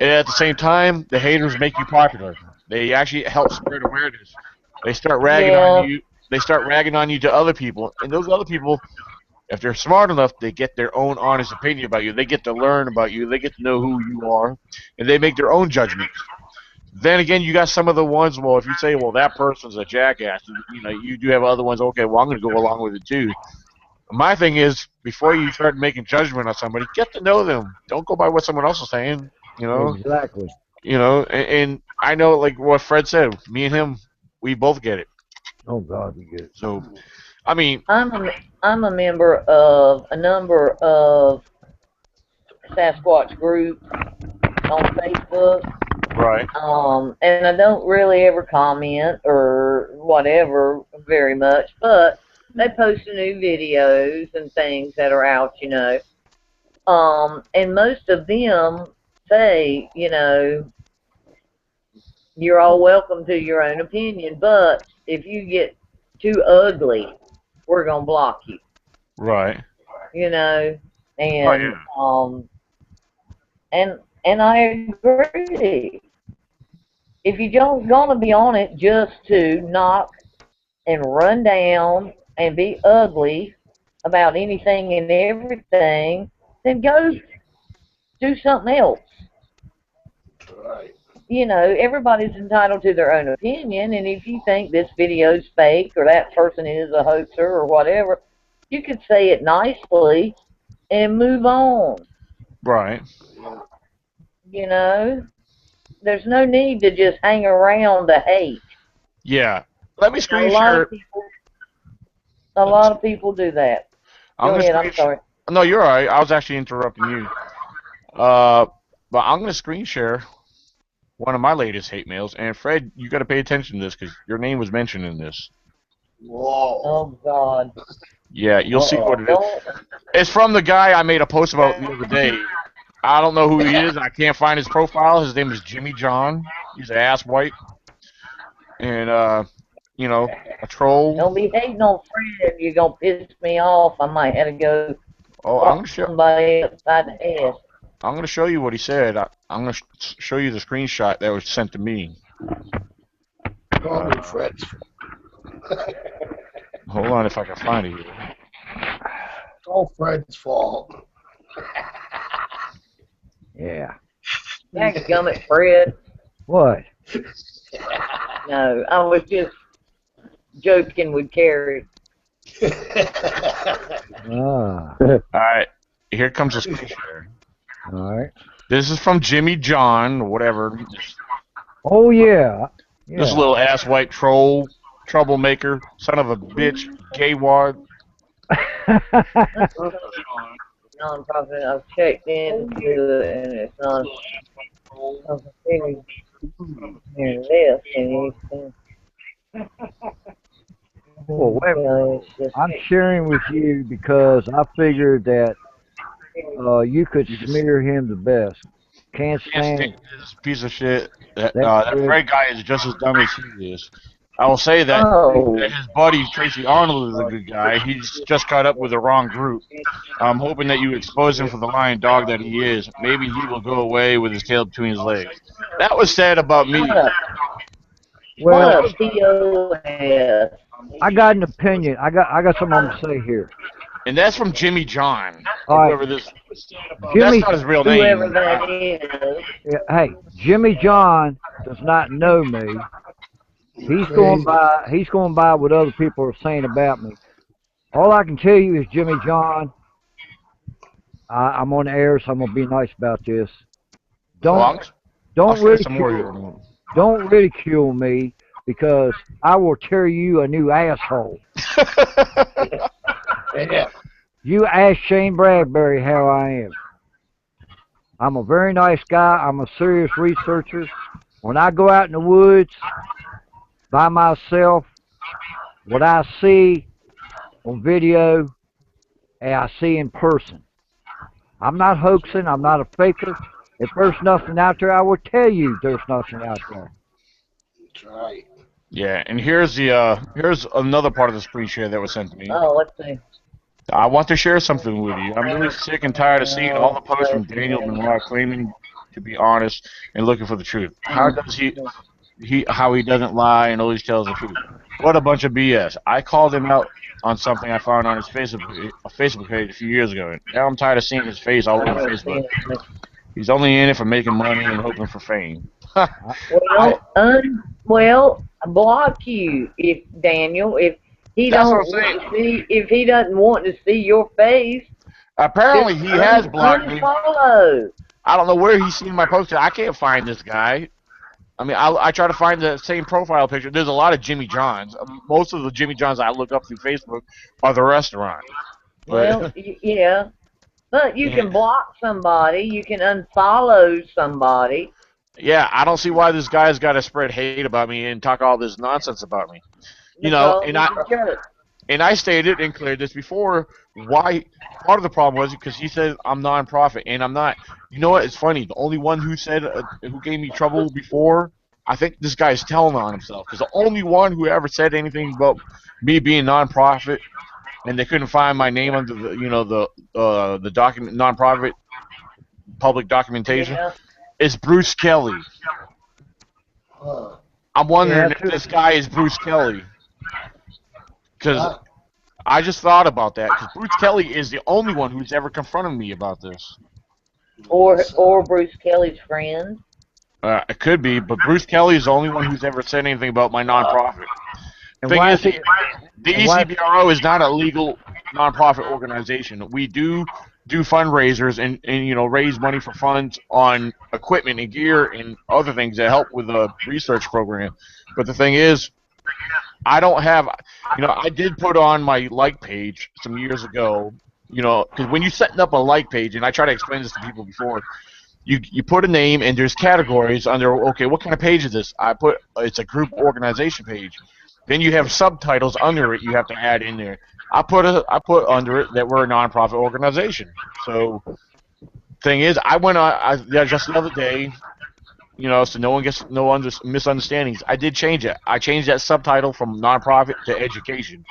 B: at the same time, the haters make you popular. They actually help spread awareness. They start ragging on you. They start ragging on you to other people, and those other people, if they're smart enough, they get their own honest opinion about you. They get to learn about you. They get to know who you are, and they make their own judgments. Then again, you got some of the ones. Well, if you say, "Well, that person's a jackass," you do have other ones. Okay, well, I'm going to go along with it too. My thing is, before you start making judgment on somebody, get to know them. Don't go by what someone else is saying.
A: Exactly.
B: And I know, like what Fred said, me and him, we both get it.
A: Oh God, we get it.
B: So, I mean,
E: I'm a member of a number of Sasquatch groups on Facebook.
B: right.
E: And I don't really ever comment or whatever very much, but they post new videos and things that are out, and most of them say, you're all welcome to your own opinion, but if you get too ugly, we're gonna block you.
B: Right.
E: And
B: Oh, yeah.
E: and I agree. If you don't gonna be on it just to knock and run down and be ugly about anything and everything, then go do something else.
D: Right.
E: Everybody's entitled to their own opinion, and if you think this video's fake or that person is a hoaxer or whatever, you could say it nicely and move on.
B: Right.
E: There's no need to just hang around to hate.
B: Yeah. Let me screen
E: A lot
B: share.
E: of people, a lot of people do that. Go ahead. I'm sorry.
B: No, you're all right. I was actually interrupting you. But I'm going to screen share one of my latest hate mails. And Fred, you got to pay attention to this because your name was mentioned in this.
D: Whoa.
E: Oh God.
B: Yeah, you'll see what it is. It's from the guy I made a post about the other day. I don't know who he is. I can't find his profile. His name is Jimmy John. He's an ass wipe. And, a troll.
E: Don't be hating on Fred. You're going to piss me off. I might have to go
B: I'm going to
E: somebody upside the head.
B: I'm going to show you what he said. I'm going to show you the screenshot that was sent to me.
D: Call me Fred.
B: Hold on if I can find it here.
D: It's all Fred's fault.
A: Yeah.
E: Dadgummit, Fred.
A: What?
E: No, I was just joking with Carrie.
A: Ah.
B: All right, here comes the screen share.
A: All right.
B: This is from Jimmy John, whatever.
A: Oh yeah.
B: This little ass white troll, troublemaker, son of a bitch, gay wad.
E: Non-profit. I've checked into it, and it's not.
A: Well, I'm sharing with you because I figured that you could smear him the best. Can't stand
B: this piece of shit. That
A: Fred
B: Fred guy is just as dumb as he is. I will say that his buddy Tracy Arnold is a good guy. He's just caught up with the wrong group. I'm hoping that you expose him for the lying dog that he is. Maybe he will go away with his tail between his legs. That was said about me.
A: Well, I got an opinion. I got something I'm gonna say here.
B: And that's from Jimmy John.
A: All right.
B: Whoever this.
A: Jimmy,
B: that's not his real
E: Whoever
B: name.
E: that is.
A: yeah, hey, Jimmy John does not know me. He's going by what other people are saying about me. All I can tell you is Jimmy John. I'm on the air, so I'm gonna be nice about this. Don't
B: I'll share some more here.
A: don't ridicule me because I will tear you a new asshole.
D: Yeah.
A: You ask Shane Bradbury how I am. I'm a very nice guy. I'm a serious researcher. When I go out in the woods by myself, what I see on video and I see in person. I'm not hoaxing. I'm not a faker. If there's nothing out there, I will tell you there's nothing out there.
D: That's right.
B: Yeah, and here's another part of the screen share that was sent to me.
E: Oh, let's see.
B: I want to share something with you. I'm really sick and tired of seeing all the posts from Daniel Benoit claiming to be honest and looking for the truth. How does how he doesn't lie and always tells the truth? What a bunch of BS. I called him out on something I found on his Facebook page a few years ago. Now I'm tired of seeing his face all over Facebook. He's only in it for making money and hoping for fame.
E: Well, block you if Daniel if he
B: That's
E: don't
B: what I'm saying.
E: want to see if he doesn't want to see your face.
B: Apparently he has blocked me.
E: Unfollow.
B: I don't know where he's seen my post. I can't find this guy. I mean, I try to find the same profile picture. There's a lot of Jimmy Johns. Most of the Jimmy Johns I look up through Facebook are the restaurant.
E: Well, yeah. But you can block somebody. You can unfollow somebody.
B: Yeah, I don't see why this guy's got to spread hate about me and talk all this nonsense about me. You know, and I stated and cleared this before why part of the problem was because he said I'm non-profit and I'm not. You know what? It's funny. The only one who said who gave me trouble before, I think this guy's telling on himself because the only one who ever said anything about me being non-profit and they couldn't find my name under the document non-profit public documentation is Bruce Kelly. I'm wondering if this guy is Bruce Kelly. Because I just thought about that. Because Bruce Kelly is the only one who's ever confronted me about this.
E: Or Bruce Kelly's friend.
B: It could be, but Bruce Kelly is the only one who's ever said anything about my nonprofit. The thing is, the ECBRO is not a legal nonprofit organization. We do fundraisers and raise money for funds on equipment and gear and other things that help with the research program. But the thing is, I don't have, I did put on my like page some years ago, because when you're setting up a like page, and I try to explain this to people before, you put a name and there's categories under, okay, what kind of page is this? I put, it's a group organization page. Then you have subtitles under it you have to add in there. I put under it that we're a nonprofit organization. So, thing is, I went on just the other day, so no one gets misunderstandings. I did change it. I changed that subtitle from nonprofit to education,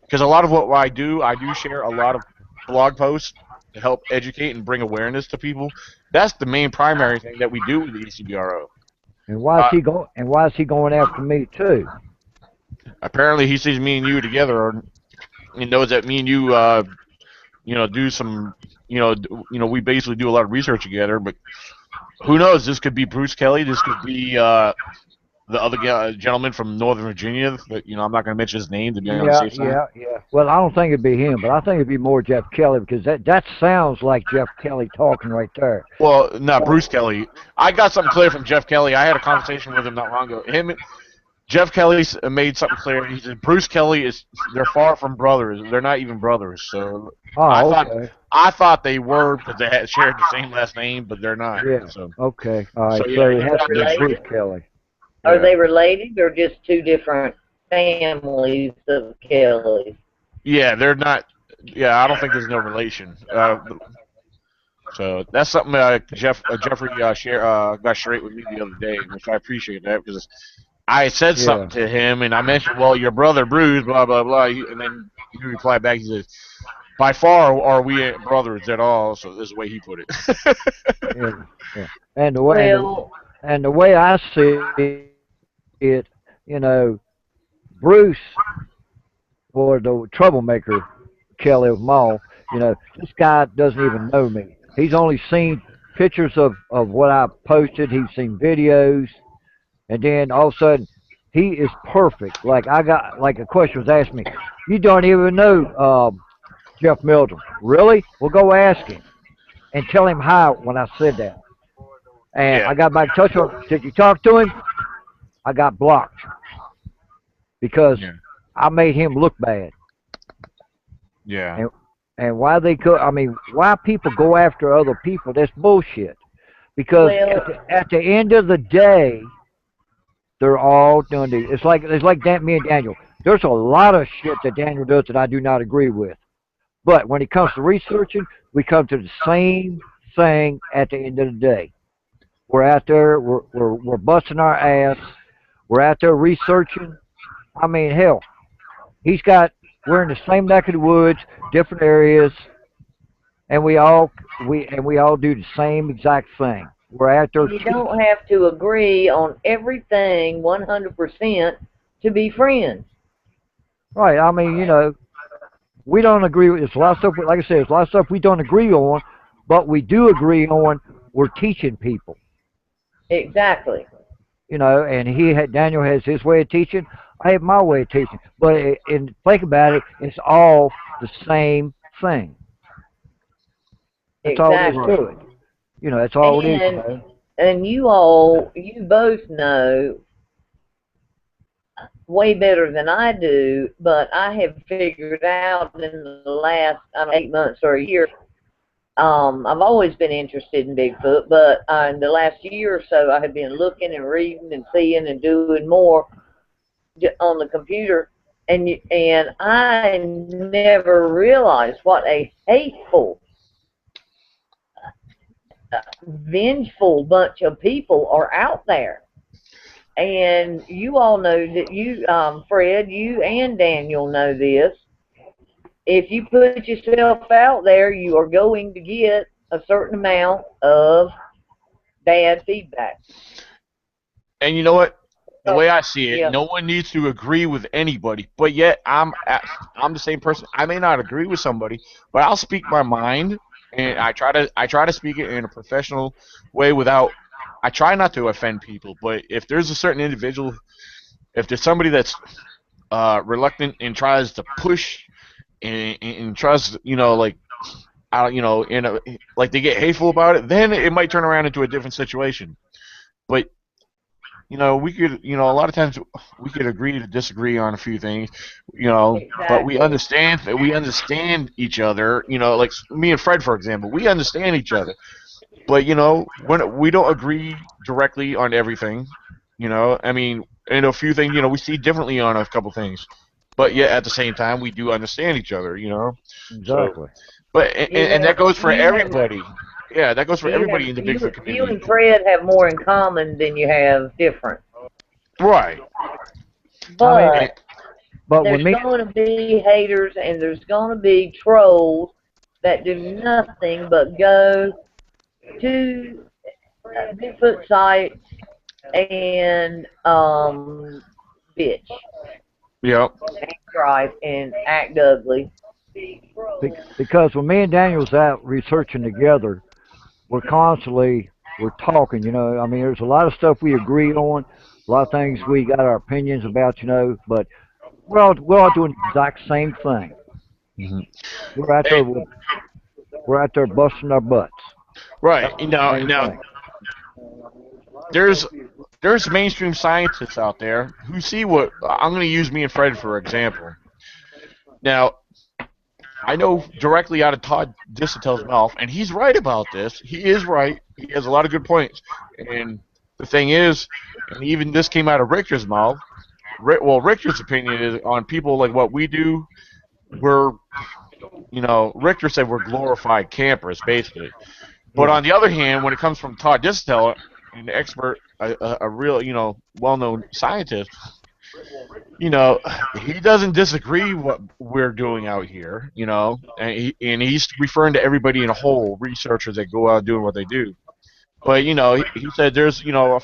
B: because a lot of what I do share a lot of blog posts to help educate and bring awareness to people. That's the main primary thing that we do with the ECBRO.
A: And why is he going after me too?
B: Apparently, he sees me and you together, and knows that me and you, do some, we basically do a lot of research together. But who knows? This could be Bruce Kelly. This could be the other gentleman from Northern Virginia. But I'm not going to mention his name to be on the safe side.
A: Yeah. Well, I don't think it'd be him, but I think it'd be more Jeff Kelly because that sounds like Jeff Kelly talking right there.
B: Well, no, Bruce Kelly. I got something clear from Jeff Kelly. I had a conversation with him not long ago. Jeff Kelly made something clear. He said Bruce Kelly they're far from brothers. They're not even brothers. So I thought they were because they had shared the same last name, but they're not.
A: Yeah.
B: So.
A: Okay. All right. So it has to be Bruce Kelly.
E: Are they related or just two different families of Kelly?
B: Yeah, they're not. Yeah, I don't think there's no relation. So that's something Jeffrey got straight with me the other day, which I appreciate that because I said something to him and I mentioned, well, your brother Bruce, blah blah blah, and then he replied back. He says, "By far, are we brothers at all?" So this is the way he put it.
A: Yeah. And the way I see it, Bruce was the troublemaker Kelly of Mall, you know, this guy doesn't even know me. He's only seen pictures of what I posted. He's seen videos, and then all of a sudden, he is perfect. Like I got, like a question was asked me, you don't even know Jeff Milton. Really? Well, go ask him and tell him how when I said that. And
B: Yeah.
A: I got back in touch with him. Did you talk to him? I got blocked because
B: Yeah.
A: I made him look bad.
B: Yeah.
A: And why they could, I mean, why people go after other people, that's bullshit. Because
E: Well,
A: at the end of the day, they're all doing the, it's like me and Daniel. There's a lot of shit that Daniel does that I do not agree with. But when it comes to researching, we come to the same thing at the end of the day. We're out there, we're busting our ass. We're out there researching. I mean, hell, we're in the same neck of the woods, different areas, and we all do the same exact thing. We're out there
E: you
A: teaching.
E: don't have to agree on everything 100% to be friends.
A: Right. I mean, you know, we don't agree with. There's a lot of stuff. Like I said, there's a lot of stuff we don't agree on, but we do agree on. We're teaching people.
E: Exactly.
A: You know, and Daniel has his way of teaching. I have my way of teaching. But and think about it, it's all the same thing. That's all there is
E: Exactly.
A: to it. You know, that's all it is. You know.
E: And you both know way better than I do, but I have figured out in the last 8 months or a year. I've always been interested in Bigfoot, but in the last year or so, I have been looking and reading and seeing and doing more on the computer, and I never realized what a hateful, vengeful bunch of people are out there. And you all know that Fred, you and Daniel know this. If you put yourself out there, you are going to get a certain amount of bad feedback.
B: And you know what? The
E: So,
B: way I see it,
E: yeah,
B: no one needs to agree with anybody. But yet, I'm the same person. I may not agree with somebody, but I'll speak my mind, and I try to speak it in a professional way without. I try not to offend people. But if there's a certain individual, if there's somebody that's reluctant and tries to push and tries, like like they get hateful about it, then it might turn around into a different situation. But we could, a lot of times we could agree to disagree on a few things, but
E: exactly.
B: we understand each other, like me and Fred, for example, we understand each other. But, when we don't agree directly on everything, I mean, in a few things, we see differently on a couple things. But yet at the same time, we do understand each other, So,
A: Exactly.
B: but and that goes for
E: You have
B: everybody. Yeah, that goes for everybody in the Bigfoot
E: you
B: community.
E: and Fred have more in common than you have different.
B: Right.
A: I mean,
E: But
A: but with
E: there's
A: me,
E: going to be haters and there's going to be trolls that do nothing but go to Bigfoot sites and bitch
B: Yep.
E: and stripe and act ugly.
A: because when me and Daniel's out researching together, we're talking. You know, I mean, there's a lot of stuff we agree on, a lot of things we got our opinions about. You know, but we're all doing the exact same thing.
B: Hmm.
A: We're out there we're out there busting our butts.
B: Right.
A: That's the
B: Now,
A: same
B: now
A: thing.
B: there's there's mainstream scientists out there who see what I'm going to use me and Fred for example. Now, I know directly out of Todd Distel's mouth, and he's right about this. He is right. He has a lot of good points. And the thing is, and even this came out of Richter's mouth. Well, Richter's opinion is on people like what we do. We're, Richter said we're glorified campers, basically. But
A: Yeah,
B: on the other hand, when it comes from Todd Distel, an expert, a real, well-known scientist, he doesn't disagree what we're doing out here, and he's referring to everybody in a whole, researchers that go out doing what they do. But he said there's a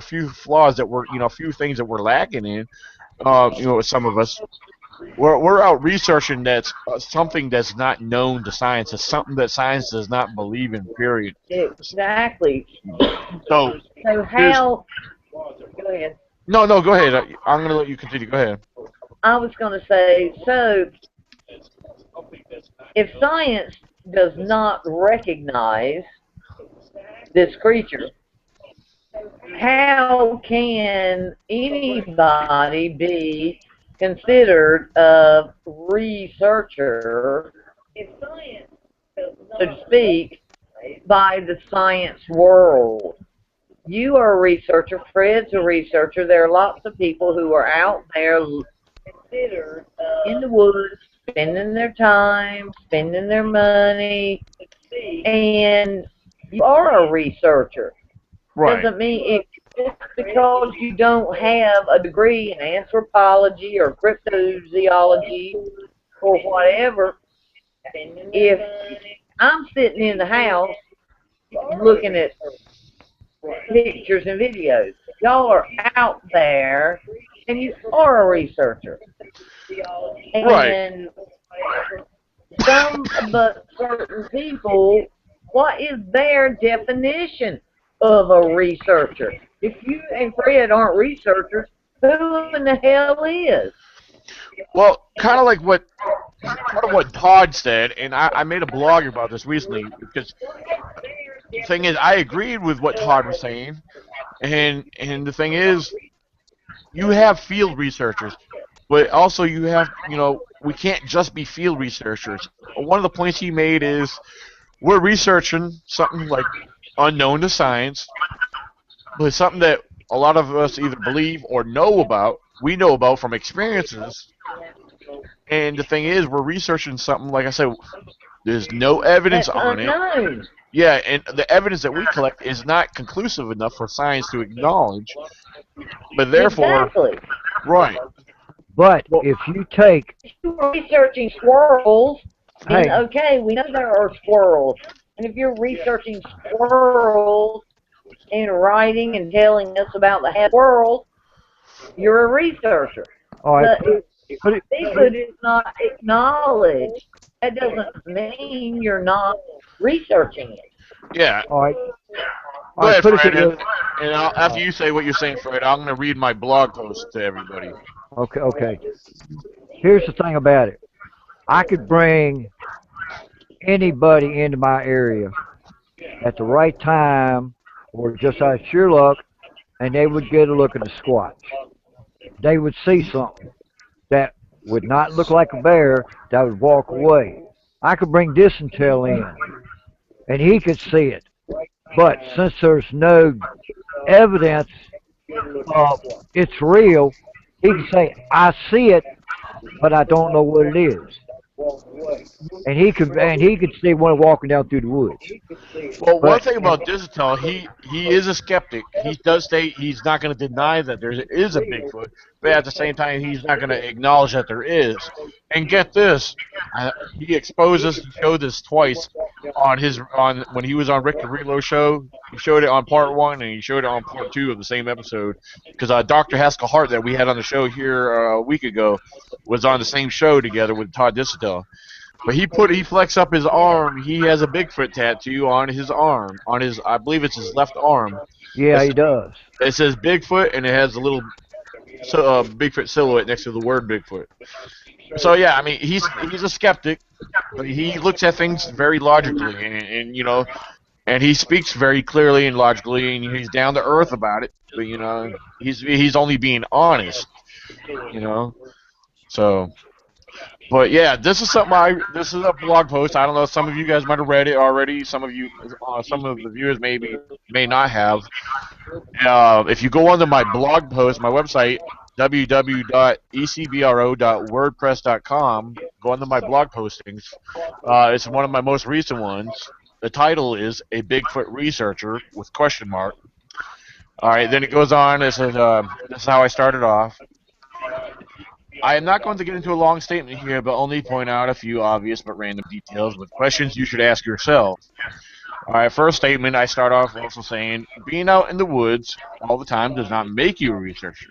B: few flaws that we're a few things that we're lacking in, with some of us. we're out researching that's something that's not known to science. It's something that science does not believe in. Period.
E: Exactly.
B: So
E: So how? Go ahead.
B: no, no, go ahead. I'm gonna let you continue. Go ahead.
E: I was going to say, so if science does not recognize this creature, how can anybody be considered a researcher, so to speak, by the science world? You are a researcher. Fred's a researcher. There are lots of people who are out there in the woods, spending their time, spending their money, and you are a researcher.
B: Right.
E: Doesn't mean just because you don't have a degree in anthropology or cryptozoology or whatever. If I'm sitting in the house looking at pictures and videos, y'all are out there and you are a researcher.
B: Right.
E: And some, but certain people, what is their definition of a researcher? If you and Fred aren't researchers, who in the hell is?
B: Well, kind of like what Todd said, and I made a blog about this recently because the thing is, I agreed with what Todd was saying, and the thing is, you have field researchers, but also you have, we can't just be field researchers. One of the points he made is we're researching something like unknown to science, but something that a lot of us either believe or know about. We know about from experiences. And the thing is, we're researching something, like I said, there's no evidence
E: That's
B: on it.
E: unknown.
B: Yeah, and the evidence that we collect is not conclusive enough for science to acknowledge. But therefore,
E: Exactly.
B: right.
A: But if you take,
E: If you're researching squirrels, then
A: hey,
E: okay, we know there are squirrels. And if you're researching squirrels and writing and telling us about the squirrels, you're a researcher.
A: all right,
E: But if
A: put it,
E: Bigfoot is not acknowledged, that doesn't mean you're not researching it.
B: Yeah.
A: all right,
B: Go ahead,
A: put it
B: Fred,
A: to
B: and after you say what you're saying, Fred, I'm going to read my blog post to everybody.
A: okay, okay. Here's the thing about it. I could bring anybody into my area at the right time or just out of sheer luck, and they would get a look at the Squatch. They would see something that would not look like a bear that would walk away. I could bring this intel in, and he could see it. But since there's no evidence of it's real, he can say, I see it, but I don't know what it is. And he could see one walking down through the woods.
B: Well, one
A: But
B: thing about Digital, he is a skeptic. He does say he's not going to deny that there is a Bigfoot, but at the same time, he's not going to acknowledge that there is. And get this, he exposed us. He showed this twice on when he was on Rick the Reload show. He showed it on part 1 and he showed it on part 2 of the same episode. Because Dr. Haskell Hart that we had on the show here a week ago was on the same show together with Todd Disotell. But he flex up his arm. He has a Bigfoot tattoo on his arm, on his, I believe it's his left arm.
A: yeah, he does.
B: It says Bigfoot, and it has a little Bigfoot silhouette next to the word Bigfoot. So yeah, I mean he's a skeptic, but he looks at things very logically, and and he speaks very clearly and logically, and he's down to earth about it. But he's only being honest, So. But yeah, this is this is a blog post. I don't know. Some of you guys might have read it already. Some of the viewers may not have. If you go onto my blog post, my website, www.ecbro.wordpress.com, go onto my blog postings. It's one of my most recent ones. The title is "A Bigfoot Researcher" with question mark. All right, then it goes on. It says, "This is how I started off. I am not going to get into a long statement here, but only point out a few obvious but random details with questions you should ask yourself. All right, first statement, I start off also saying, being out in the woods all the time does not make you a researcher.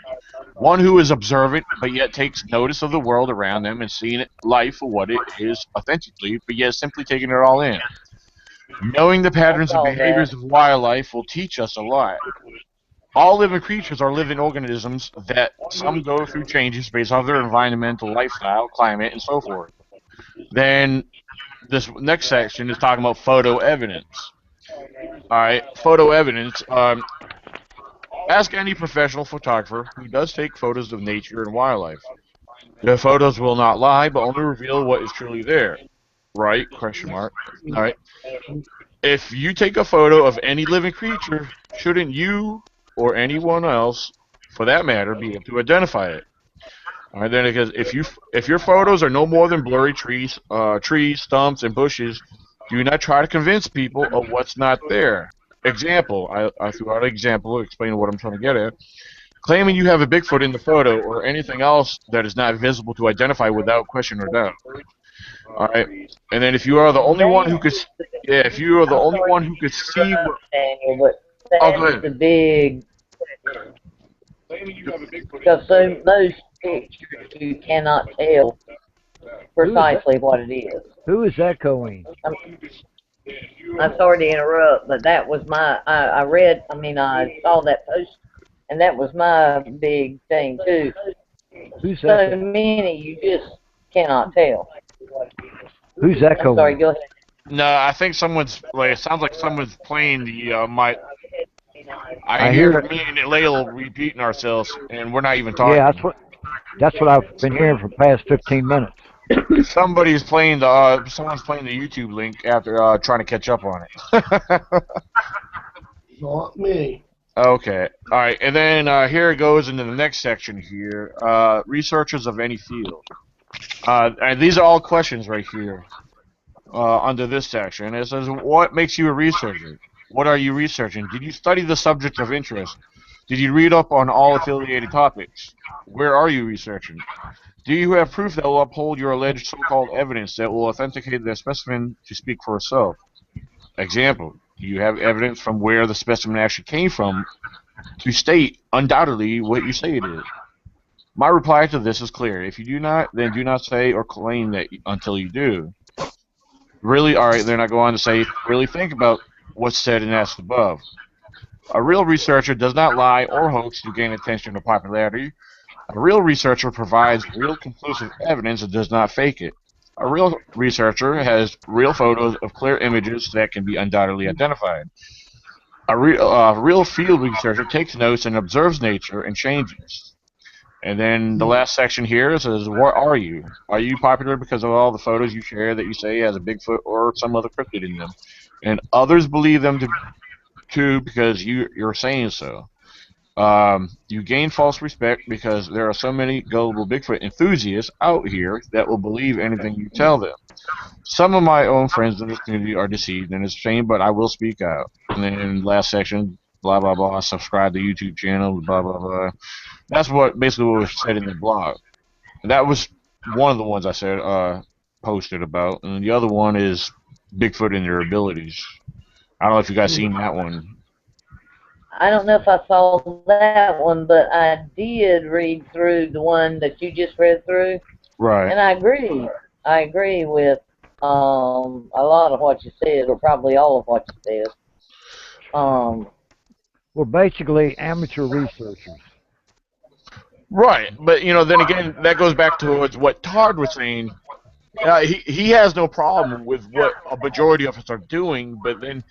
B: One who is observant, but yet takes notice of the world around them and seeing life for what it is authentically, but yet simply taking it all in. Knowing the
E: I
B: patterns and
E: saw that.
B: behaviors of wildlife will teach us a lot. All living creatures are living organisms that some go through changes based on their environmental lifestyle, climate, and so forth. Then this next section is talking about photo evidence. All right, photo evidence. Ask any professional photographer who does take photos of nature and wildlife. The photos will not lie, but only reveal what is truly there. Right? Question mark. All right. If you take a photo of any living creature, shouldn't you or anyone else, for that matter, be able to identify it? All right. Then, because if your photos are no more than blurry trees, stumps, and bushes, do not try to convince people of what's not there. Example. I threw out an example explaining what I'm trying to get at. Claiming you have a Bigfoot in the photo or anything else that is not visible to identify without question or doubt. All right, and then if you are the only one who could, yeah, if you are the
E: I'm
B: only
E: sorry
B: one
E: to
B: who could see
E: interrupt,
B: what,
E: Daniel, but
B: oh, go
E: that's
B: ahead.
E: the big, because so most pictures you cannot tell precisely what it is.
A: Who is echoing?
E: I'm sorry to interrupt, but that was I read, I saw that post, and that was my big thing too.
A: Who's
E: So
A: echoing?
E: many you just cannot tell.
A: Who's
E: I'm sorry,
A: echoing?
E: go ahead.
B: No, I think someone's like it sounds like someone's playing the my. I
A: I hear
B: hear
A: it.
B: me and Layla repeating ourselves, and we're not even
A: Yeah,
B: talking.
A: that's what I've been hearing for the past 15 minutes.
B: Somebody's playing the someone's playing the YouTube link after trying to catch up on it.
D: Not me.
B: Okay. All right. And then here it goes into the next section here. Researchers of any field. And these are all questions right here under this section. It says, what makes you a researcher? What are you researching? Did you study the subject of interest? Did you read up on all affiliated topics? Where are you researching? Do you have proof that will uphold your alleged so-called evidence that will authenticate the specimen to speak for itself? Example, do you have evidence from where the specimen actually came from to state undoubtedly what you say it is? My reply to this is clear. If you do not, then do not say or claim that until you do. Really, alright, then I go on to say, really think about what's said and asked above. A real researcher does not lie or hoax to gain attention or popularity. A real researcher provides real conclusive evidence and does not fake it. A real researcher has real photos of clear images that can be undoubtedly identified. A real field researcher takes notes and observes nature and changes. And then the last section here says, what are you? Are you popular because of all the photos you share that you say has a Bigfoot or some other cryptid in them? And others believe them to because you're saying so. You gain false respect because there are so many gullible Bigfoot enthusiasts out here that will believe anything you tell them. Some of my own friends in this community are deceived, and it's a shame, but I will speak out. And then last section, blah, blah, blah, subscribe to YouTube channel, blah, blah, blah. That's what basically what was said in the blog. And that was one of the ones I said posted about, and the other one is Bigfoot and their abilities. I don't know if you guys seen that one.
E: I don't know if I saw that one, but I did read through the one that you just read through,
B: Right.
E: and I agree. I agree with a lot of what you said, or probably all of what you said.
A: We're basically amateur researchers.
B: Right, but then again, that goes back to what Todd was saying. He has no problem with what a majority of us are doing, but then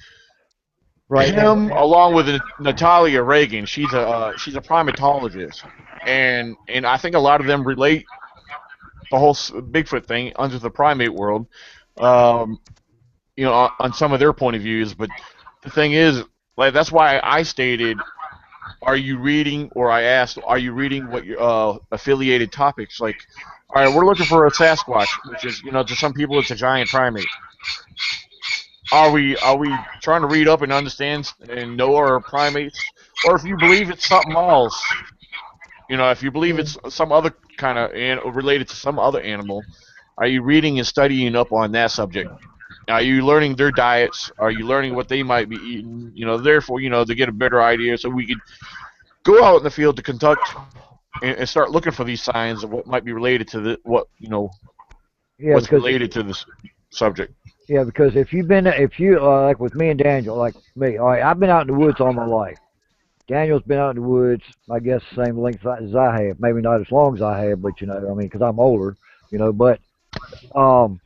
A: Right.
B: him along with Natalia Reagan, she's a primatologist, and I think a lot of them relate the whole Bigfoot thing under the primate world, on some of their point of views. But the thing is, like, that's why I stated, are you reading, or I asked, are you reading what your affiliated topics? Like, all right, we're looking for a Sasquatch, which is, to some people it's a giant primate. Are we trying to read up and understand and know our primates, or if you believe it's something else, if you believe it's some other kind of related to some other animal, are you reading and studying up on that subject? Are you learning their diets? Are you learning what they might be eating? Therefore, to get a better idea, so we could go out in the field to conduct and start looking for these signs of what might be related to
A: Yeah,
B: what's
A: because
B: related to this subject.
A: yeah, because if you like with me and Daniel, like me, all right, I've been out in the woods all my life. Daniel's been out in the woods, I guess, the same length as I have. Maybe not as long as I have, but I mean, because I'm older, But um,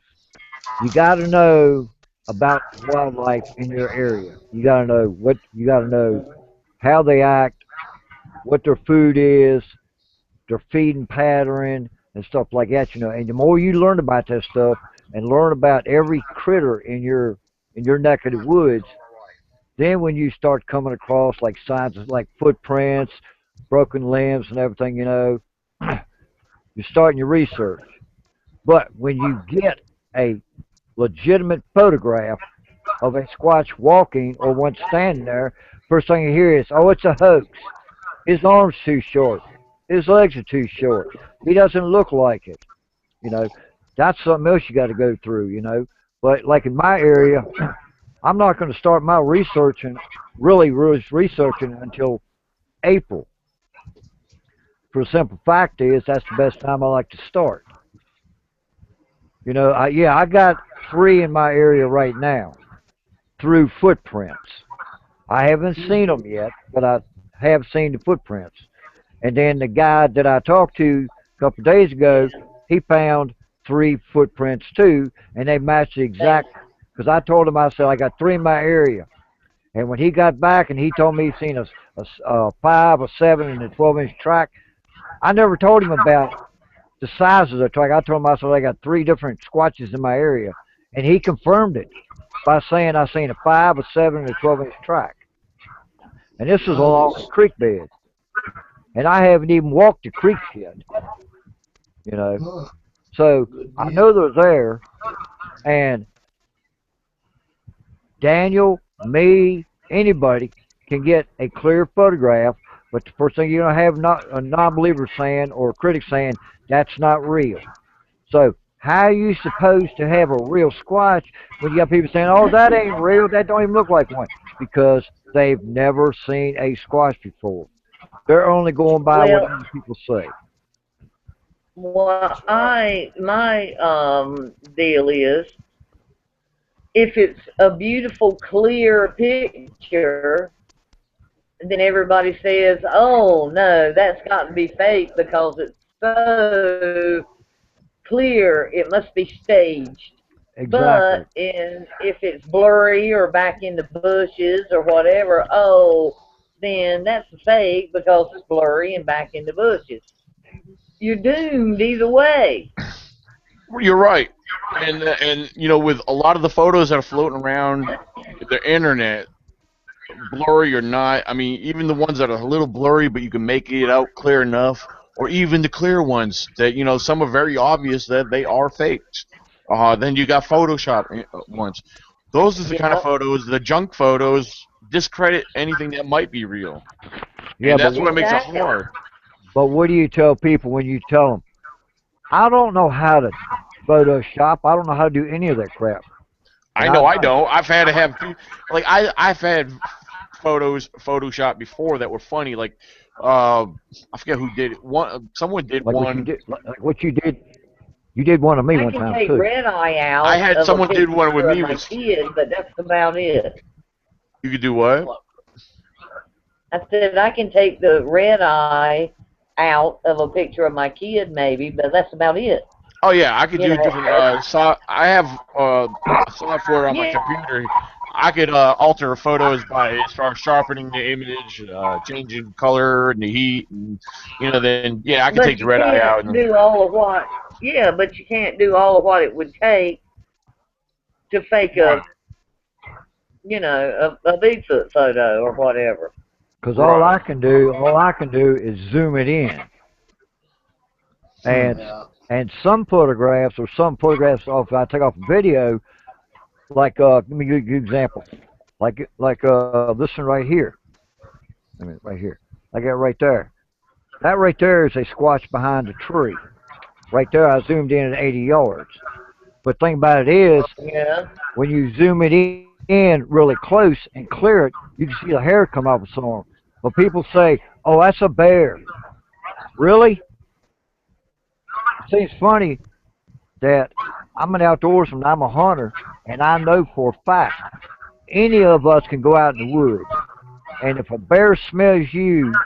A: you got to know about wildlife in your area. You got to know what you got to know how they act, what their food is, their feeding pattern, and stuff like that. And the more you learn about that stuff and learn about every critter in your neck of the woods, then when you start coming across like signs like footprints, broken limbs, and everything, you're starting your research. But when you get a legitimate photograph of a Squatch walking or one standing there, first thing you hear is, "Oh, it's a hoax. His arm's too short. His legs are too short. He doesn't look like it." You know, that's something else you got to go through. But like in my area, I'm not going to start my really researching until April. For the simple fact is, that's the best time I like to start. I got 3 in my area right now through footprints. I haven't seen them yet, but I have seen the footprints. And then the guy that I talked to a couple of days ago, he found 3 footprints too, and they matched the exact. Because I told him, I said, I got 3 in my area. And when he got back and he told me he'd seen a 5, a 7, and a 12-inch track, I never told him about the size of the track. I told him, I said, I got 3 different squatches in my area. And he confirmed it by saying I seen a 5, a 7, and a 12-inch track. And this was along the creek bed. And I haven't even walked the creeks yet. So I know they're there. And Daniel, me, anybody can get a clear photograph, but the first thing you're going to have not a non-believer saying or a critic saying that's not real. So how are you supposed to have a real Squatch when you got people saying, "Oh, that ain't real, that don't even look like one," because they've never seen a Squatch before. They're only going by what other people say.
E: Well, my deal is, if it's a beautiful, clear picture, then everybody says, "Oh no, that's got to be fake because it's so clear. It must be staged."
A: Exactly.
E: But if it's blurry or back in the bushes or whatever, then that's fake because it's blurry and back in the bushes. You're doomed either way.
B: You're right, and with a lot of the photos that are floating around the internet, blurry or not, I mean, even the ones that are a little blurry, but you can make it out clear enough, or even the clear ones that some are very obvious that they are faked. Then you got Photoshop ones. Those are the kind of photos, the junk photos, discredit anything that might be real.
A: Yeah,
B: and that's what makes it hard.
A: But what do you tell people when you tell them, "I don't know how to Photoshop. I don't know how to do any of that crap."
B: I know I don't. I've had to have I've had photos Photoshop before that were funny. Like I forget who did it. Someone did one.
A: What you did. You did one of me one time too.
E: I can take red eye out.
B: I had someone did one with me
E: with kid, but that's about it.
B: You could do what?
E: I said I can take the red eye out of a picture of my kid, maybe, but that's about it.
B: Oh yeah, I could do different. I have software on my computer. I could alter photos by sharpening the image, changing color and the heat, and then I could take the red eye out.
E: Do all of what? Yeah, but you can't do all of what it would take to fake a Bigfoot photo or whatever.
A: Because all I can do is zoom it in. And some photographs if I take off a video, like let me give you an example. Like this one right here. Right here. I got right there. That right there is a Squatch behind a tree. Right there, I zoomed in at 80 yards. But the thing about it is,
E: Yeah.
A: when you zoom it in really close and clear it, you can see the hair come off its arm. But people say, "Oh, that's a bear." Really? It seems funny that I'm an outdoorsman, I'm a hunter, and I know for a fact any of us can go out in the woods, and if a bear smells you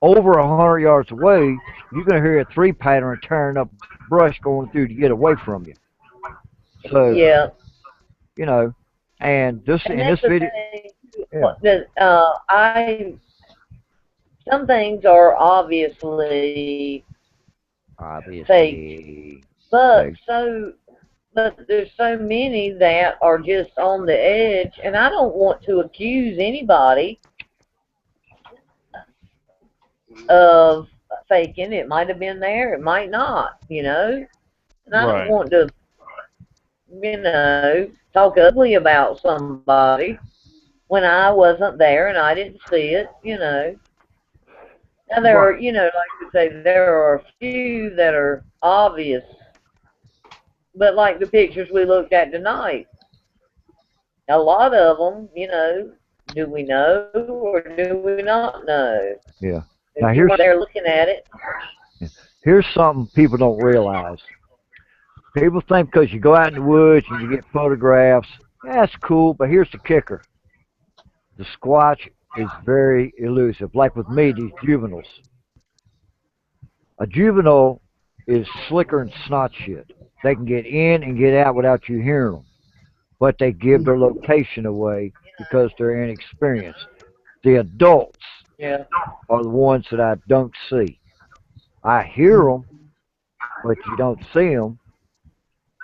A: over 100 yards away, you're going to hear a three pattern tearing up brush going through to get away from you. So,
E: Yeah.
A: you know, and this
E: And
A: in
E: that's
A: this
E: the
A: video,
E: thing.
A: yeah,
E: That some things are obviously fake,
A: obviously,
E: but
A: okay,
E: there's so many that are just on the edge, and I don't want to accuse anybody of faking. It might have been there, it might not, And I don't
B: Right.
E: want to, talk ugly about somebody when I wasn't there and I didn't see it. Now there are,
A: right,
E: like you say, there are a few that are obvious, but like the pictures we looked at tonight, a lot of them, do we know or do we not know?
A: yeah. Now
E: If you weren't there looking at it,
A: here's something people don't realize. People think because you go out in the woods and you get photographs, yeah, that's cool. But here's the kicker: the Squatch is very elusive. Like with me, these juveniles. A juvenile is slicker than snot shit. They can get in and get out without you hearing them, but they give their location away because they're inexperienced. The adults
E: yeah,
A: are the ones that I don't see. I hear them, but you don't see them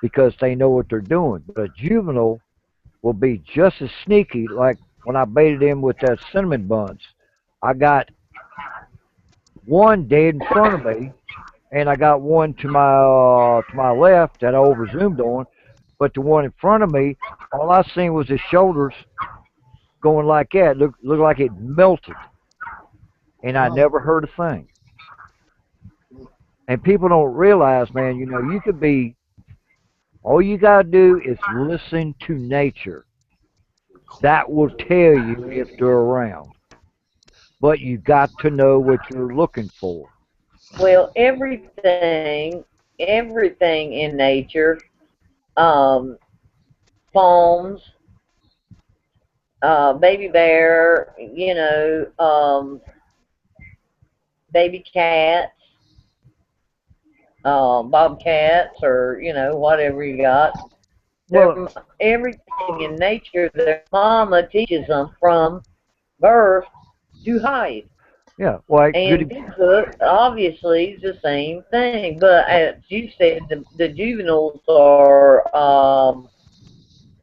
A: because they know what they're doing. But a juvenile will be just as sneaky. Like when I baited him with that cinnamon buns, I got one dead in front of me, and I got one to my left that I over zoomed on. But the one in front of me, all I seen was his shoulders going like that. Looked like it melted, and I never heard a thing. And people don't realize, man. You could be. All you gotta do is listen to nature. That will tell you if they're around. But you got to know what you're looking for.
E: well, everything in nature, um, palms, baby bear, baby cats, bobcats, or whatever you got.
A: Well,
E: Everything in nature, their mama teaches them from birth to hide.
A: yeah. Well,
E: And
A: good.
E: Bigfoot obviously is the same thing, but as you said, the juveniles are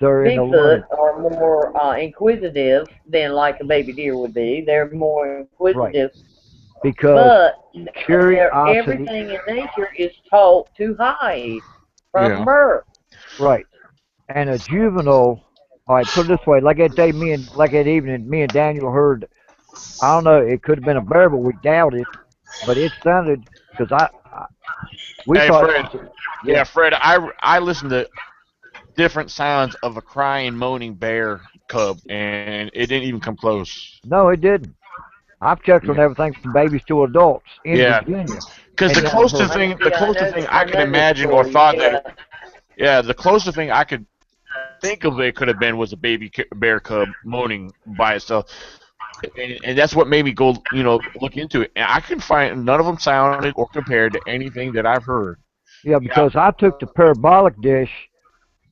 A: They're in the
E: Bigfoot
A: learning.
E: are more inquisitive than like a baby deer would be. They're more
A: Right.
E: inquisitive,
A: Because
E: but
A: curiosity.
E: everything in nature is taught to hide from
B: Yeah.
E: birth.
A: Right. And a juvenile. All right. Put it this way. Like that day, like that evening, me and Daniel heard. I don't know. It could have been a bear, but we doubt it. But it sounded because we
B: Hey,
A: thought it
B: Fred.
A: was.
B: Yeah,
A: Yeah.
B: Fred. I listened to different sounds of a crying, moaning bear cub, and it didn't even come close.
A: No, it didn't. I've checked on
B: Yeah.
A: everything from babies to adults in
B: Yeah.
A: Virginia,
B: Because
A: and
B: the
A: never
B: closest
A: heard.
B: thing,
E: Yeah,
B: I
E: I
B: could
E: know this
B: imagine or
E: story.
B: thought that,
E: Yeah,
B: yeah, the closest thing I could think of it could have been was a baby bear cub moaning by itself, and that's what made me go, look into it. And I couldn't find none of them sounded or compared to anything that I've heard.
A: Yeah, because I took the parabolic dish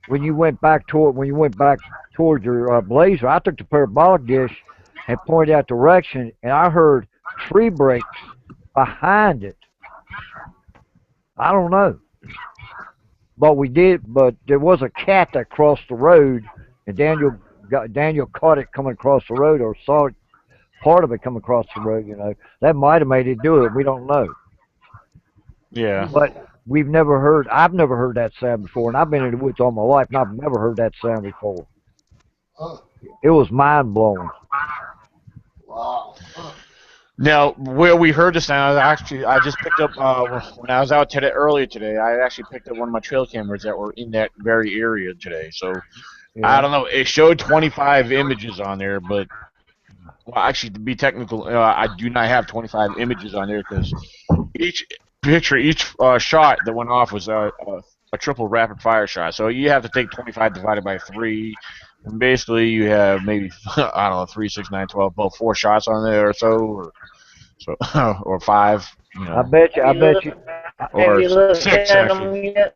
A: when you went back toward your blazer. I took the parabolic dish and pointed that direction, and I heard tree breaks behind it. I don't know, but we did. But there was a cat that crossed the road, and Daniel caught it coming across the road, or saw it, part of it come across the road. That might have made it do it. We don't know,
B: Yeah.
A: but we've never heard. I've never heard that sound before, and I've been in the woods all my life, and I've never heard that sound before.
D: Huh.
A: It was mind blowing.
D: Wow. Huh.
B: Now, where we heard the sound, I just picked up when I was out earlier today. I actually picked up one of my trail cameras that were in that very area today. So I don't know. It showed 25 images on there, but well, actually, to be technical, I do not have 25 images on there because each picture, each shot that went off was a triple rapid fire shot. So you have to take 25 divided by 3. And basically, you have maybe, I don't know, 3, 6, 9, 12, about 4 shots on there or so, or 5, you know.
A: I bet you.
B: Or
E: Have you looked
B: 6,
E: at
B: actually.
E: them yet?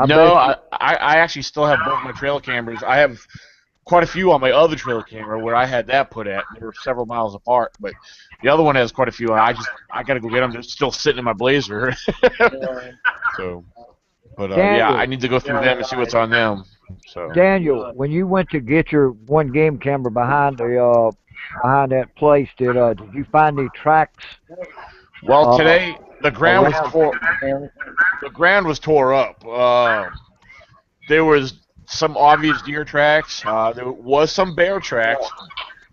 B: No, I actually still have both my trail cameras. I have quite a few on my other trail camera where I had that put at. They were several miles apart, but the other one has quite a few. I got to go get them. They're still sitting in my Blazer. So, but yeah, I need to go through them and see what's on them. So
A: Daniel, when you went to get your one game camera behind that place, did you find any tracks?
B: well, today the ground was tore up. There was some obvious deer tracks. There was some bear tracks.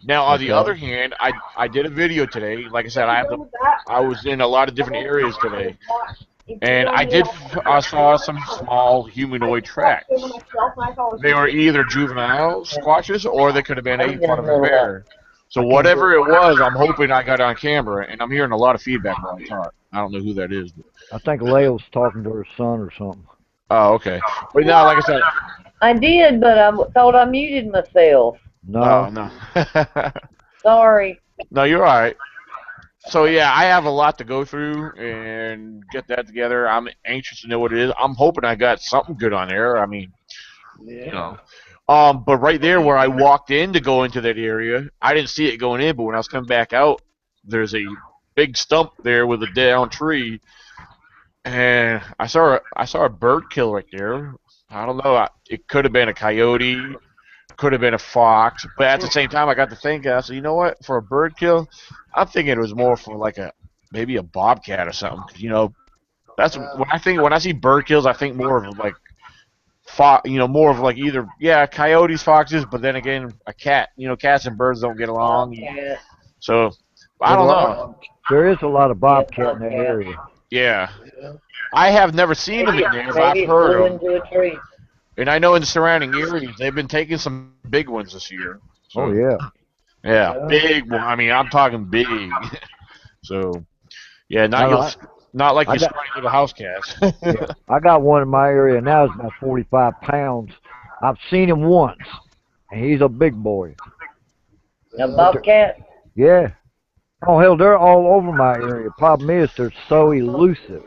B: Now, on the other hand, I did a video today. Like I said, I was in a lot of different areas today, and I saw some small humanoid tracks. They were either juvenile squatches or they could have been a part of a bear. So whatever it was, I'm hoping I got on camera, and I'm hearing a lot of feedback while I talk. I don't know who that is. But.
A: I think Leo's talking to her son or something.
B: Oh, okay. But now, like I said,
E: I did, but I thought I muted myself.
A: No.
B: No.
E: Sorry.
B: No, you're all right. So yeah, I have a lot to go through and get that together. I'm anxious to know what it is. I'm hoping I got something good on there. I mean, you know. But right there where I walked in to go into that area, I didn't see it going in, but when I was coming back out, there's a big stump there with a down tree, and I saw a bird kill right there. I don't know. It could have been a coyote. Could have been a fox, but at the same time, I got to thinking. I said, you know what? For a bird kill, I'm thinking it was more for like maybe a bobcat or something. 'Cause, you know, that's when I see bird kills, I think more of like more of like either coyotes, foxes, but then again, a cat. You know, cats and birds don't get along. So I don't know.
A: There is a lot of bobcat in that area.
B: Yeah, I have never seen them in there, but I've heard them. And I know in the surrounding areas, they've been taking some big ones this year. So,
A: oh, yeah.
B: Yeah, big one. I mean, I'm talking big. So, yeah, not like your scrawny little house cats.
A: Yeah. I got one in my area now. It's about 45 pounds. I've seen him once, and he's a big boy.
E: A bobcat?
A: Yeah. Oh, hell, they're all over my area. Problem is, they're so elusive.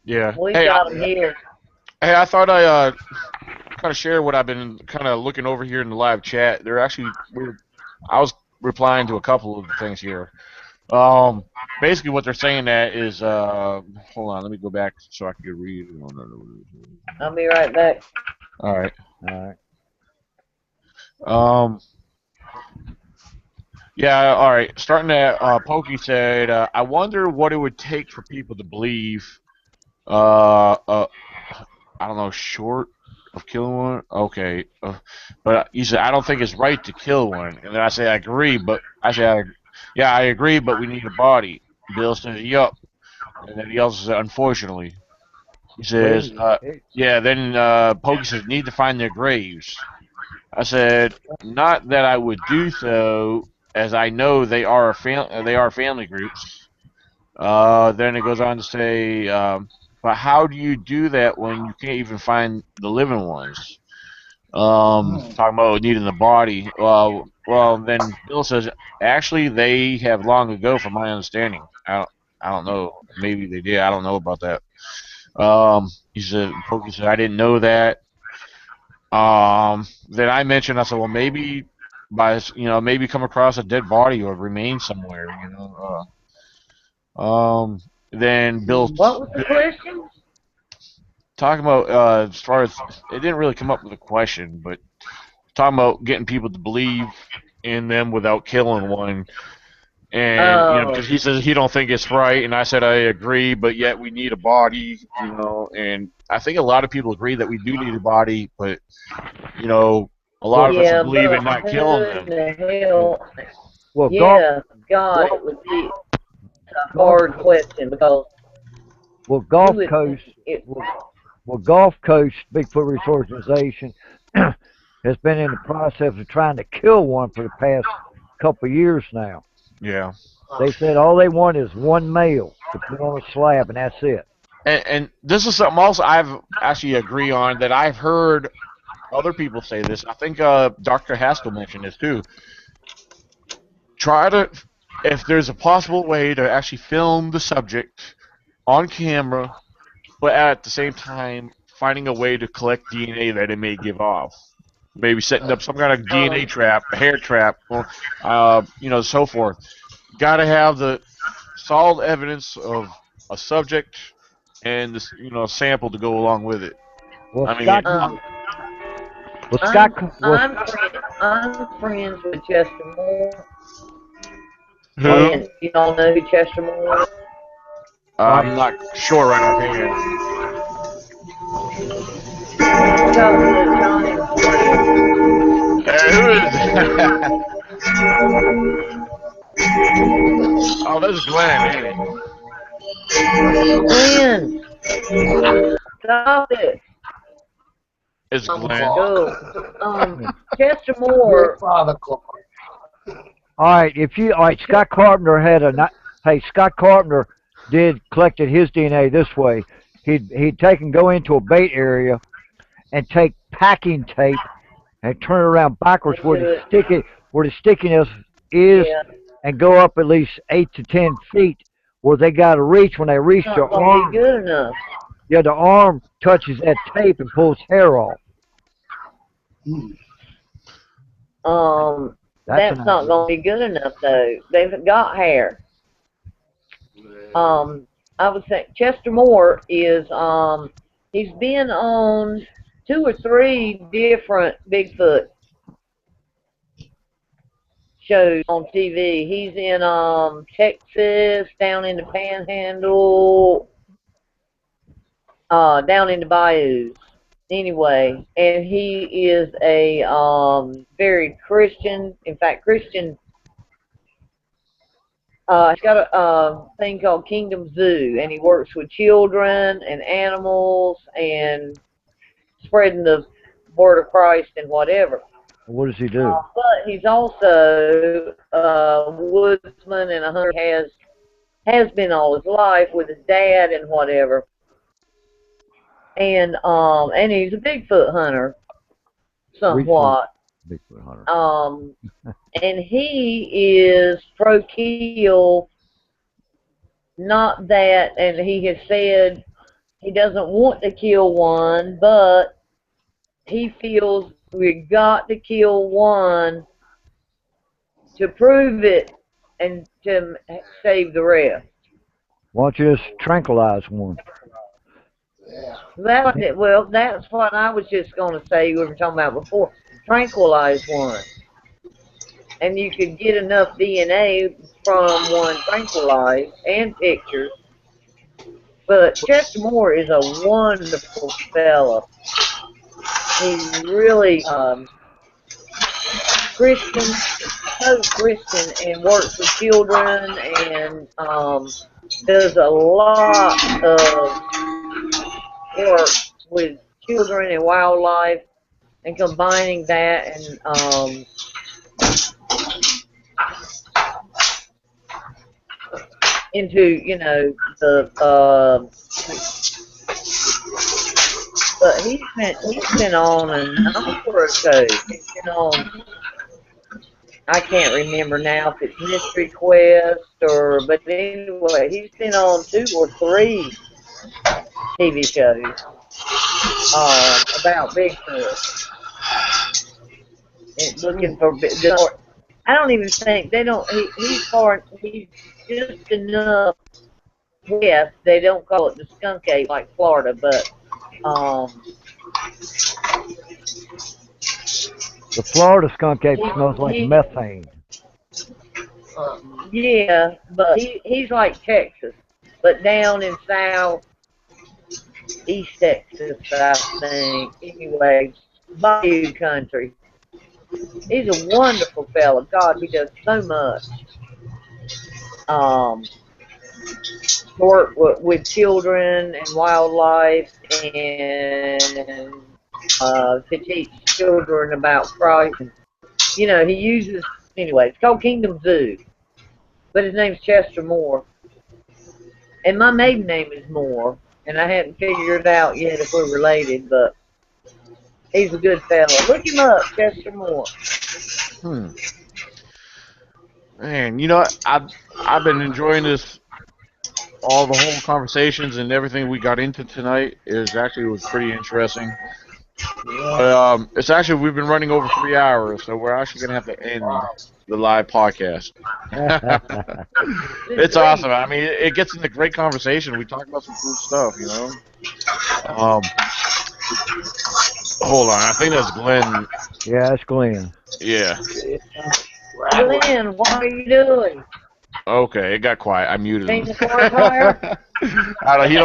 B: Yeah.
E: We got them here.
B: Hey, I thought I kind of share what I've been kind of looking over here in the live chat. I was replying to a couple of the things here. Basically what they're saying that is, hold on, let me go back so I can read.
E: I'll be right back.
B: All right. Yeah, all right. Starting at, Pokey said, I wonder what it would take for people to believe, I don't know, short of killing one? Okay. But he said, I don't think it's right to kill one. And then I say, I agree, but I agree, but we need a body. Bill says, yup. And then he also said, unfortunately. He says, then Pokey says, need to find their graves. I said, not that I would do so, as I know they are family groups. Then it goes on to say, but how do you do that when you can't even find the living ones? Talking about needing the body. Well, then Bill says, actually, they have long ago, from my understanding. I don't know. Maybe they did. I don't know about that. He said, Pokey said, I didn't know that. Then I mentioned, I said, well, maybe maybe come across a dead body or remain somewhere, Then Bill.
E: What was the question?
B: Talking about as far as it didn't really come up with a question, but talking about getting people to believe in them without killing one, and because he says he don't think it's right, and I said I agree, but yet we need a body, and I think a lot of people agree that we do need a body, but a lot of us believe in not killing them.
E: Hell?
A: Well,
E: God, it would be. a hard question because
A: Gulf Coast, Gulf Coast Bigfoot Research Organization has been in the process of trying to kill one for the past couple of years now.
B: Yeah.
A: They said all they want is one male to put on a slab, and that's it.
B: And this is something else I've actually agree on that I've heard other people say this. I think Dr. Haskell mentioned this too. Try to, if there's a possible way to actually film the subject on camera, but at the same time finding a way to collect DNA that it may give off. Maybe setting up some kind of DNA trap, a hair trap, or so forth. Got to have the solid evidence of a subject and this, a sample to go along with it.
A: Well,
B: I mean,
E: I'm friends with Chester Moore.
B: Who?
E: And you all know who Chester Moore is?
B: I'm not sure right offhand. Who is that? Oh, this is Glenn, ain't it?
E: Glenn! Stop it!
B: It's Glenn.
E: Go. Chester Moore.
A: All right, Scott Carpenter had Scott Carpenter collected his DNA this way. He'd go into a bait area and take packing tape and turn it around backwards where the stickiness is, and go up at least 8 to 10 feet where they got to reach. When they reach their arm,
E: good enough.
A: Yeah, the arm touches that tape and pulls hair off.
E: That's not going to be good enough though. They've got hair. I would say Chester Moore is he's been on 2 or 3 different Bigfoot shows on TV. He's in Texas, down in the Panhandle, down in the bayous. Anyway, and he is a very Christian. In fact, Christian. He's got a thing called Kingdom Zoo, and he works with children and animals and spreading the word of Christ and whatever.
A: What does he do?
E: But he's also a woodsman and a hunter. Has been all his life with his dad and whatever. And he's a Bigfoot hunter, somewhat.
A: Bigfoot hunter.
E: And he is pro-kill. Not that, and he has said he doesn't want to kill one, but he feels we got to kill one to prove it and to save the rest.
A: Why don't you just tranquilize one?
E: Well, that's what I was just going to say. We were talking about before. Tranquilize one, and you could get enough DNA from one tranquilized and pictures. But Chester Moore is a wonderful fella. He's really Christian, so Christian, and works with children and does a lot of work with children and wildlife, and combining that and into but he's been on a number of shows. He's been on, I can't remember now if it's Mystery Quest but anyway, he's been on 2 or 3 TV shows about Bigfoot. And looking for I don't even think they don't. He's just enough west. They don't call it the skunk ape like Florida, but
A: the Florida skunk ape smells like methane.
E: Yeah, but he's like Texas, but down in East Texas, I think. Anyway, bayou country. He's a wonderful fella. God, he does so much. work with children and wildlife and to teach children about Christ. And, you know, he uses, anyway, it's called Kingdom Zoo, but his name's Chester Moore. And my maiden name is Moore, and I haven't figured out yet if we're related, but he's a good fellow. Look him up, Chester Moore.
B: Man, you know, I've been enjoying this, all the whole conversations and everything we got into tonight. Was pretty interesting. But it's actually, we've been running over 3 hours, so we're actually gonna have to end the live podcast. It's awesome. I mean, it gets into great conversation. We talk about some cool stuff, you know. Hold on, I think that's Glenn.
A: Yeah, it's Glenn.
B: Yeah.
E: Glenn, what are you doing?
B: Okay, it got quiet. I muted him.
E: He don't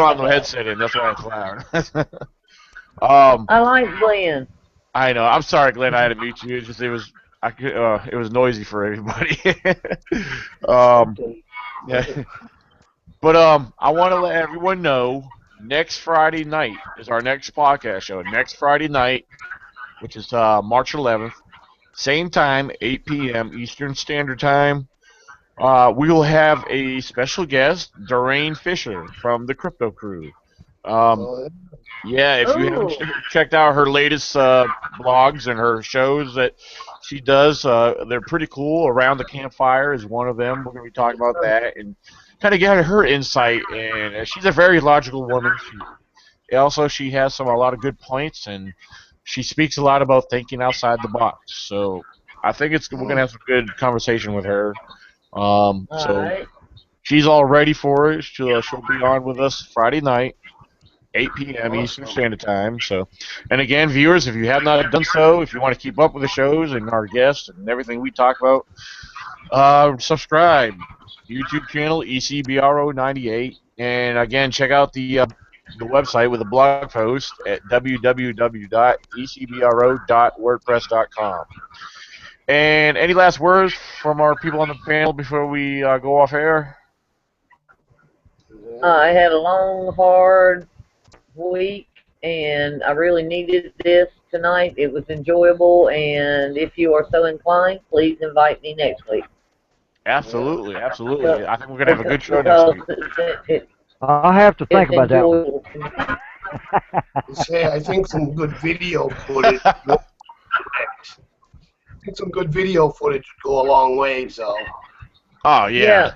B: have no headset in. That's why it's loud.
E: I like Glenn.
B: I know. I'm sorry, Glenn. I had to mute you. It was noisy for everybody. Yeah. But I want to let everyone know next Friday night is our next podcast show. Next Friday night, which is March 11th, same time, 8 p.m. Eastern Standard Time. We will have a special guest, Doreen Fisher from the Crypto Crew. Yeah, if you haven't checked out her latest blogs and her shows that she does, they're pretty cool. Around the Campfire is one of them. We're going to be talking about that and kind of get her insight. And she's a very logical woman. She has a lot of good points, and she speaks a lot about thinking outside the box. So I think we're going to have some good conversation with her. So she's all ready for it. She'll be on with us Friday night, 8 p.m. Eastern Standard Time. So, and again, viewers, if you have not done so, if you want to keep up with the shows and our guests and everything we talk about, subscribe. YouTube channel ECBRO98, and again, check out the website with a blog post at www.ecbro.wordpress.com. And any last words from our people on the panel before we go off air?
E: I had a long, hard week, and I really needed this tonight. It was enjoyable, and if you are so inclined, please invite me next week.
B: Absolutely, absolutely. I think we're going to have a good show next week.
A: I'll have to think about that one.
D: I think some good video footage. Some good video footage would go a long way. So.
B: Oh yeah.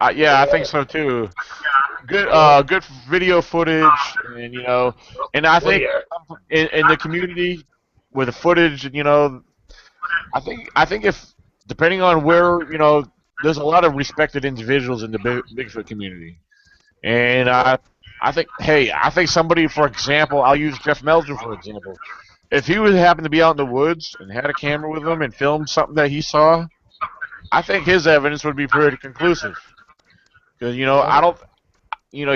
B: I think so too. Good video footage, and and I think in the community with the footage, I think if depending on where, there's a lot of respected individuals in the Bigfoot community, and I think somebody, for example, I'll use Jeff Melzer for example. If he would happen to be out in the woods and had a camera with him and filmed something that he saw, I think his evidence would be pretty conclusive. Because I don't,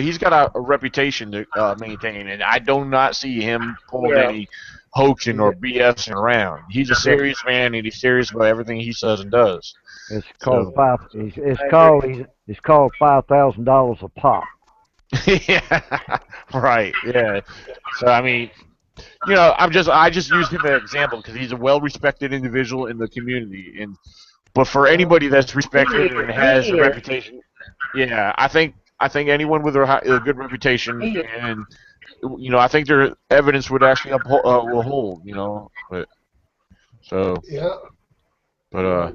B: he's got a reputation to maintain, and I do not see him pulling any hoaxing or BSing around. He's a serious man, and he's serious about everything he says and does.
A: It's called It's called $5,000 a pop.
B: Yeah, right. Yeah. So I mean, I just used him as an example because he's a well-respected individual in the community, but for anybody that's respected and has a reputation, yeah, I think anyone with a good reputation, and I think their evidence would actually will hold,
E: well,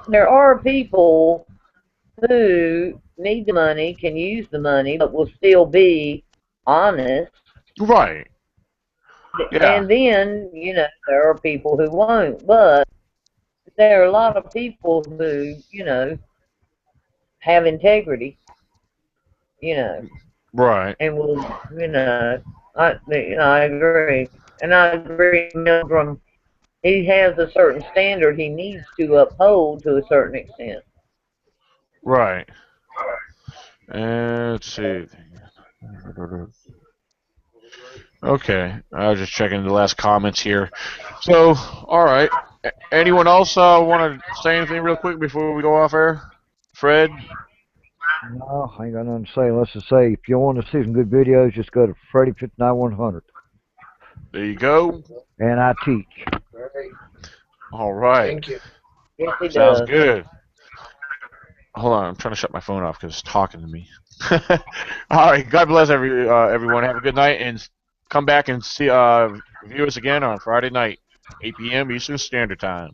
E: there are people who need the money, can use the money, but will still be honest.
B: Right. Yeah.
E: And then, there are people who won't. But there are a lot of people who, have integrity,
B: Right.
E: And will, I agree. And I agree, Milgram, he has a certain standard he needs to uphold to a certain extent.
B: Right. Let's see. Okay, I was just checking the last comments here. So, all right. Anyone else want to say anything real quick before we go off air? Fred?
A: No, I ain't got nothing to say. Let's just say, if you want to see some good videos, just go to Freddy59100.
B: There you go.
A: And I teach.
D: Right.
B: All right.
D: Thank you.
E: Yes, he
B: Sounds
E: does.
B: good. Hold on, I'm trying to shut my phone off because it's talking to me. All right. God bless everyone. Have a good night, and come back and see view us again on Friday night, 8 p.m. Eastern Standard Time.